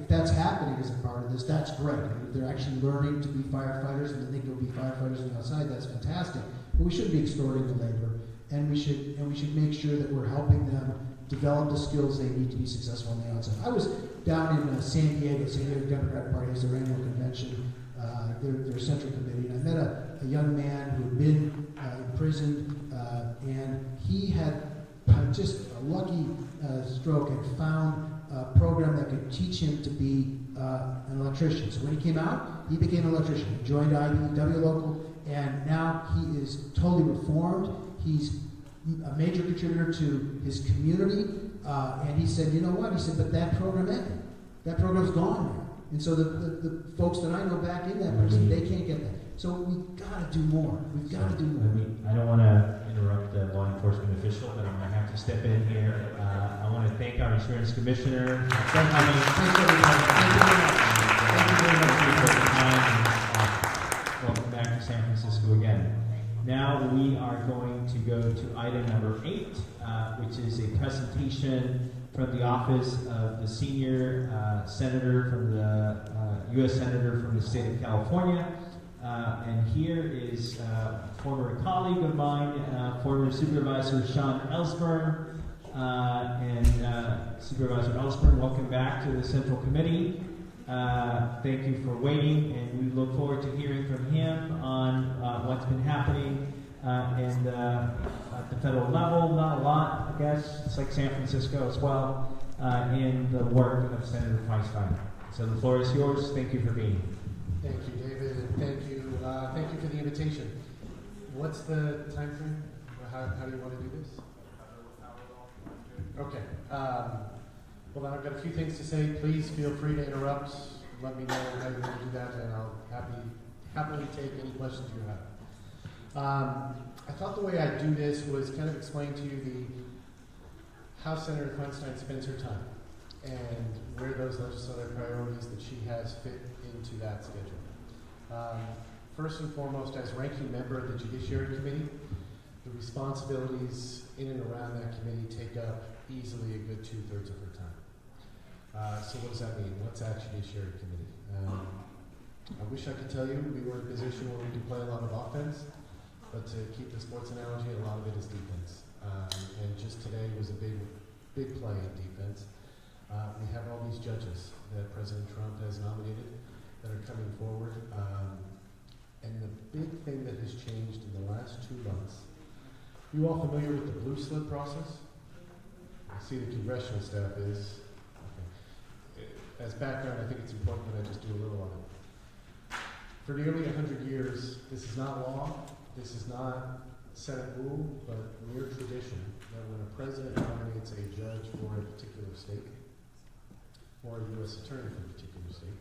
if that's happening as a part of this, that's great. If they're actually learning to be firefighters and they think they'll be firefighters on the outside, that's fantastic. But we shouldn't be extorting the labor. And we should make sure that we're helping them develop the skills they need to be successful on the outside. I was down in San Diego Democratic Party has their annual convention, their central committee, and I met a young man who had been imprisoned, and he had just a lucky stroke and found a program that could teach him to be an electrician. So when he came out, he became an electrician. He joined IBEW local, and now he is totally reformed. He's a major contributor to his community, and he said, you know what? He said, but that program ended. That program's gone now. And so the folks that I know back in that prison, they can't get that. So we've got to do more. We've got to do more. I don't want to interrupt the law enforcement official, but I'm going to have to step in here. I want to thank our insurance commissioner. Thanks, everybody. Thank you very much for your time. Welcome back to San Francisco again. Now we are going to go to item number 8, which is a presentation from the office of the senior senator from the U.S. Senator from the state of California. And here is a former colleague of mine, former Supervisor Sean Ellsburn. Supervisor Ellsburn, welcome back to the Central Committee. Thank you for waiting, and we look forward to hearing from him on what's been happening and at the federal level. Not a lot, I guess. It's like San Francisco as well, in the work of Senator Feinstein. So the floor is yours. Thank you for being here. Thank you, David, and thank you for the invitation. What's the time frame? How do you want to do this? Okay. Well, I've got a few things to say. Please feel free to interrupt. Let me know how you want to do that, and I'll happily take any questions you have. I thought the way I'd do this was kind of explain to you how Senator Feinstein spends her time and where those legislative priorities that she has fit into that schedule. First and foremost, as ranking member of the Judiciary Committee, responsibilities in and around that committee take up easily a good 2/3 of her time. So what does that mean? What's that Judiciary Committee? I wish I could tell you we were in a position where we could play a lot of offense, but to keep the sports analogy, a lot of it is defense. And just today was a big play in defense. We have all these judges that President Trump has nominated that are coming forward. And the big thing that has changed in the last 2 months, you all familiar with the blue slip process? I see the congressional staff is. Okay. As background, I think it's important that I just do a little on it. For nearly 100 years, this is not law, this is not Senate rule, but mere tradition that when a president nominates a judge for a particular state, or a U.S. attorney for a particular state,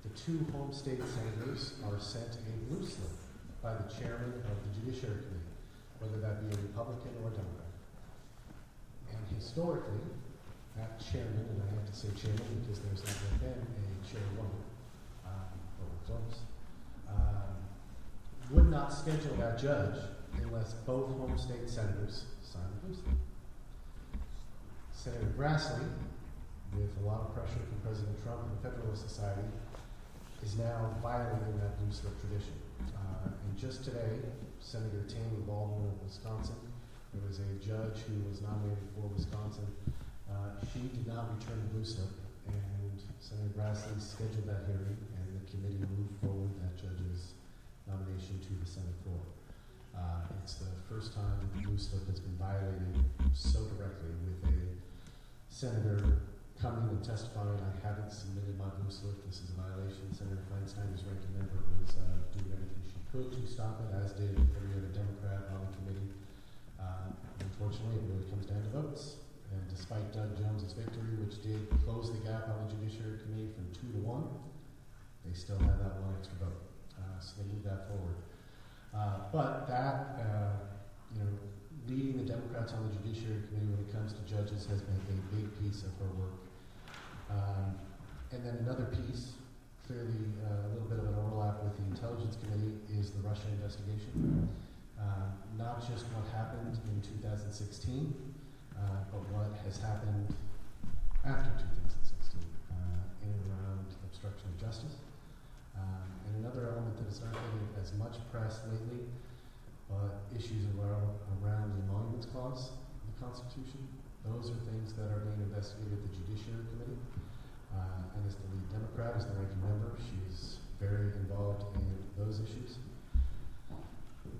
the 2 home state senators are sent a blue slip by the chairman of the Judiciary Committee, whether that be a Republican or a Democrat. And historically, that chairman, and I have to say chairman because there's not been a chairwoman, or close, would not schedule that judge unless both home state senators sign the blue slip. Senator Grassley, with a lot of pressure from President Trump and the Federalist Society, is now violating that blue slip tradition. And just today, Senator Tammy Baldwin of Wisconsin, there was a judge who was nominated for Wisconsin. She did not return the blue slip, and Senator Grassley scheduled that hearing, and the committee moved forward that judge's nomination to the Senate floor. It's the first time that the blue slip has been violated so directly, with a senator coming and testifying, I haven't submitted my blue slip, this is a violation. Senator Feinstein, who's ranking member, was doing everything she could to stop it, as did every other Democrat on the committee. Unfortunately, it really comes down to votes. And despite Doug Jones's victory, which did close the gap on the Judiciary Committee from 2-1, they still have that one extra vote. So they moved that forward. But that, leading the Democrats on the Judiciary Committee when it comes to judges has been a big piece of her work. And then another piece, clearly a little bit of an overlap with the Intelligence Committee, is the Russia investigation. Not just what happened in 2016, but what has happened after 2016 in and around obstruction of justice. And another element that is not getting as much press lately, but issues around the Emoluments Clause of the Constitution. Those are things that are being investigated at the Judiciary Committee. And as the lead Democrat, as the ranking member, she's very involved in those issues.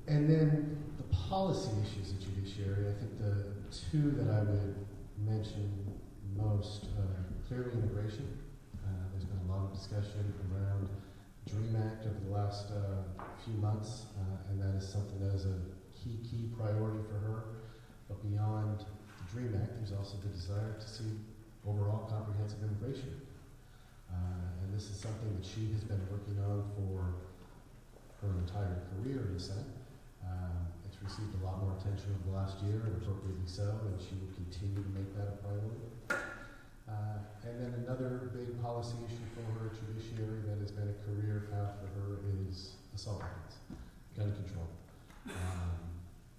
And then the policy issues at Judiciary, I think the 2 that I would mention most, clearly immigration. There's been a lot of discussion around DREAM Act over the last few months, and that is something that is a key priority for her. But beyond the DREAM Act, there's also the desire to see overall comprehensive immigration. And this is something that she has been working on for her entire career in the Senate. It's received a lot more attention over the last year, and appropriately so, and she will continue to make that a priority. And then another big policy issue for her at Judiciary that has been a career path for her is assault weapons, gun control.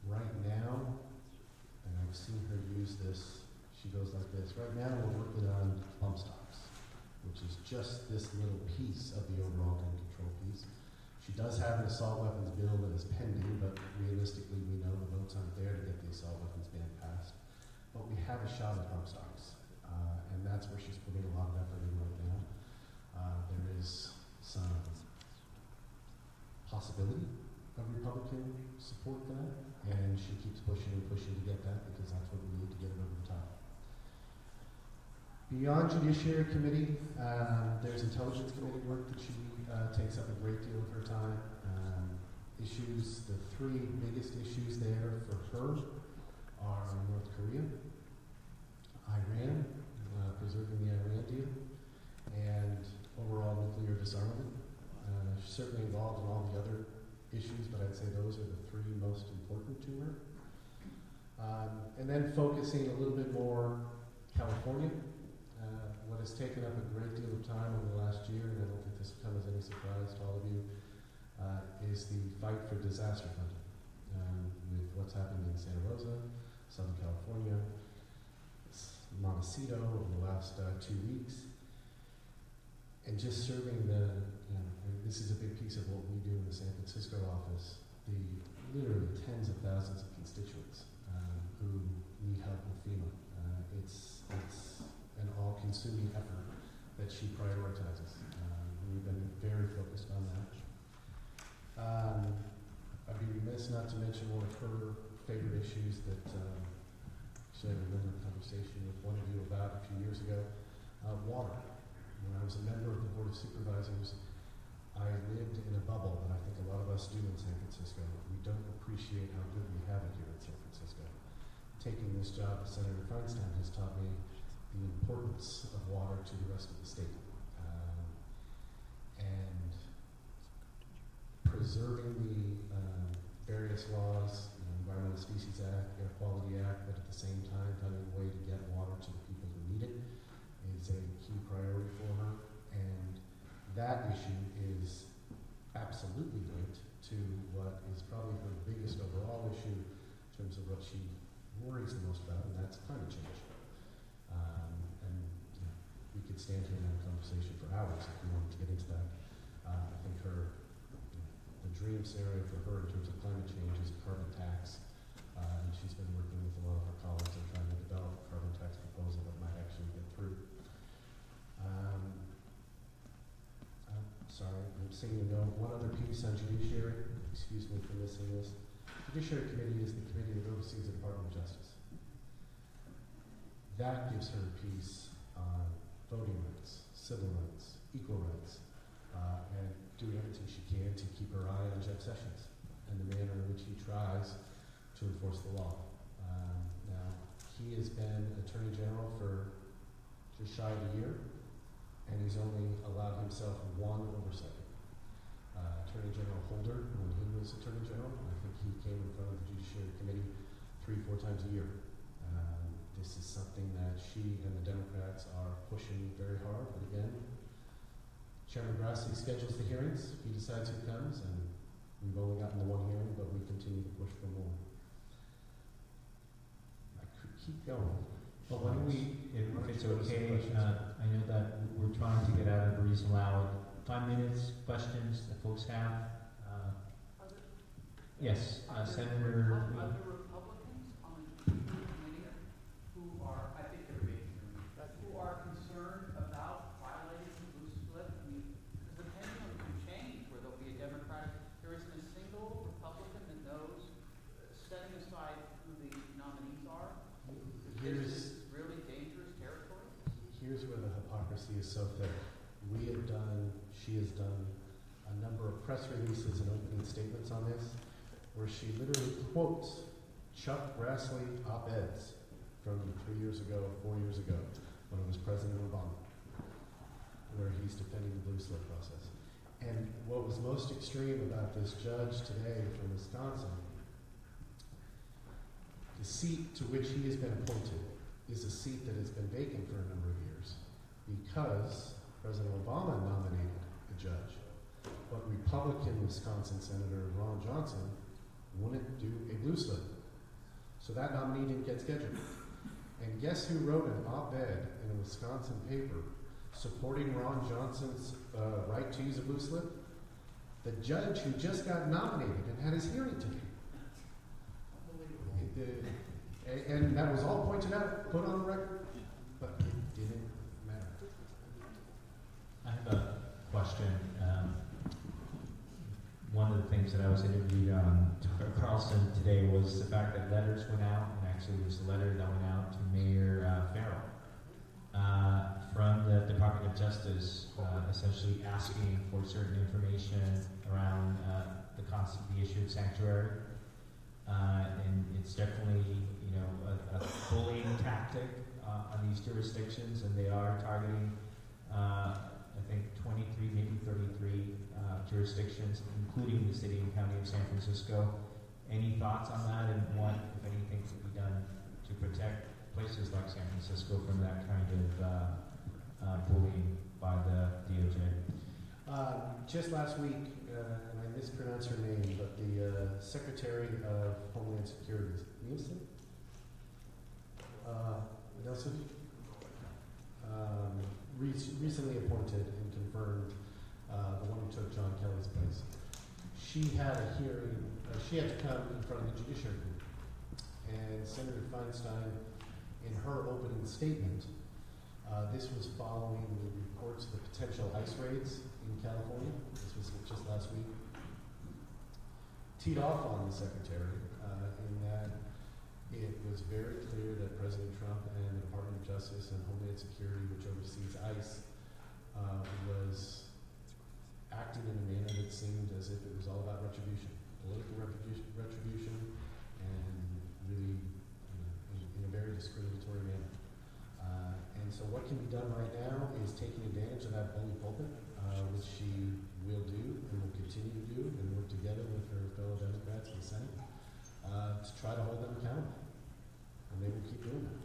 Right now, and I've seen her use this, she goes like this. Right now we're working on bump stocks, which is just this little piece of the overall gun control piece. She does have an assault weapons bill that is pending, but realistically we know the votes aren't there to get the assault weapons ban passed. But we have a shot at bump stocks. And that's where she's putting a lot of effort in right now. There is some possibility of Republican support for that, and she keeps pushing and pushing to get that because that's what we need to get it over the top. Beyond Judiciary Committee, there's Intelligence Committee work that she takes up a great deal of her time. Issues, the 3 biggest issues there for her are North Korea, Iran, preserving the Iran deal, and overall nuclear disarmament. She's certainly involved in all the other issues, but I'd say those are the 3 most important to her. And then focusing a little bit more California. What has taken up a great deal of time over the last year, and I don't think this will come as any surprise to all of you, is the fight for disaster funding. With what's happened in Santa Rosa, Southern California, Montecito over the last 2 weeks. And just serving and this is a big piece of what we do in the San Francisco office, the literally tens of thousands of constituents who need help with FEMA. It's an all-consuming effort that she prioritizes. We've been very focused on that. I'd be remiss not to mention one of her favorite issues that actually I remember a conversation with one of you about a few years ago, water. When I was a member of the Board of Supervisors, I lived in a bubble that I think a lot of us do in San Francisco. We don't appreciate how good we have it here in San Francisco. Taking this job with Senator Feinstein has taught me the importance of water to the rest of the state. And preserving the various laws, Environmental Species Act, Air Quality Act, but at the same time finding a way to get water to the people who need it is a key priority for her. And that issue is absolutely linked to what is probably her biggest overall issue in terms of what she worries the most about, and that's climate change. And we could stand here and have a conversation for hours if we wanted to get into that. I think the dream scenario for her in terms of climate change is a carbon tax, and she's been working with a lot of her colleagues on trying to develop a carbon tax proposal that might actually get through. Sorry, I'm seeing a note. One other piece on judiciary, excuse me for missing this. Judiciary Committee is the committee that oversees the Department of Justice. That gives her a piece on voting rights, civil rights, equal rights, and doing everything she can to keep her eye on Jeff Sessions and the manner in which he tries to enforce the law. Now, he has been Attorney General for just shy of a year, and he's only allowed himself one oversight. Attorney General Holder, when he was Attorney General, I think he came in front of the Judiciary Committee 3-4 times a year. This is something that she and the Democrats are pushing very hard, but again, Chairman Grassley schedules the hearings, he decides who comes, and we've only gotten the one hearing, but we continue to push for more. I could keep going. Well, why don't we, if it's okay, I know that we're trying to get out of the reason allowed 5 minutes, questions that folks have. Yes, Senator. Are there Republicans on the committee who are, I think they're big, who are concerned about violating the blue split? I mean, because the pendulum can change where there'll be a Democratic, there isn't a single Republican that knows, setting aside who the nominees are. This is really dangerous territory. Here's where the hypocrisy is so thick. She has done a number of press releases and opening statements on this, where she literally quotes Chuck Grassley op-eds from 3 years ago, 4 years ago, when it was President Obama, where he's defending the blue slip process. And what was most extreme about this judge today from Wisconsin, the seat to which he has been appointed is a seat that has been vacant for a number of years because President Obama nominated a judge, but Republican Wisconsin Senator Ron Johnson wouldn't do a blue slip. So that nominee didn't get scheduled. And guess who wrote an op-ed in a Wisconsin paper supporting Ron Johnson's right to use a blue slip? The judge who just got nominated and had his hearing today. And that was all pointed out, put on the record, but it didn't matter. I have a question. One of the things that I was interviewed on Carlson today was the fact that letters went out, and actually there was a letter that went out to Mayor Farrell from the Department of Justice, essentially asking for certain information around the issue of sanctuary. And it's definitely, a bullying tactic on these jurisdictions, and they are targeting, I think, 23, maybe 33 jurisdictions, including the city and county of San Francisco. Any thoughts on that, and what, if anything, can be done to protect places like San Francisco from that kind of bullying by the DOJ? Just last week, and I mispronounced her name, but the Secretary of Homeland Security, Nielsen? Nelson? Recently appointed and confirmed the one who took John Kelly's place. She had a hearing, she had to come in front of the Judiciary Committee. And Senator Feinstein, in her opening statement, this was following the reports of the potential ICE raids in California. This was just last week. Teed off on the Secretary in that it was very clear that President Trump and the Department of Justice and Homeland Security, which oversees ICE, was acting in a manner that seemed as if it was all about retribution, political retribution, and really in a very discriminatory manner. And so what can be done right now is taking advantage of that bully pulpit, which she will do and will continue to do, and work together with her fellow Democrats in the Senate to try to hold them accountable. And they will keep doing that.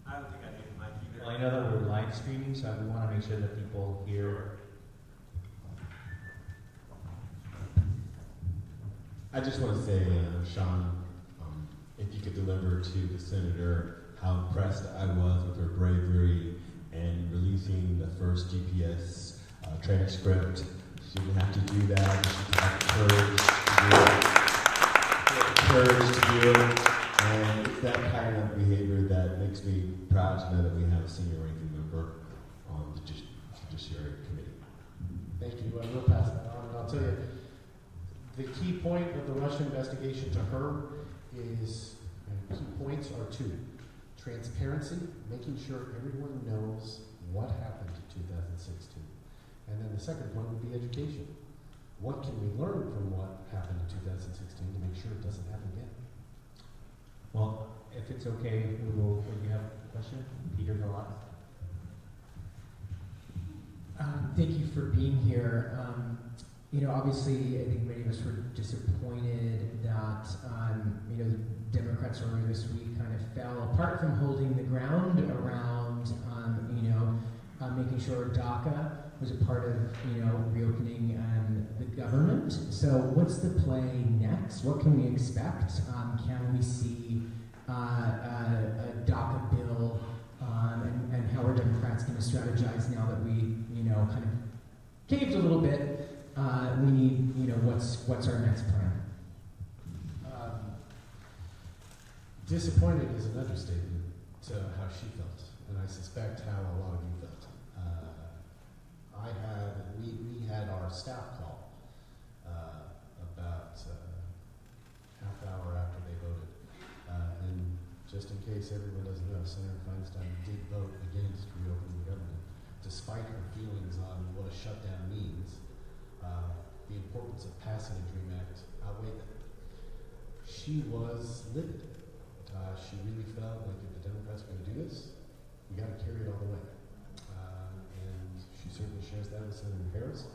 I don't think I need the mic either. Well, I know that we're live streaming, so we want to make sure that people hear. I just want to say, Sean, if you could deliver to the senator how impressed I was with her bravery in releasing the first GPS transcript. She didn't have to do that. She had courage to do it. And it's that kind of behavior that makes me proud to know that we have a senior ranking member on the Judiciary Committee. Thank you. I will pass that on, and I'll tell you, the key point of the Russia investigation to her is, and key points are two: transparency, making sure everyone knows what happened in 2016. And then the second point would be education. What can we learn from what happened in 2016 to make sure it doesn't happen again? Well, if it's okay, would you have a question? Peter Gallat. Thank you for being here. Obviously, I think many of us were disappointed that, the Democrats earlier this week kind of fell apart from holding the ground around, making sure DACA was a part of, reopening the government. So what's the play next? What can we expect? Can we see a DACA bill? And how are Democrats going to strategize now that we, kind of caved a little bit? We need, what's our next plan? Disappointed is an understatement to how she felt, and I suspect how a lot of you felt. We had our staff call about half hour after they voted, and just in case everyone doesn't know, Senator Feinstein did vote against reopening the government, despite her feelings on what a shutdown means. The importance of passing a DREAM Act outweighed that. She was livid. She really felt like if the Democrats are going to do this, we got to carry it all the way. And she certainly shares that with Senator Harris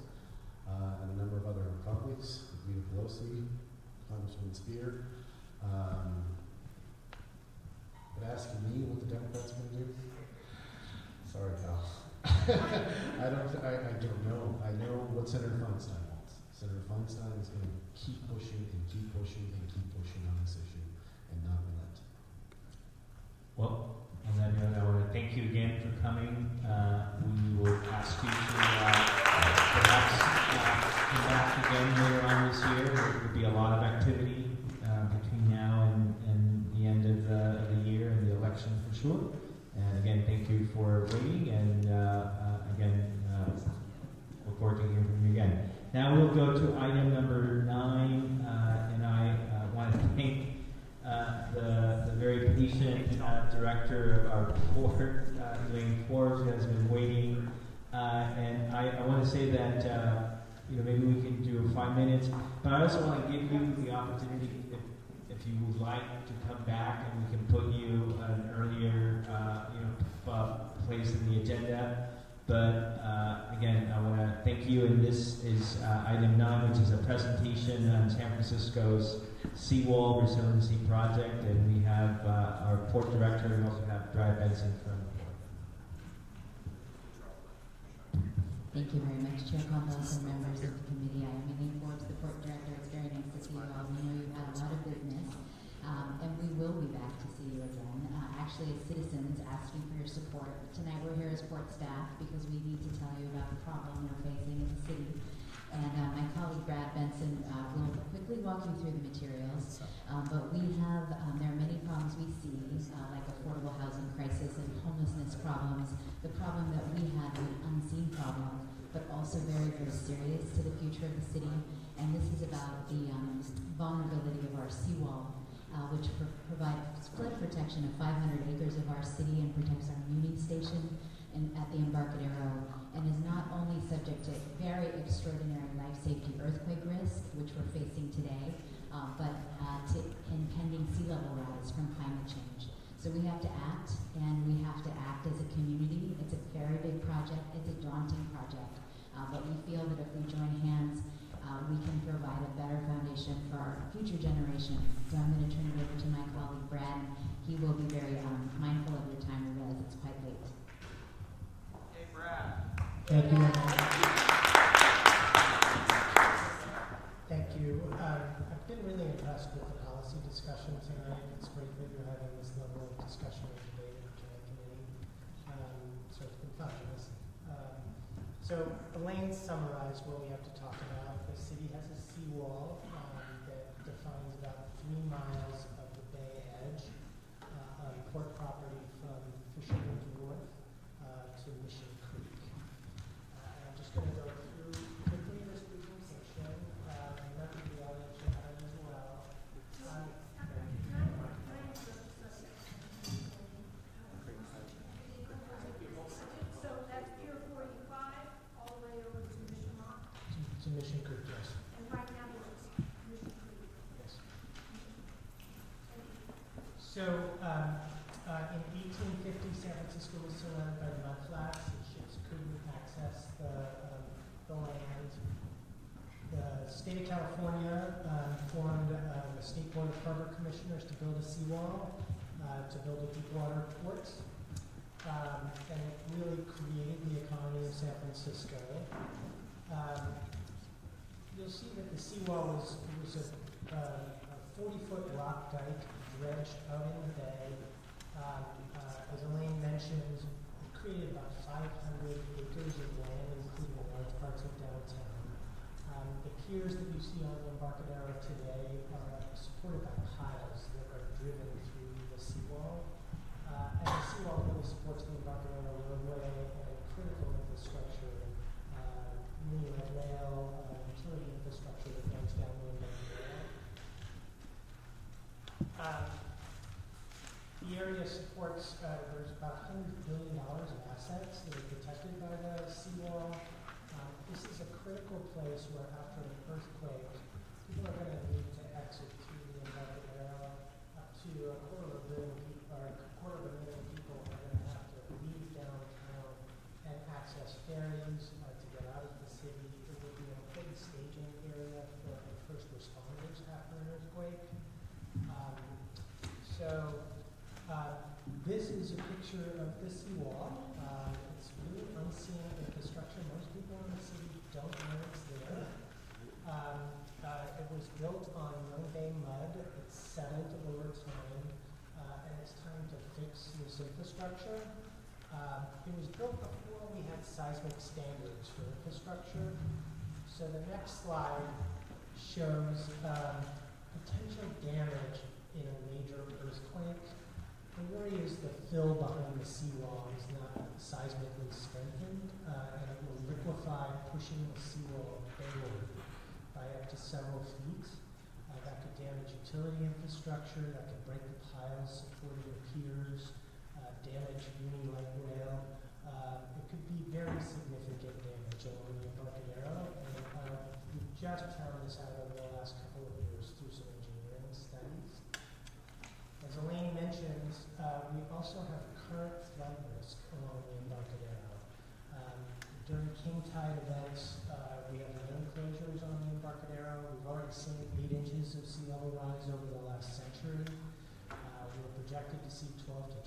and a number of other colleagues, Rita Pelosi, Congresswoman Spear. But asking me what the Democrats are going to do? Sorry, pal. I don't know. I know what Senator Feinstein wants. Senator Feinstein is going to keep pushing and keep pushing and keep pushing on this issue and not relent. Well, on that note, I want to thank you again for coming. We will ask you to perhaps come back again later on this year. There will be a lot of activity between now and the end of the year and the election for sure. And again, thank you for waiting, and again, look forward to hearing from you again. Now we'll go to item number 9, and I want to thank the very patient director of our board, Elaine Forbes, who has been waiting. And I want to say that maybe we can do 5 minutes, but I also want to give you the opportunity, if you would like, to come back, and we can put you at an earlier place in the agenda. But again, I want to thank you, and this is item 9, which is a presentation on San Francisco's seawall resiliency project, and we have our port director, and we also have Brad Benson from Thank you very much, Chair Campos and members of the committee. I am Elaine Forbes, the Port Director. It's very nice to see you all. We know you've had a lot of business, and we will be back to see you again. Actually, as citizens, asking for your support. Tonight we're here as port staff because we need to tell you about the problem we're facing in the city. And my colleague Brad Benson will quickly walk you through the materials. But we have, there are many problems we see, like affordable housing crisis and homelessness problems. The problem that we have is an unseen problem, but also very, very serious to the future of the city. And this is about the vulnerability of our seawall, which provides flood protection of 500 acres of our city and protects our Muni station at the Embarcadero, and is not only subject to very extraordinary life safety earthquake risk, which we're facing today, but to impending sea level rise from climate change. So we have to act, and we have to act as a community. It's a very big project. It's a daunting project, but we feel that if we join hands, we can provide a better foundation for our future generations. So I'm going to turn it over to my colleague Brad. He will be very mindful of your time. We realize it's quite late. Hey, Brad. Thank you. Thank you. I've been really impressed with the policy discussion tonight. It's great that you're having this level of discussion and debate in the joint committee. So it's been fun to listen. So Elaine summarized what we have to talk about. The city has a seawall that defines about 3 miles of the bay edge on port property from Fisherman's Wharf to Mission Creek. I'm just going to go through quickly this presentation. Remember the audience should have it as well. So that's Pier 45 all the way over to Mission Rock. To Mission Creek, yes. And right now it's Mission Creek. Yes. So, in 1850, San Francisco was surrounded by mudflats, and ships couldn't access the land. The state of California formed the State Board of Harbor Commissioners to build a seawall, to build a deep water port, and it really created the economy of San Francisco. You'll see that the seawall was a 40-foot rock dike dredged out in the bay. As Elaine mentioned, it created about 500 acres of land, including large parts of downtown. The piers that you see on the Embarcadero today are supported by piles that are driven through the seawall. And the seawall really supports the Embarcadero roadway and critical infrastructure, linear rail, utility infrastructure that runs down the Embarcadero. The area supports, there's about $100 billion of assets that are protected by the seawall. This is a critical place where after an earthquake, people are going to need to exit through the Embarcadero. Up to a quarter of a million people are going to have to leave downtown and access ferries to get out of the city. It will be an important staging area for first responders after an earthquake. This is a picture of the seawall. It's really unseen infrastructure. Most people in the city don't know it's there. It was built on Long Bay mud. It's settled over time, and it's time to fix this infrastructure. It was built before we had seismic standards for infrastructure. So the next slide shows potential damage in a major earthquake. The worry is the fill behind the seawall is not seismically strengthened, and it will liquefy, pushing the seawall forward by up to several feet. That could damage utility infrastructure, that could break the piles supporting the piers, damage Muni light rail. It could be very significant damage along the Embarcadero, and we've just found this out over the last couple of years through some engineering studies. As Elaine mentioned, we also have current flood risk along the Embarcadero. During king tide events, we have lane closures on the Embarcadero. We've already seen 8 inches of sea level rise over the last century. We're projected to see 12 to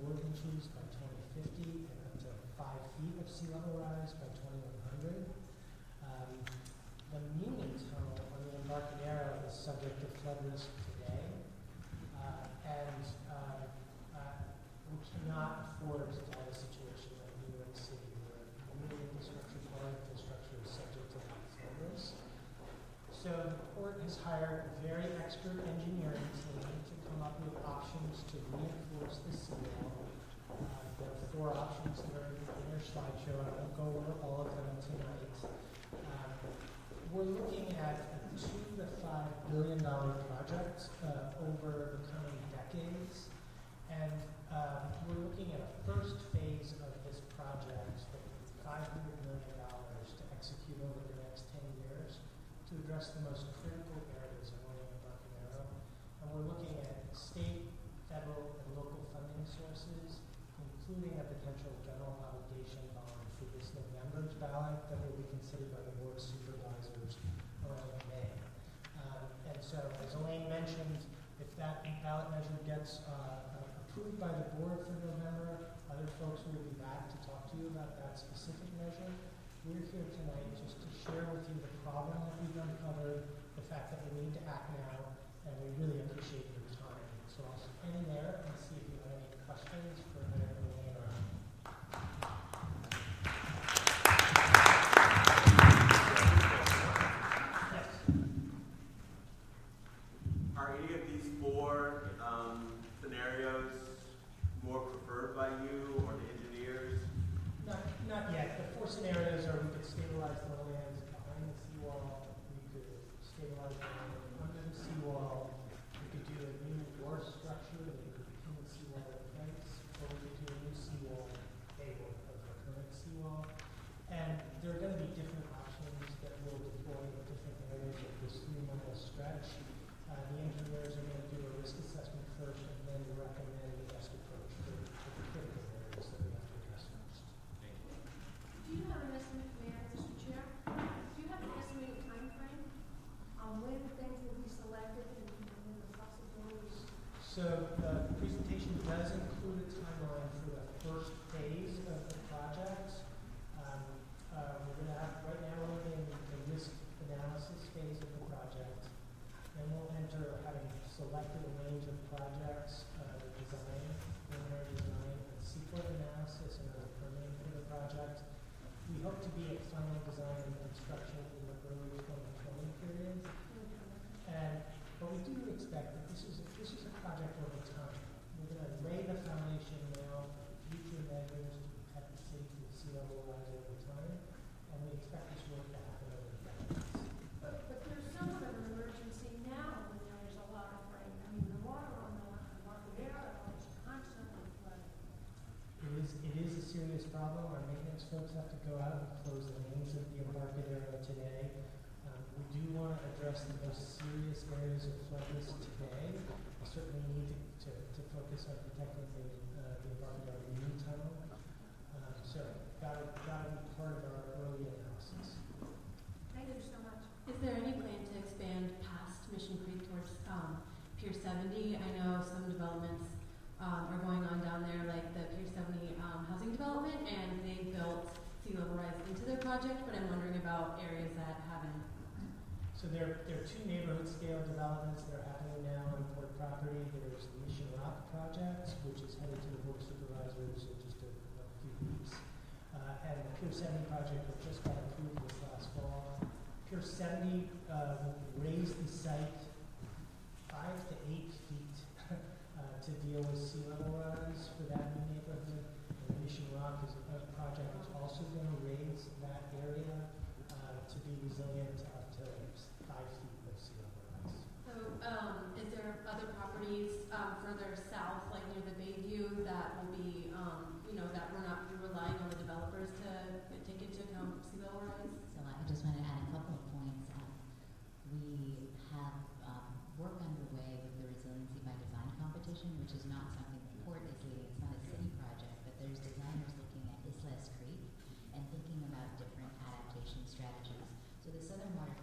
24 inches by 2050 and up to 5 feet of sea level rise by 2100. 100. The Union Tunnel on the Embarcadero is subject to flood risk today, and we cannot afford to have a situation like New York City where new infrastructure, water infrastructure is subject to that flood risk. So the court has hired a very expert engineering team to come up with options to reinforce the seawall. There are 4 options that are in your slideshow. I won't go over all of them tonight. We're looking at a $2 to $5 billion project over the coming decades, and we're looking at a first phase of this project that is $500 million to execute over the next 10 years to address the most critical areas of the Embarcadero. And we're looking at state, federal, and local funding sources, including a potential general obligation bond for this November's ballot that will be considered by the board of supervisors around May. And so, as Elaine mentioned, if that ballot measure gets approved by the board for November, other folks will be back to talk to you about that specific measure. We're here tonight just to share with you the problem that we've uncovered, the fact that we need to act now, and we really appreciate your time. So I'll end there and see if you have any questions for Mayor Elaine or I. Are any of these 4 scenarios more preferred by you or the engineers? Not yet. The 4 scenarios are we could stabilize the lands behind the seawall, we could stabilize the land under the seawall, we could do a new door structure that could pin the seawall in place, or we could do a new seawall cable of the current seawall. And there are going to be different options that we'll deploy in different areas of this 3-mile stretch. The engineers are going to do a risk assessment first and then recommend the best approach for the critical areas that we have to address first. Do you have an estimate, Mayor, Mr. Chair? Do you have an estimated time frame on when things will be selected and the possibilities? So the presentation does include a timeline for the first phase of the project. We're going to have, right now we're in the risk analysis phase of the project. Then we'll enter having selected a range of projects, design, preliminary design, and sequence analysis, and other permitting for the project. We hope to be at final design and construction in the early 2020 period. But we do expect that this is a project over time. We're going to lay the foundation now for future measures to protect the city from sea level rise over time, and we expect this work to happen over the decades. But there's somewhat of an emergency now when there's a lot of rain. I mean, the water on the Embarcadero is constantly flooding. It is a serious problem. Our maintenance folks have to go out and close the lanes of the Embarcadero today. We do want to address the most serious areas of flood risk today. We certainly need to focus on protecting the Embarcadero Union Tunnel. So that would be part of our early analysis. Thank you so much. Is there any plan to expand past Mission Creek towards Pier 70? I know some developments are going on down there, like the Pier 70 housing development, and they built sea level rise into their project, but I'm wondering about areas that haven't. So there are 2 neighborhood scale developments that are happening now on port property. There's the Mission Rock project, which is headed to the Board of Supervisors in just a few weeks. And the Pier 70 project that just got approved this last fall. Pier 70 will raise the site 5 to 8 feet to deal with sea level rise for that new neighborhood. And Mission Rock is a project that's also going to raise that area to be resilient up to 5 feet of sea level rise. So is there other properties further south, like near the Bayview, that will be, that we're not relying on the developers to take into account sea level rise? So I just want to add a couple of points. We have work underway with the Resiliency by Design competition, which is not something the port is leading. It's not a city project, but there's designers looking at Islas Creek and thinking about different adaptation strategies. So the Southern Water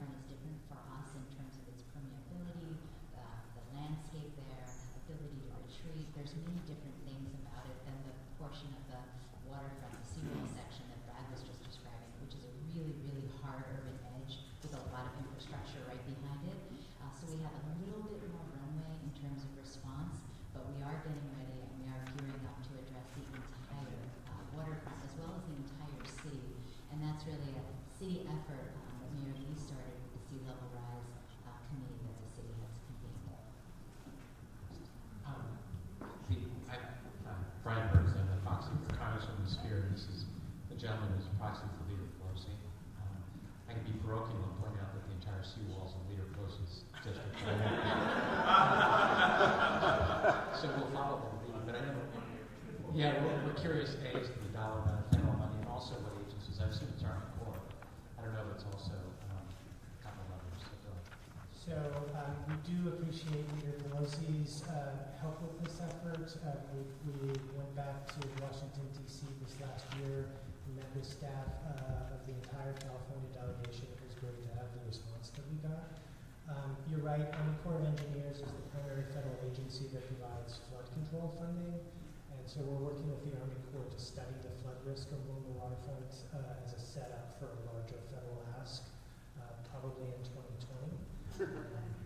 So we have a little bit more runway in terms of response, but we are getting ready and we are gearing up to address the entire waterfront as well as the entire city. And that's really a city effort that Mayor Lee started with the Sea Level Rise committee that the city has convened. Brian Burns, I'm the proxy for Congresswoman Spear. This is the gentleman who's proxy for Leader Pelosi. I can be parochial and point out that the entire seawalls in Leader Pelosi's district. So we'll follow the lead. But I know, yeah, we're curious, A, as to the dollar amount of federal money and also what agencies. I've seen it's Army Corps. I don't know if it's also a couple of others. So we do appreciate Leader Pelosi's help with this effort. We went back to Washington, D.C. this last year and met with staff of the entire California delegation. It was great to have the response that we got. You're right, Army Corps of Engineers is the primary federal agency that provides flood control funding. And so we're working with the Army Corps to study the flood risk along the waterfront as a setup for a larger federal ask, probably in 2020.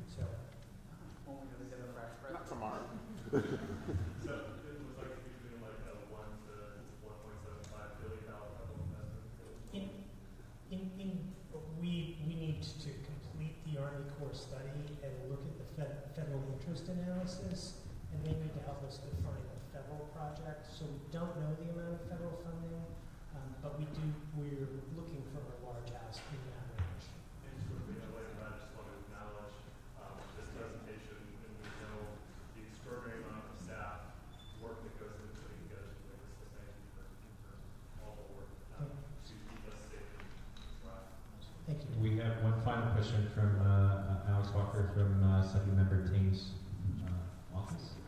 So, only going to get a fresh Not tomorrow. So it was like between like a $1 to $1.75 billion federal investment. We need to complete the Army Corps study and look at the federal interest analysis, and they need to help us define a federal project. So we don't know the amount of federal funding, but we're looking for a large ask in that range. And just quickly, I just want to acknowledge this presentation, and we know the extraordinary amount of staff work that goes into putting together something like this. So thank you for all the work to keep us safe and thrive. Thank you. We have one final question from Alex Walker from Member Ting's office.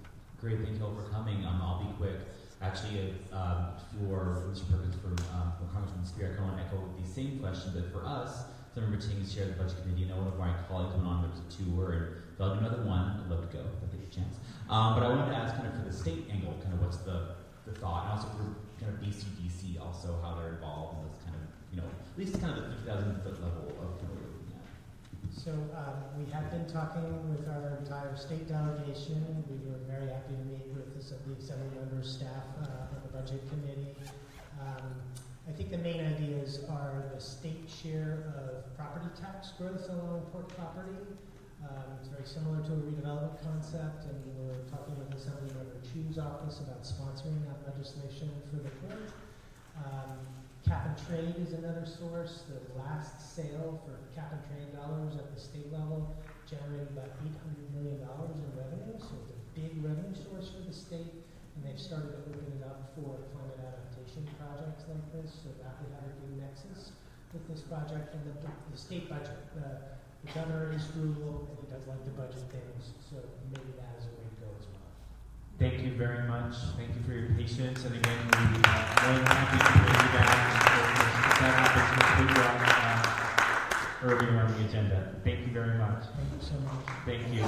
Great, thank you all for coming. I'll be quick. Actually, for Mr. Perkins, for Congressman Spear, I kind of want to echo the same question, but for us, Member Ting is chair of the Budget Committee. I know one of my colleagues went on, there was a tour, and if I'll do another one, I'd love to go if I get a chance. But I wanted to ask kind of for the state angle, kind of what's the thought, and also for kind of BCDC, also how they're involved in this kind of, at least kind of the 50,000 foot level of kind of what we're looking at. So we have been talking with our entire state delegation. We were very happy to meet with the Assembly members, staff on the Budget Committee. I think the main ideas are the state share of property tax growth along port property. It's very similar to a redevelopment concept, and we're talking with Assembly Member Chu's office about sponsoring that legislation for the port. Cap and trade is another source. The last sale for cap and trade dollars at the state level generated about $800 million in revenue, so it's a big revenue source for the state, and they've started to open it up for climate adaptation projects like this, so that would have a good nexus with this project. And the state budget, the governor is frugal, and he does like to budget things, so maybe that is a way to go as well. Thank you very much. Thank you for your patience. And again, we more than happy to bring you back if that happens to put you on earlier on the agenda. Thank you very much. Thank you so much. Thank you.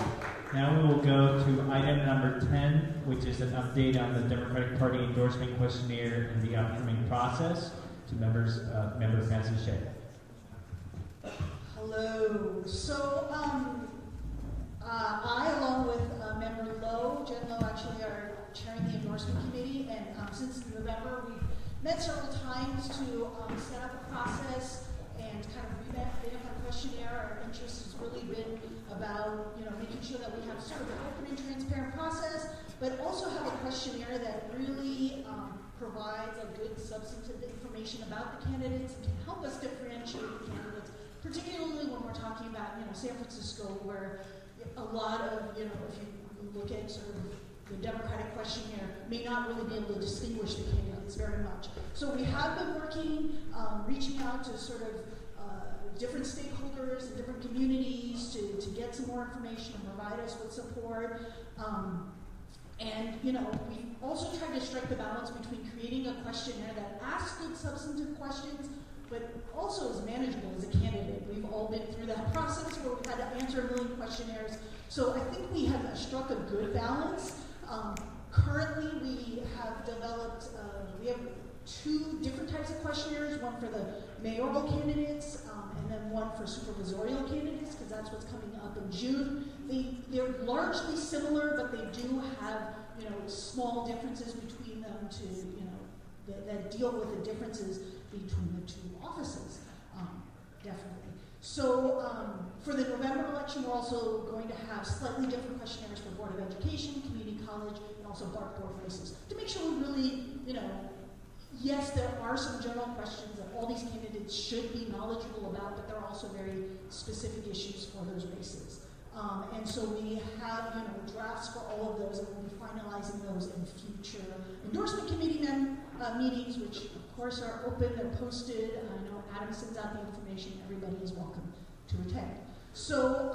Now we will go to item number 10, which is an update on the Democratic Party endorsement questionnaire and the upcoming process. To members, Member Francis Shea. Hello. So, I, along with Member Lowe, Jen Lowe, actually are chairing the endorsement committee, and since November we've met several times to set up a process and kind of revamp our questionnaire. Our interest has really been about making sure that we have sort of an open and transparent process, but also have a questionnaire that really provides a good substantive information about the candidates and can help us differentiate the candidates, particularly when we're talking about San Francisco, where a lot of, if you look at sort of the Democratic questionnaire, may not really be able to distinguish the candidates very much. So we have been working, reaching out to sort of different stakeholders and different communities to get some more information and provide us with support. And we also tried to strike the balance between creating a questionnaire that asks good substantive questions, but also is manageable as a candidate. We've all been through that process where we've had to answer a million questionnaires. So I think we have struck a good balance. Currently, we have developed, we have 2 different types of questionnaires, one for the mayoral candidates, and then one for supervisorial candidates, because that's what's coming up in June. They're largely similar, but they do have, small differences between them to, that deal with the differences between the 2 offices, definitely. So for the November election, we're also going to have slightly different questionnaires for Board of Education, Community College, and also BART board races, to make sure we really, yes, there are some general questions that all these candidates should be knowledgeable about, but there are also very specific issues for those races. And so we have, drafts for all of those, and we'll be finalizing those in future endorsement committee meetings, which of course are open, they're posted. I know Adam sends out the information, everybody is welcome to attend. So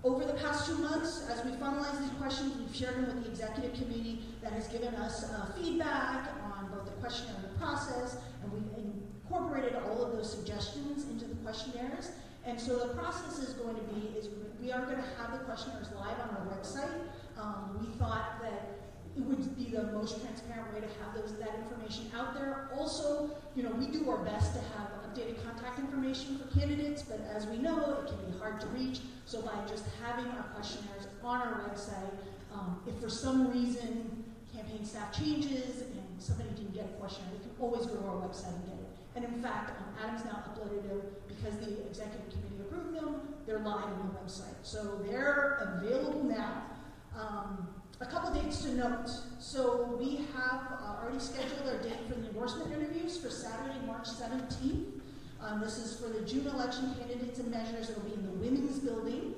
over the past 2 months, as we finalize these questions, we've shared them with the executive committee that has given us feedback on both the questionnaire and the process, and we've incorporated all of those suggestions into the questionnaires. And so the process is going to be, we are going to have the questionnaires live on our website. We thought that it would be the most transparent way to have that information out there. Also, we do our best to have updated contact information for candidates, but as we know, it can be hard to reach. So by just having our questionnaires on our website, if for some reason campaign staff changes and somebody didn't get a questionnaire, they can always go to our website and get it. And in fact, Adam's now uploaded them because the executive committee approved them. They're live on the website. So they're available now. A couple dates to note. So we have already scheduled our date for the endorsement interviews for Saturday, March 17th. This is for the June election candidates and measures. It'll be in the Women's Building,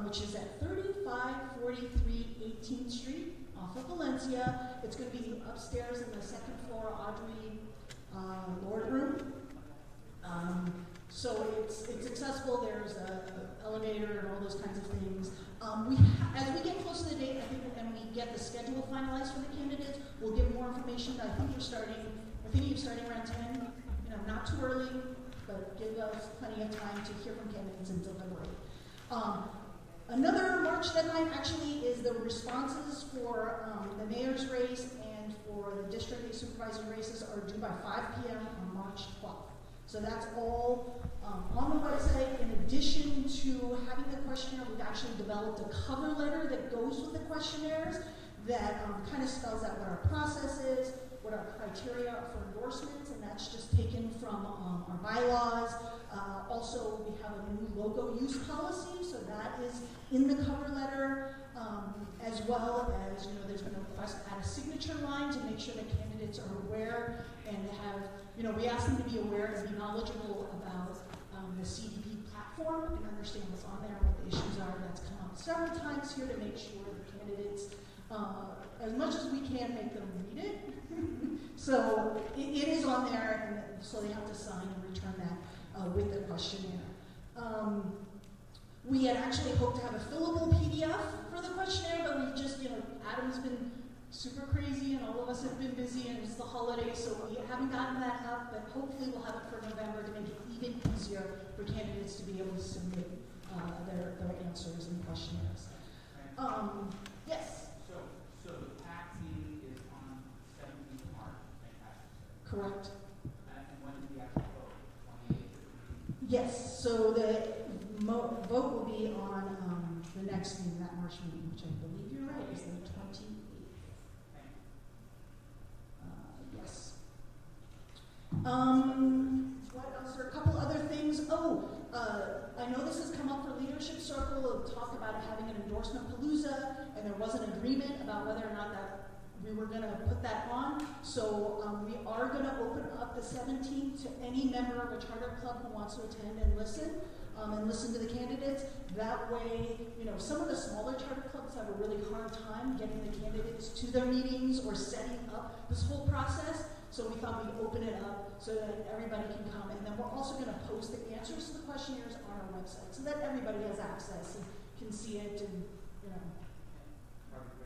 which is at 3543 18th Street off of Valencia. It's going to be upstairs in the 2nd floor Audrey Lord room. So it's accessible. There's an elevator and all those kinds of things. As we get close to the date, I think, and we get the schedule finalized for the candidates, we'll give more information. I think you're starting around 10. Not too early, but give us plenty of time to hear from candidates and deliberate. Another March deadline actually is the responses for the mayor's race and for the district and supervisor races are due by 5 p.m. on March 12th. So that's all on the website. In addition to having the questionnaire, we've actually developed a cover letter that goes with the questionnaires that kind of spells out what our process is, what our criteria are for endorsements, and that's just taken from our bylaws. Also, we have a new logo use policy, so that is in the cover letter, as well as, there's been a request to add a signature line to make sure that candidates are aware and have, we ask them to be aware and be knowledgeable about the CDP platform and understand what's on there, what the issues are. That's come up several times here to make sure the candidates, as much as we can, make them read it. So it is on there, and so they have to sign and return that with the questionnaire. We had actually hoped to have a fillable PDF for the questionnaire, but we just, Adam's been super crazy and all of us have been busy and it's the holidays, so we haven't gotten that up, but hopefully we'll have it for November to make it even easier for candidates to be able to submit their answers and questionnaires. Yes? So the PAC meeting is on 17th of March, Correct. and when is the actual vote? 28th? Yes, so the vote will be on the next meeting, that March meeting, which I believe you're right, is the 28th. Yes. What else? There are a couple other things. I know this has come up for Leadership Circle. We'll talk about having an endorsement palooza, and there was an agreement about whether or not that we were going to put that on. So we are going to open up the 17th to any member of a charter club who wants to attend and listen to the candidates. That way, some of the smaller charter clubs have a really hard time getting the candidates to their meetings or setting up this whole process. So we thought we'd open it up so that everybody can come. And then we're also going to post the answers to the questionnaires on our website so that everybody has access and can see it and,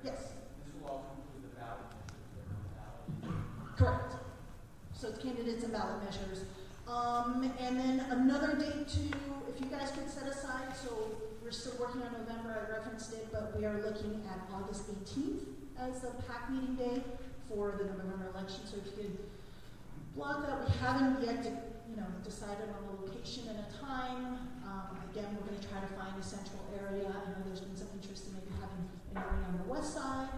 Yes? This will also include the ballot. Correct. So it's candidates and ballot measures. And then another date if you guys could set aside, so we're still working on November, I referenced it, but we are looking at August 18th as the PAC meeting day before the November election. So if you could block that, we haven't yet decided on a location and a time. Again, we're going to try to find a central area. I know there's been some interest in maybe having an area on the west side.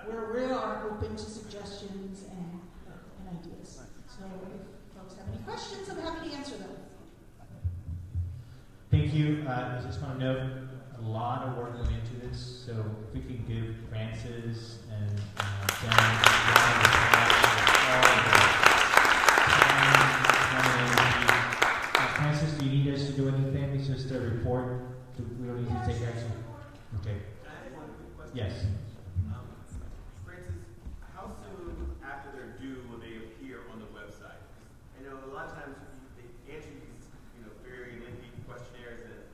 We are open to suggestions and ideas. So if folks have any questions, I'm happy to answer them. Thank you. I just want to note a lot of work went into this, so if we can give Francis and Francis, do you need us to do anything? It's just a report. We don't need to take action. Okay. Can I ask one quick question? Yes. Francis, how soon after they're due will they appear on the website? I know a lot of times they answer these, very lengthy questionnaires, and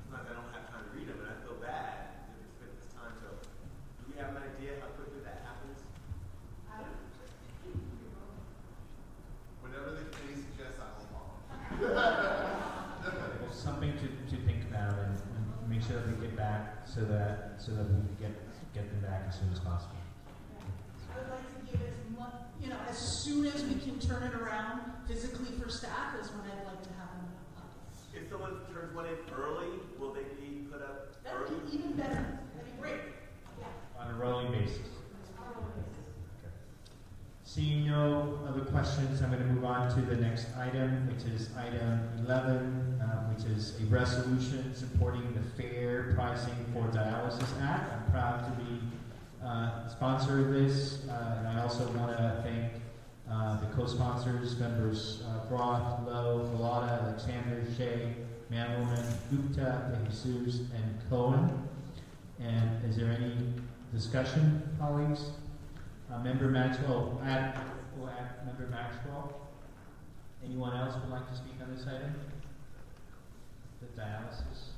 sometimes I don't have time to read them, and I feel bad if we spent this time. So, do we have an idea how quickly that happens? Whenever the committee suggests, I will follow. Well, something to think about and make sure that we get back so that we can get them back as soon as possible. I would like to give as much, as soon as we can turn it around physically for staff is when I'd like to have them up. If someone turns one in early, will they be put up That early? would be even better. That'd be great. Yeah. On a rolling basis. Seeing no other questions, I'm going to move on to the next item, which is item 11, which is a resolution supporting the Fair Pricing for Dialysis Act. I'm proud to be sponsor of this, and I also want to thank the co-sponsors, members Roth, Lowe, Vallada, Alexander, Shea, Mandelman, Gupta, De Jesus, and Cohen. And is there any discussion, colleagues? Member Maxwell, we'll add Member Maxwell. Anyone else would like to speak on this item? The dialysis?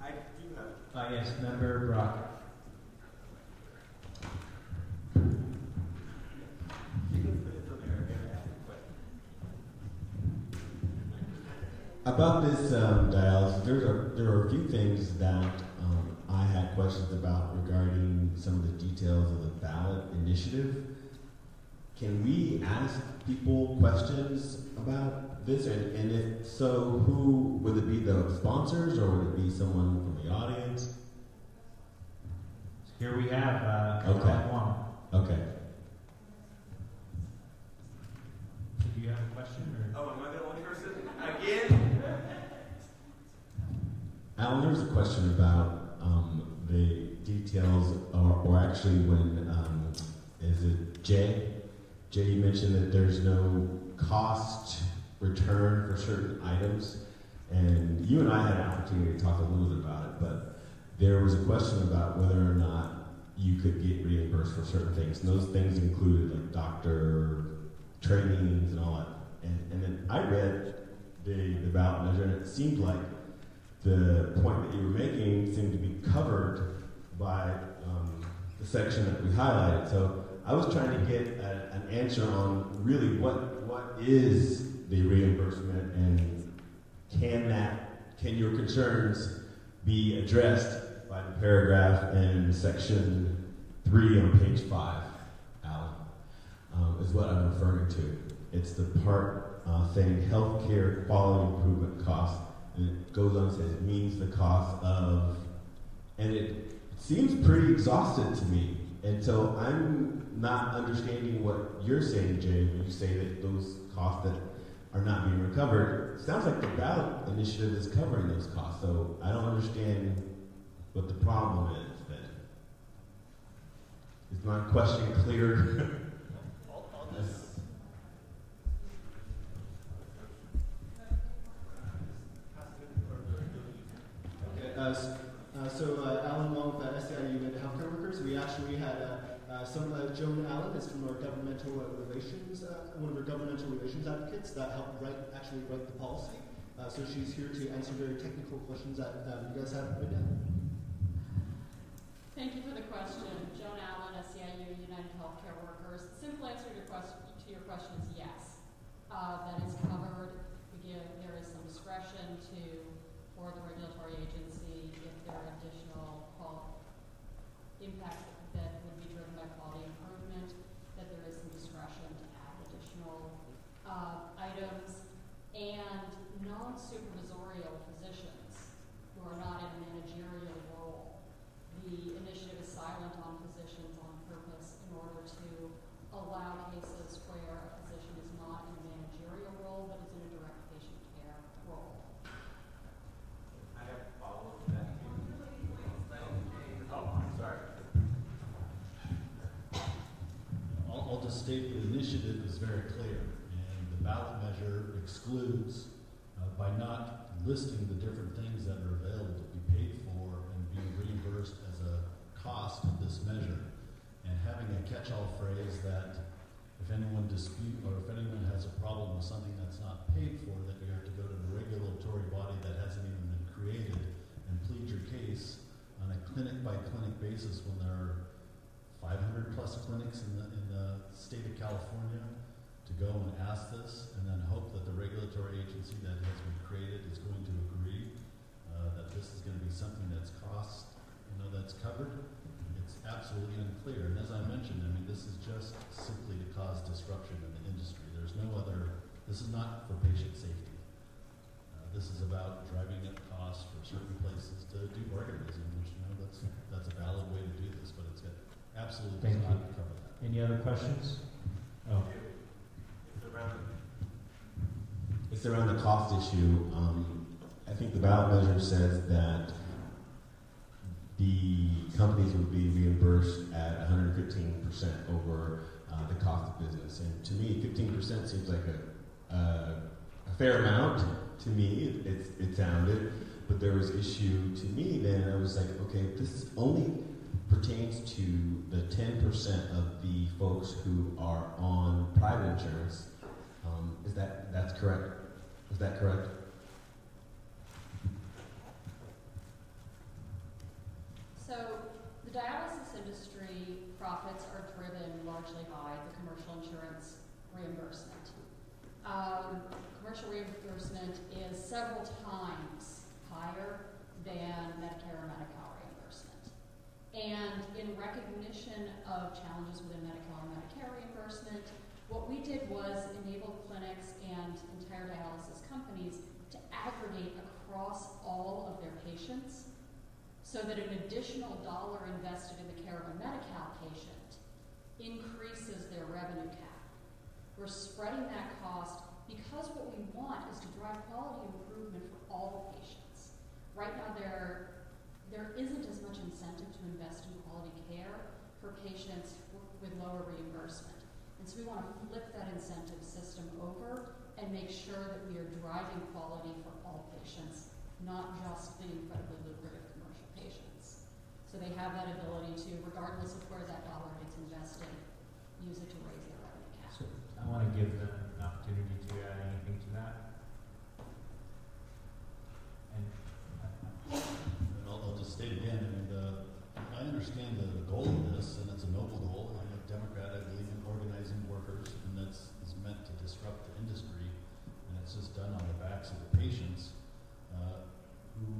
I do have. Yes, Member Brock. About this dialysis, there are a few things that I had questions about regarding some of the details of the ballot initiative. Can we ask people questions about this? And if so, who would it be? The sponsors, or would it be someone from the audience? Here we have Okay. Wong. Okay. Do you have a question? Or? Oh, am I the only person? Again? Alan, there was a question about the details, or actually when, is it Jay? Jay, you mentioned that there's no cost return for certain items, and you and I had an opportunity to talk a little bit about it, but there was a question about whether or not you could get reimbursed for certain things. And those things included like doctor trainings and all that. And then I read the ballot measure, and it seemed like the point that you were making seemed to be covered by the section that we highlighted. So I was trying to get an answer on really what is the reimbursement, and can your concerns be addressed by the paragraph in section 3 on page 5, Alan, is what I'm referring to. It's the part saying healthcare quality improvement costs. And it goes on and says it means the cost of, and it seems pretty exhausted to me. And so I'm not understanding what you're saying, Jay, when you say that those costs that are not being recovered. It sounds like the ballot initiative is covering those costs. So I don't understand what the problem is then. Is my question clear? Alan Wong with SEIU and healthcare workers. We actually had Joan Allen is from our governmental relations, one of our governmental relations advocates that helped write the policy. So she's here to answer very technical questions that you guys have right now. Thank you for the question. Joan Allen, SEIU, United Healthcare Workers. Simple answer to your question is yes. That is covered. There is some discretion for the regulatory agency if there are additional impacts that would be driven by provide quality improvement, that there is some discretion to add additional items, and non-supervisorial positions who are not in a managerial role. The initiative is silent on positions on purpose in order to allow cases where a physician is not in a managerial role but is in a direct patient care role. I have a follow-up to that. Oh, sorry. I'll just state the initiative is very clear, and the ballot measure excludes, by not listing the different things that are available to be paid for and being reimbursed as a cost of this measure, and having a catch-all phrase that if anyone has a problem with something that's not paid for, that you have to go to the regulatory body that hasn't even been created and plead your case on a clinic-by-clinic basis when there are 500 plus clinics in the state of California, to go and ask this and then hope that the regulatory agency that has been created is going to agree that this is going to be something that's that's covered. It's absolutely unclear. And as I mentioned, I mean, this is just simply to cause disruption in the industry. There's no other, this is not for patient safety. This is about driving up costs for certain places to do organism, which, that's a valid way to do this, but it's absolutely does not cover that. Any other questions? Oh. It's around the cost issue. I think the ballot measure says that the companies would be reimbursed at 115% over the cost of business. And to me, 15% seems like a fair amount. To me, it sounded. But there was issue to me then. I was like, okay, this only pertains to the 10% of the folks who are on private insurance. That's correct? Is that correct? So the dialysis industry profits are driven largely by the commercial insurance reimbursement. Commercial reimbursement is several times higher than Medicare or Medi-Cal reimbursement. And in recognition of challenges within Medi-Cal and Medicare reimbursement, what we did was enable clinics and entire dialysis companies to aggregate across all of their patients so that an additional dollar invested in the care of a Medi-Cal patient increases their revenue cap. We're spreading that cost because what we want is to drive quality improvement for all patients. Right now there isn't as much incentive to invest in quality care for patients with lower reimbursement. And so we want to flip that incentive system over and make sure that we are driving quality for all patients, not just the incredibly lucrative commercial patients. So they have that ability to, regardless of where that dollar gets invested, use it to raise their revenue cap. So I want to give them an opportunity to add anything to that. And I'll just state again, I mean, I understand the goal of this, and it's a noble goal. I'm a Democrat, I believe in organizing workers, and that's is meant to disrupt the industry, and it's just done on the backs of the patients who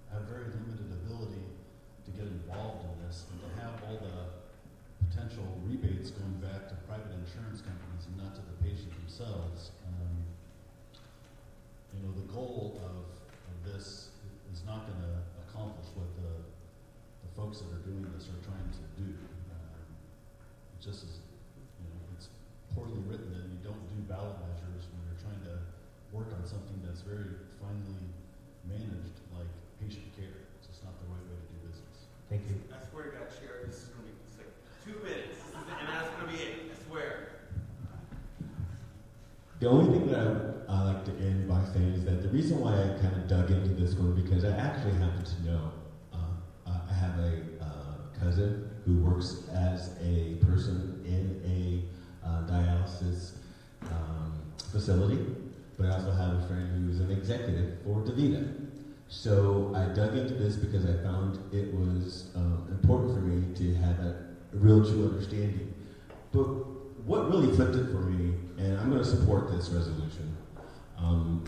have very limited ability to get involved in this, and to have all the potential rebates going back to private insurance companies and not to the patient themselves. The goal of this is not going to accomplish what the folks that are doing this are trying to do. It just is, it's poorly written, and you don't do ballot measures when you're trying to work on something that's very finely managed, like patient care. It's just not the right way to do business. Thank you. I swear to God, Chair, this is going to be like 2 minutes, and that's going to be it. I swear. The only thing that I like to end by saying is that the reason why I kind of dug into this was because I actually happen to know I have a cousin who works as a person in a dialysis facility, but I also have a friend who's an executive for DaVita. So I dug into this because I found it was important for me to have a real true understanding. But what really flipped it for me, and I'm going to support this resolution,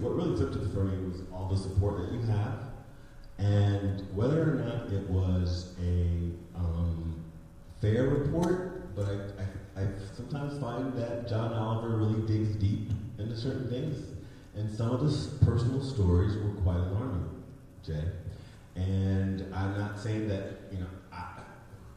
what really flipped it for me was all the support that you have, and whether or not it was a fair report, but I sometimes find that John Oliver really digs deep into certain things, and some of his personal stories were quite alarming, Jay. And I'm not saying that,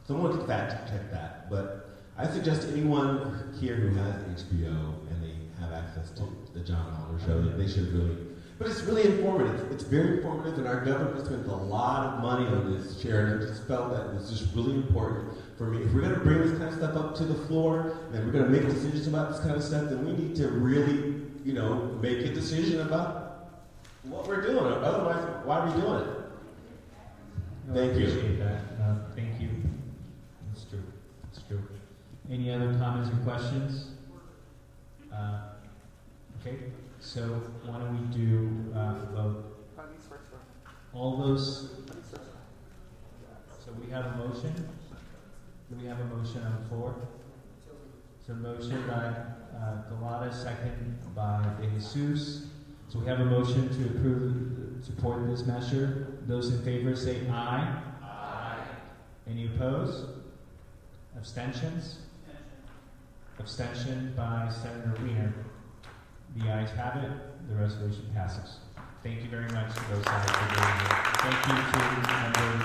someone could fact check that, but I suggest to anyone here who has HBO and they have access to the John Oliver show that they should really, but it's really informative. It's very informative, and our government spends a lot of money on this, Sharon. I just felt that it was just really important for me. If we're going to bring this kind of stuff up to the floor, and we're going to make decisions about this kind of stuff, then we need to really, make a decision about what we're doing. Otherwise, why are we doing it? Thank you. I appreciate that. Thank you. It's true. It's true. Any other comments or questions? Okay, so why don't we do vote? All those. So we have a motion. Do we have a motion on the floor? So motion by Galata, second by De Jesus. So we have a motion to approve, support this measure. Those in favor say aye. Aye. Any opposed? Abstentions? Abstention by Senator Wiener. The ayes have it. The resolution passes. Thank you very much to those sides for being here. Thank you to members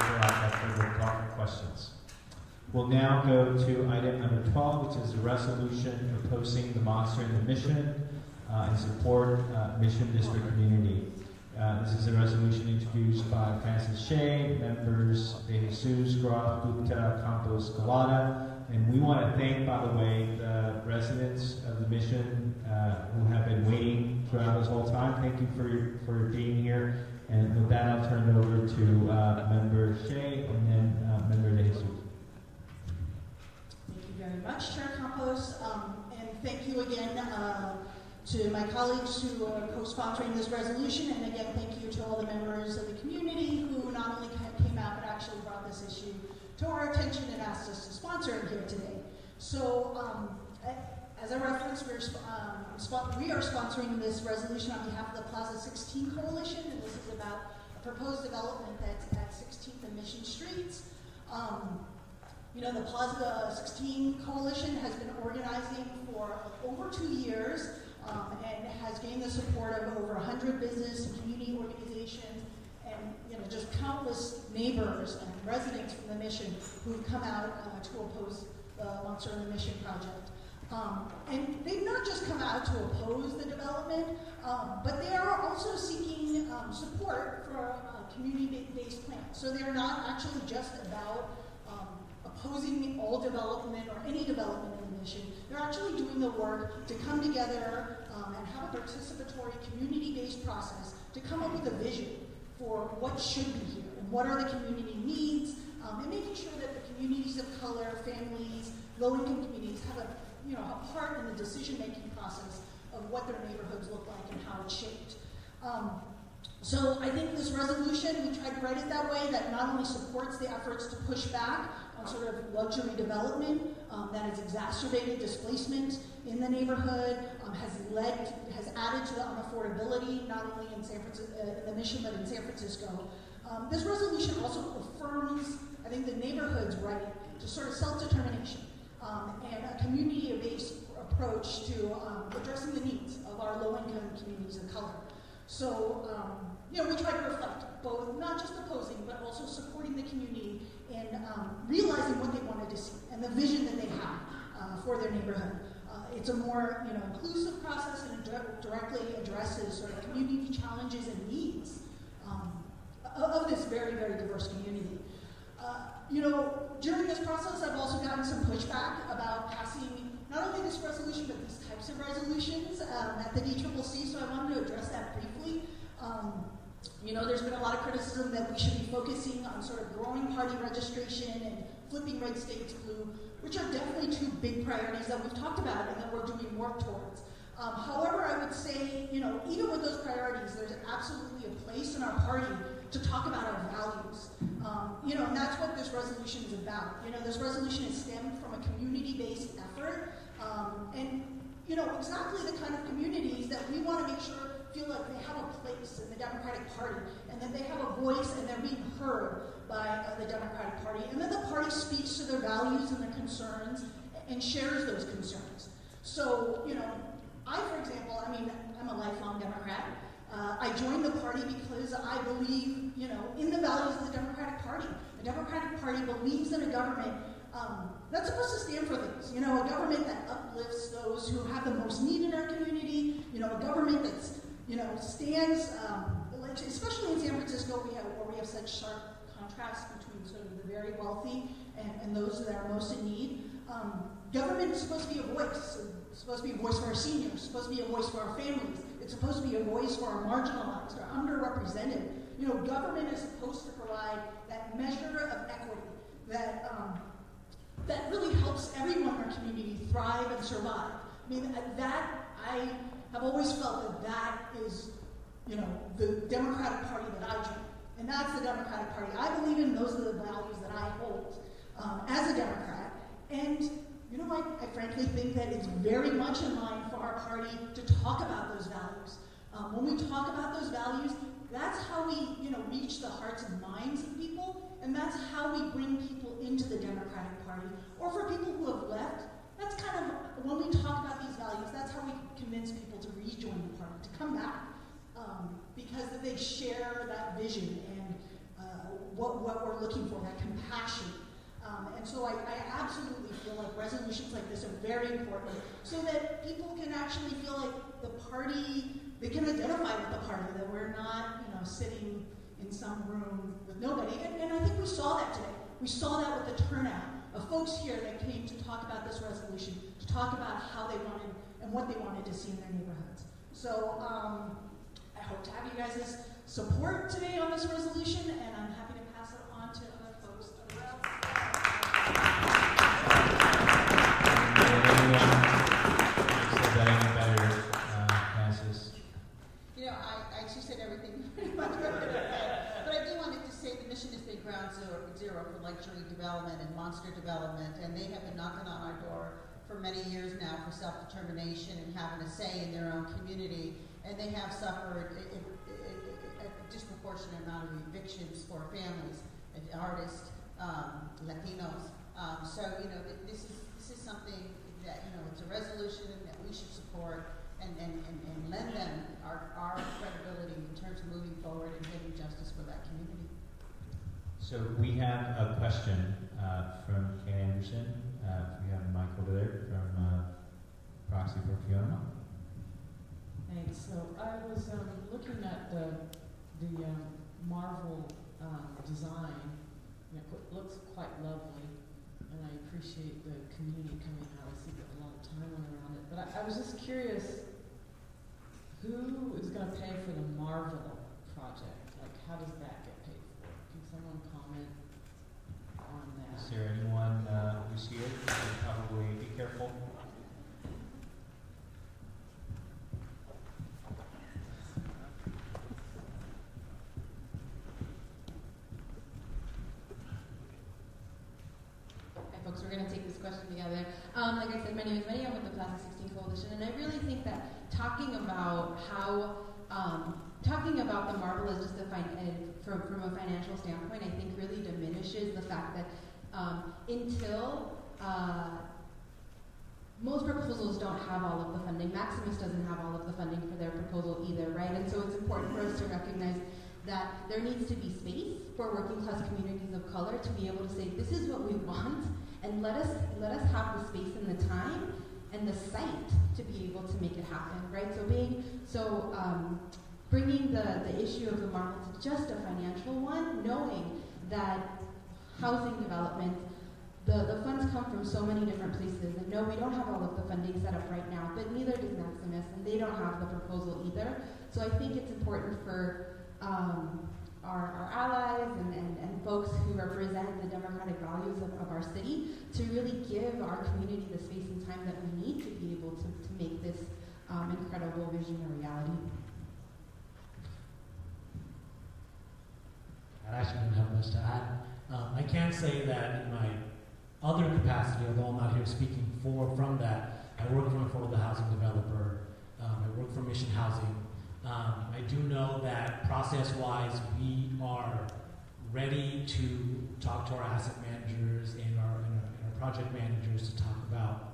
for questions. We'll now go to item number 12, which is a resolution proposing the Monster in the Mission and support Mission District community. This is a resolution introduced by Francis Shea, members De Jesus, Groff, Gupta, Campos, Galata, and we want to thank, by the way, the residents of the Mission who have been waiting throughout this whole time. Thank you for being here. And with that, I'll turn it over to member Shea and then member De Jesus. Thank you very much, Chair Campos, and thank you again to my colleagues who are co-sponsoring this resolution, and again, thank you to all the members of the community who not only came out but actually brought this issue to our attention and asked us to sponsor it here today. So, as I referenced, we are sponsoring this resolution on behalf of the Plaza 16 Coalition, and this is about a proposed development that's at 16th and Mission Streets. The Plaza 16 Coalition has been organizing for over 2 years and has gained the support of over 100 business and community organizations and just countless neighbors and residents from the Mission who've come out to oppose the Monster in the Mission project. And they've not just come out to oppose the development, but they are also seeking support for a community-based plan. So they're not actually just about opposing all development or any development in the Mission. They're actually doing the work to come together and have a participatory community-based process to come up with a vision for what should be here and what are the community needs, and making sure that the communities of color, families, low-income communities have a part in the decision-making process of what their neighborhoods look like and how it's shaped. So I think this resolution, we tried to write it that way, that not only supports the efforts to push back on sort of luxury development that has exacerbated displacement in the neighborhood, has added to the unaffordability, not only in the Mission, but in San Francisco. This resolution also affirms, I think, the neighborhood's right to sort of self-determination and a community-based approach to addressing the needs of our low-income communities of color. So, we try to reflect both, not just opposing, but also supporting the community and realizing what they wanted to see and the vision that they have for their neighborhood. It's a more, inclusive process, and it directly addresses sort of community challenges and needs of this very, very diverse community. During this process, I've also gotten some pushback about passing not only this resolution, but these types of resolutions at the DCCC, so I wanted to address that briefly. There's been a lot of criticism that we should be focusing on sort of growing party registration and flipping red states blue, which are definitely two big priorities that we've talked about and that we're doing work towards. However, I would say, even with those priorities, there's absolutely a place in our party to talk about our values. And that's what this resolution is about. This resolution is stemmed from a community-based effort, and exactly the kind of communities that we want to make sure feel like they have a place in the Democratic Party, and that they have a voice and they're being heard by the Democratic Party, and then the party speaks to their values and their concerns and shares those concerns. So, I, for example, I'm a lifelong Democrat. I joined the party because I believe, in the values of the Democratic Party. The Democratic Party believes in a government that's supposed to stand for things. A government that uplifts those who have the most need in our community. A government that's, stands, especially in San Francisco, where we have such sharp contrast between sort of the very wealthy and those that are most in need. Government is supposed to be a voice. It's supposed to be a voice for our seniors. It's supposed to be a voice for our families. It's supposed to be a voice for our marginalized, our underrepresented. Government is supposed to provide that measure of equity that really helps everyone in our community thrive and survive. I have always felt that is, the Democratic Party that I joined. And that's the Democratic Party. I believe in those are the values that I hold as a Democrat. And I frankly think that it's very much in line for our party to talk about those values. When we talk about those values, that's how we, reach the hearts and minds of people, and that's how we bring people into the Democratic Party. Or for people who have left, that's kind of, when we talk about these values, that's how we convince people to rejoin the party, to come back, because they share that vision and what we're looking for, that compassion. And so I absolutely feel like resolutions like this are very important so that people can actually feel like the party, they can identify with the party, that we're not, sitting in some room with nobody. And I think we saw that today. We saw that with the turnout of folks here that came to talk about this resolution, to talk about how they wanted and what they wanted to see in their neighborhoods. So I hope to have you guys' support today on this resolution, and I'm happy to pass it on to other folks around. I actually said everything pretty much what I said. But I do wanted to say the mission is to ground zero for luxury development and monster development, and they have been knocking on our door for many years now for self-determination and having a say in their own community, and they have suffered a disproportionate amount of evictions for families, artists, Latinos. This is something that, it's a resolution that we should support and lend them our credibility in terms of moving forward and getting justice for that community. So we have a question from Kay Anderson. We have a mic over there from Proxy for Fiona. Thanks. So I was looking at the Marvel design. It looks quite lovely, and I appreciate the community coming out. I see that a lot of time went around it. But I was just curious, who is going to pay for the Marvel project? Like, how does that get paid for? Can someone comment on that? Is there anyone who's here? Probably be careful. Folks, we're going to take this question together. Like I said, my name is Maria. I'm with the Plastic 16 Coalition, and I really think that talking about the Marvel is just from a financial standpoint, I think really diminishes the fact that until most proposals don't have all of the funding. Maximus doesn't have all of the funding for their proposal either, right? And so it's important for us to recognize that there needs to be space for working class communities of color to be able to say, this is what we want, and let us have the space and the time and the site to be able to make it happen, right? So bringing the issue of the Marvel to just a financial one, knowing that housing development, the funds come from so many different places, and no, we don't have all of the funding set up right now, but neither does Maximus, and they don't have the proposal either. So I think it's important for our allies and folks who represent the democratic values of our city to really give our community the space and time that we need to be able to make this incredible vision a reality. I actually don't have much to add. I can say that in my other capacity, although I'm not here speaking from that, I work for an affordable housing developer. I work for Mission Housing. I do know that process-wise, we are ready to talk to our asset managers and our project managers to talk about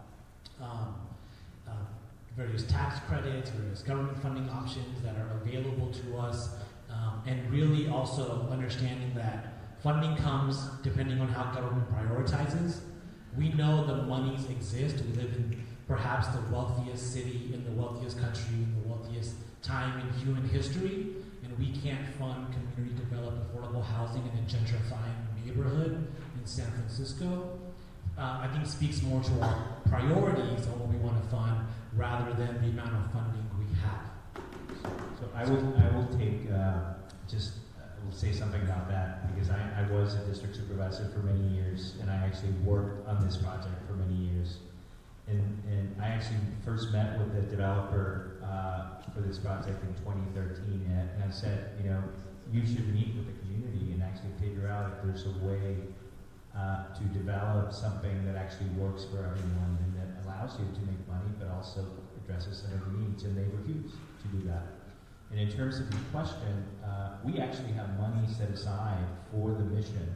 various tax credits, various government funding options that are available to us, and really also understanding that funding comes depending on how government prioritizes. We know the monies exist. We live in perhaps the wealthiest city in the wealthiest country in the wealthiest time in human history, and we can't fund community developed affordable housing in a gentrifying neighborhood in San Francisco. I think speaks more to our priorities on what we want to fund rather than the amount of funding we have. So I will take I will say something about that because I was a district supervisor for many years, and I actually worked on this project for many years. And I actually first met with the developer for this project in 2013, and I said, you should meet with the community and actually figure out if there's a way to develop something that actually works for everyone and that allows you to make money, but also addresses some of the needs. And they refused to do that. And in terms of your question, we actually have money set aside for the mission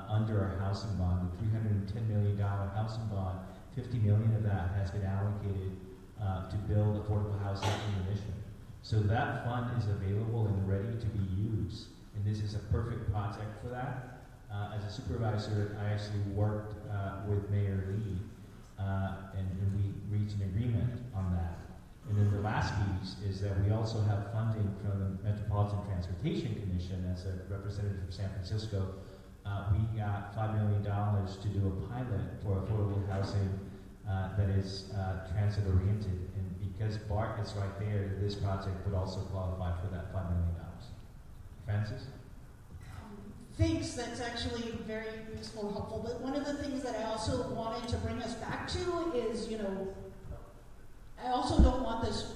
under our housing bond, the $310 million housing bond. $50 million of that has been allocated to build affordable housing in the mission. So that fund is available and ready to be used. And this is a perfect project for that. As a supervisor, I actually worked with Mayor Lee, and we reached an agreement on that. And then the last piece is that we also have funding from the Metropolitan Transportation Commission as a representative from San Francisco. We got $5 million to do a pilot for affordable housing that is transit-oriented. And because BART is right there, this project would also qualify for that $5 million. Francis? Thanks, that's actually very useful and helpful. But one of the things that I also wanted to bring us back to is, I also don't want this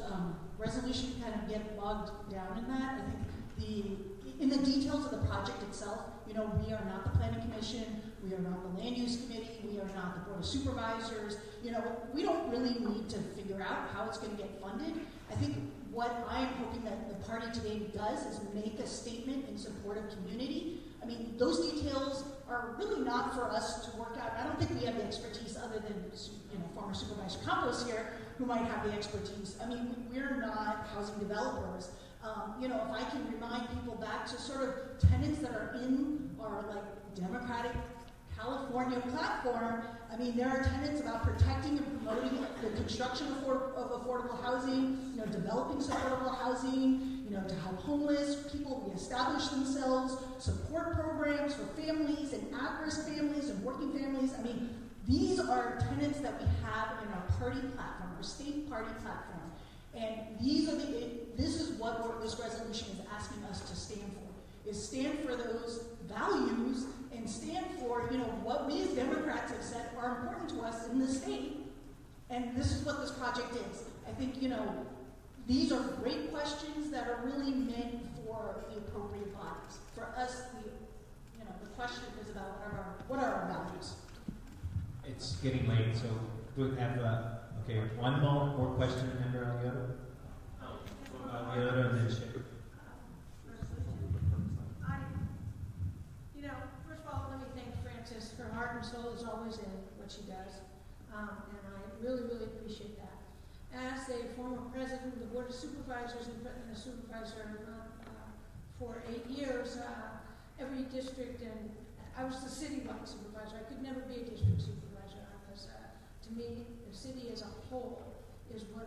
resolution to kind of get bogged down in that. I think in the details of the project itself, we are not the Planning Commission, we are not the Land Use Committee, we are not the Board of Supervisors. We don't really need to figure out how it's going to get funded. I think what I'm hoping that the party today does is make a statement in support of community. I mean, those details are really not for us to work out. I don't think we have the expertise other than, former Supervisor Campos here, who might have the expertise. I mean, we're not housing developers. If I can remind people back to sort of tenets that are in our Democratic California platform, I mean, there are tenets about protecting and promoting the construction of affordable housing, developing affordable housing, to help homeless people reestablish themselves, support programs for families and at-risk families and working families. I mean, these are tenets that we have in our party platform, our state party platform. And this is what this resolution is asking us to stand for, is stand for those values and stand for, what we as Democrats have said are important to us in the state. And this is what this project is. I think, these are great questions that are really meant for the appropriate bodies. For us, the question is about what are our values. It's getting late, so we have one more question, member Alioto. Alioto, and then Shea. First of all, let me thank Frances. Her heart and soul is always in what she does, and I really, really appreciate that. As a former president of the Board of Supervisors and a supervisor for 8 years, every district, and I was the citywide supervisor. I could never be a district supervisor because, to me, the city as a whole is why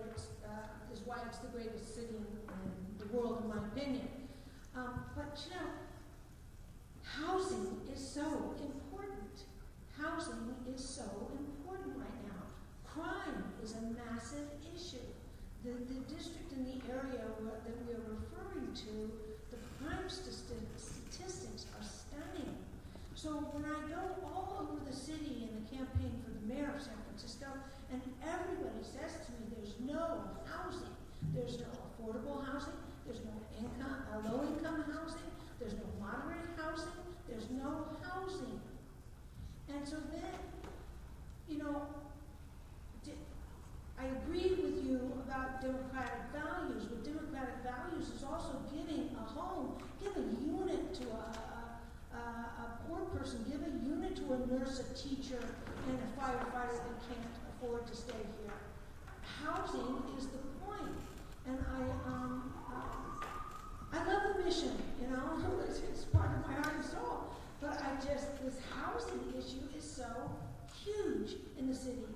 it's the greatest city in the world, in my opinion. But housing is so important. Housing is so important right now. Crime is a massive issue. The district in the area that we are referring to, the crime statistics are stunning. So when I go all over the city in the campaign for the mayor of San Francisco, and everybody says to me, there's no housing, there's no affordable housing, there's no low-income housing, there's no moderate housing, there's no housing. And so then, I agree with you about democratic values, but democratic values is also giving a home, give a unit to a a teacher, and a firefighter that can't afford to stay here. Housing is the point. And I love the mission, you know, it's part of my heart and soul. But this housing issue is so huge in the city.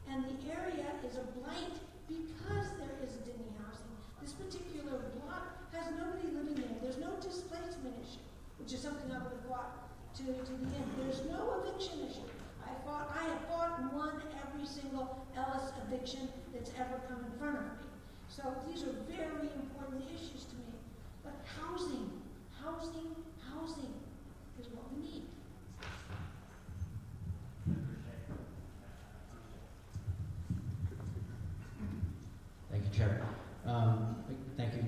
And the area is a blight because there isn't any housing. This particular block has nobody living there. There's no displacement issue, which is something I would have fought to the end. There's no eviction issue. I have fought and won every single Ellis eviction that's ever come in front of me. So these are very important issues to me. But housing is what we need. Thank you, Chair. Thank you,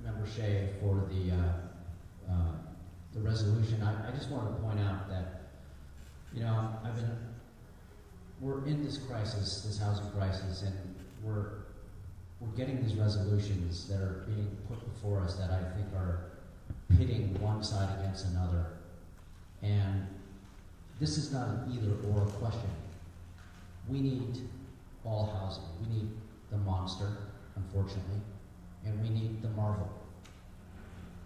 Member Shea, for the resolution. I just wanted to point out that, you know, we're in this crisis, this housing crisis, and we're getting these resolutions that are being put before us that I think are pitting one side against another. And this is not an either-or question. We need all housing. We need the monster, unfortunately, and we need the marvel.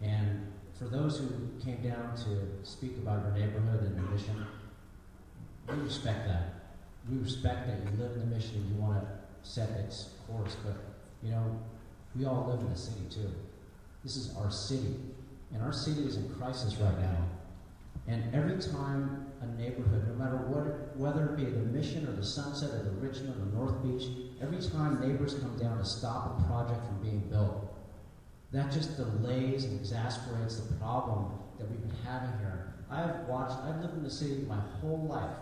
And for those who came down to speak about your neighborhood and the mission, we respect that. We respect that you live in the mission and you want to set its course, but you know, we all live in the city too. This is our city, and our city is in crisis right now. And every time a neighborhood, no matter what, whether it be the Mission or the Sunset or the Richmond or North Beach, every time neighbors come down to stop a project from being built, that just delays and exasperates the problem that we've been having here. I've lived in the city my whole life.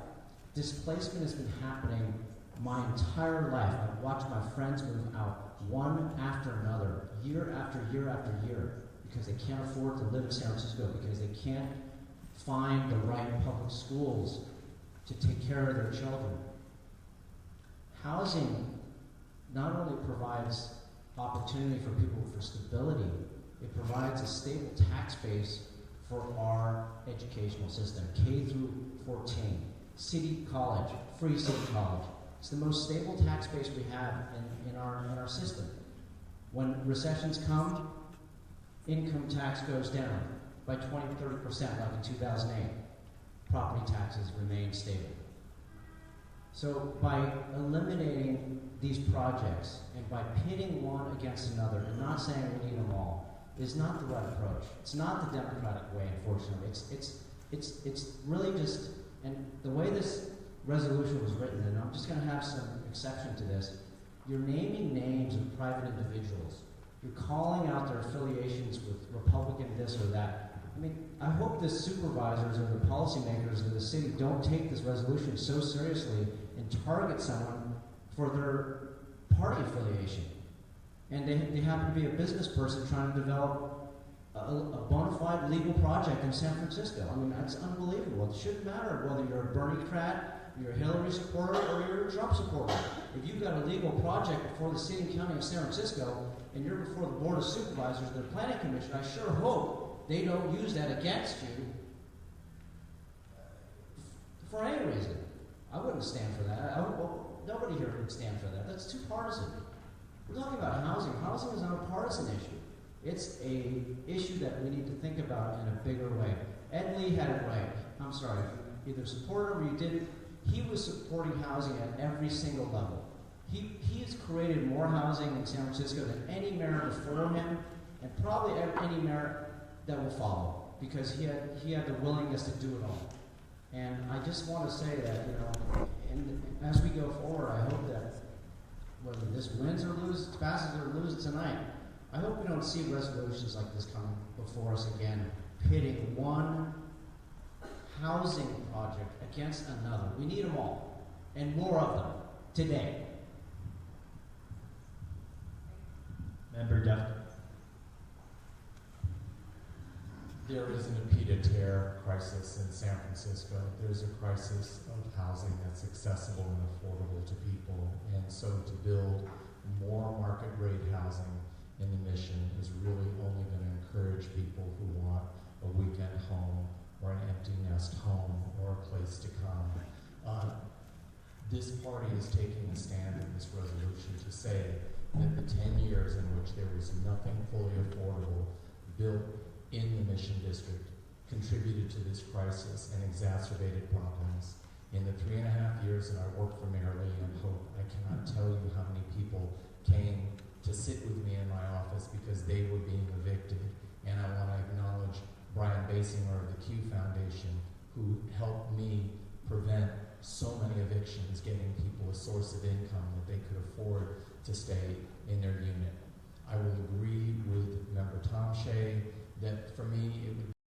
Displacement has been happening my entire life. I've watched my friends move out one after another, year after year after year, because they can't afford to live in San Francisco, because they can't find the right public schools to take care of their children. Housing not only provides opportunity for people for stability, it provides a stable tax base for our educational system, K through 14, city college, free city college. It's the most stable tax base we have in our system. When recessions come, income tax goes down by 20-30%, like in 2008. Property taxes remain stable. So by eliminating these projects and by pitting one against another and not saying we need them all is not the right approach. It's not the democratic way, unfortunately. It's really just, and the way this resolution was written, and I'm just going to have some exception to this, you're naming names of private individuals. You're calling out their affiliations with Republican this or that. I mean, I hope the supervisors or the policymakers of the city don't take this resolution so seriously and target someone for their party affiliation. And they happen to be a business person trying to develop a bona fide legal project in San Francisco. I mean, that's unbelievable. It shouldn't matter whether you're a Bernie-crat, you're a Hillary supporter, or you're a Trump supporter. If you've got a legal project before the city and county of San Francisco, and you're before the Board of Supervisors and the Planning Commission, I sure hope they don't use that against you for any reason. I wouldn't stand for that. Nobody here would stand for that. That's too partisan. We're talking about housing. Housing is not a partisan issue. It's an issue that we need to think about in a bigger way. Ed Lee had it right. I'm sorry. You either supported him or you didn't. He was supporting housing at every single level. He has created more housing in San Francisco than any mayor before him, and probably any mayor that will follow, because he had the willingness to do it all. And I just want to say that, you know, and as we go forward, I hope that whether this wins or loses, passes or loses tonight, I hope we don't see resolutions like this come before us again, pitting one housing project against another. We need them all, and more of them today. Member Duff. There isn't a pied-à-terre crisis in San Francisco. There's a crisis of housing that's accessible and affordable to people. And so to build more market rate housing in the Mission is really only going to encourage people who want a weekend home or an empty nest home or a place to come this party is taking a stand in this resolution to say that the 10 years in which there was nothing fully affordable built in the Mission District contributed to this crisis and exacerbated problems. In the 3.5 years that I worked for Mayor Lee and Hope, I cannot tell you how many people came to sit with me in my office because they were being evicted. And I want to acknowledge Brian Basinger of the Q Foundation, who helped me prevent so many evictions, getting people a source of income that they could afford to stay in their unit. I will agree with Member Tom Shea that for me it would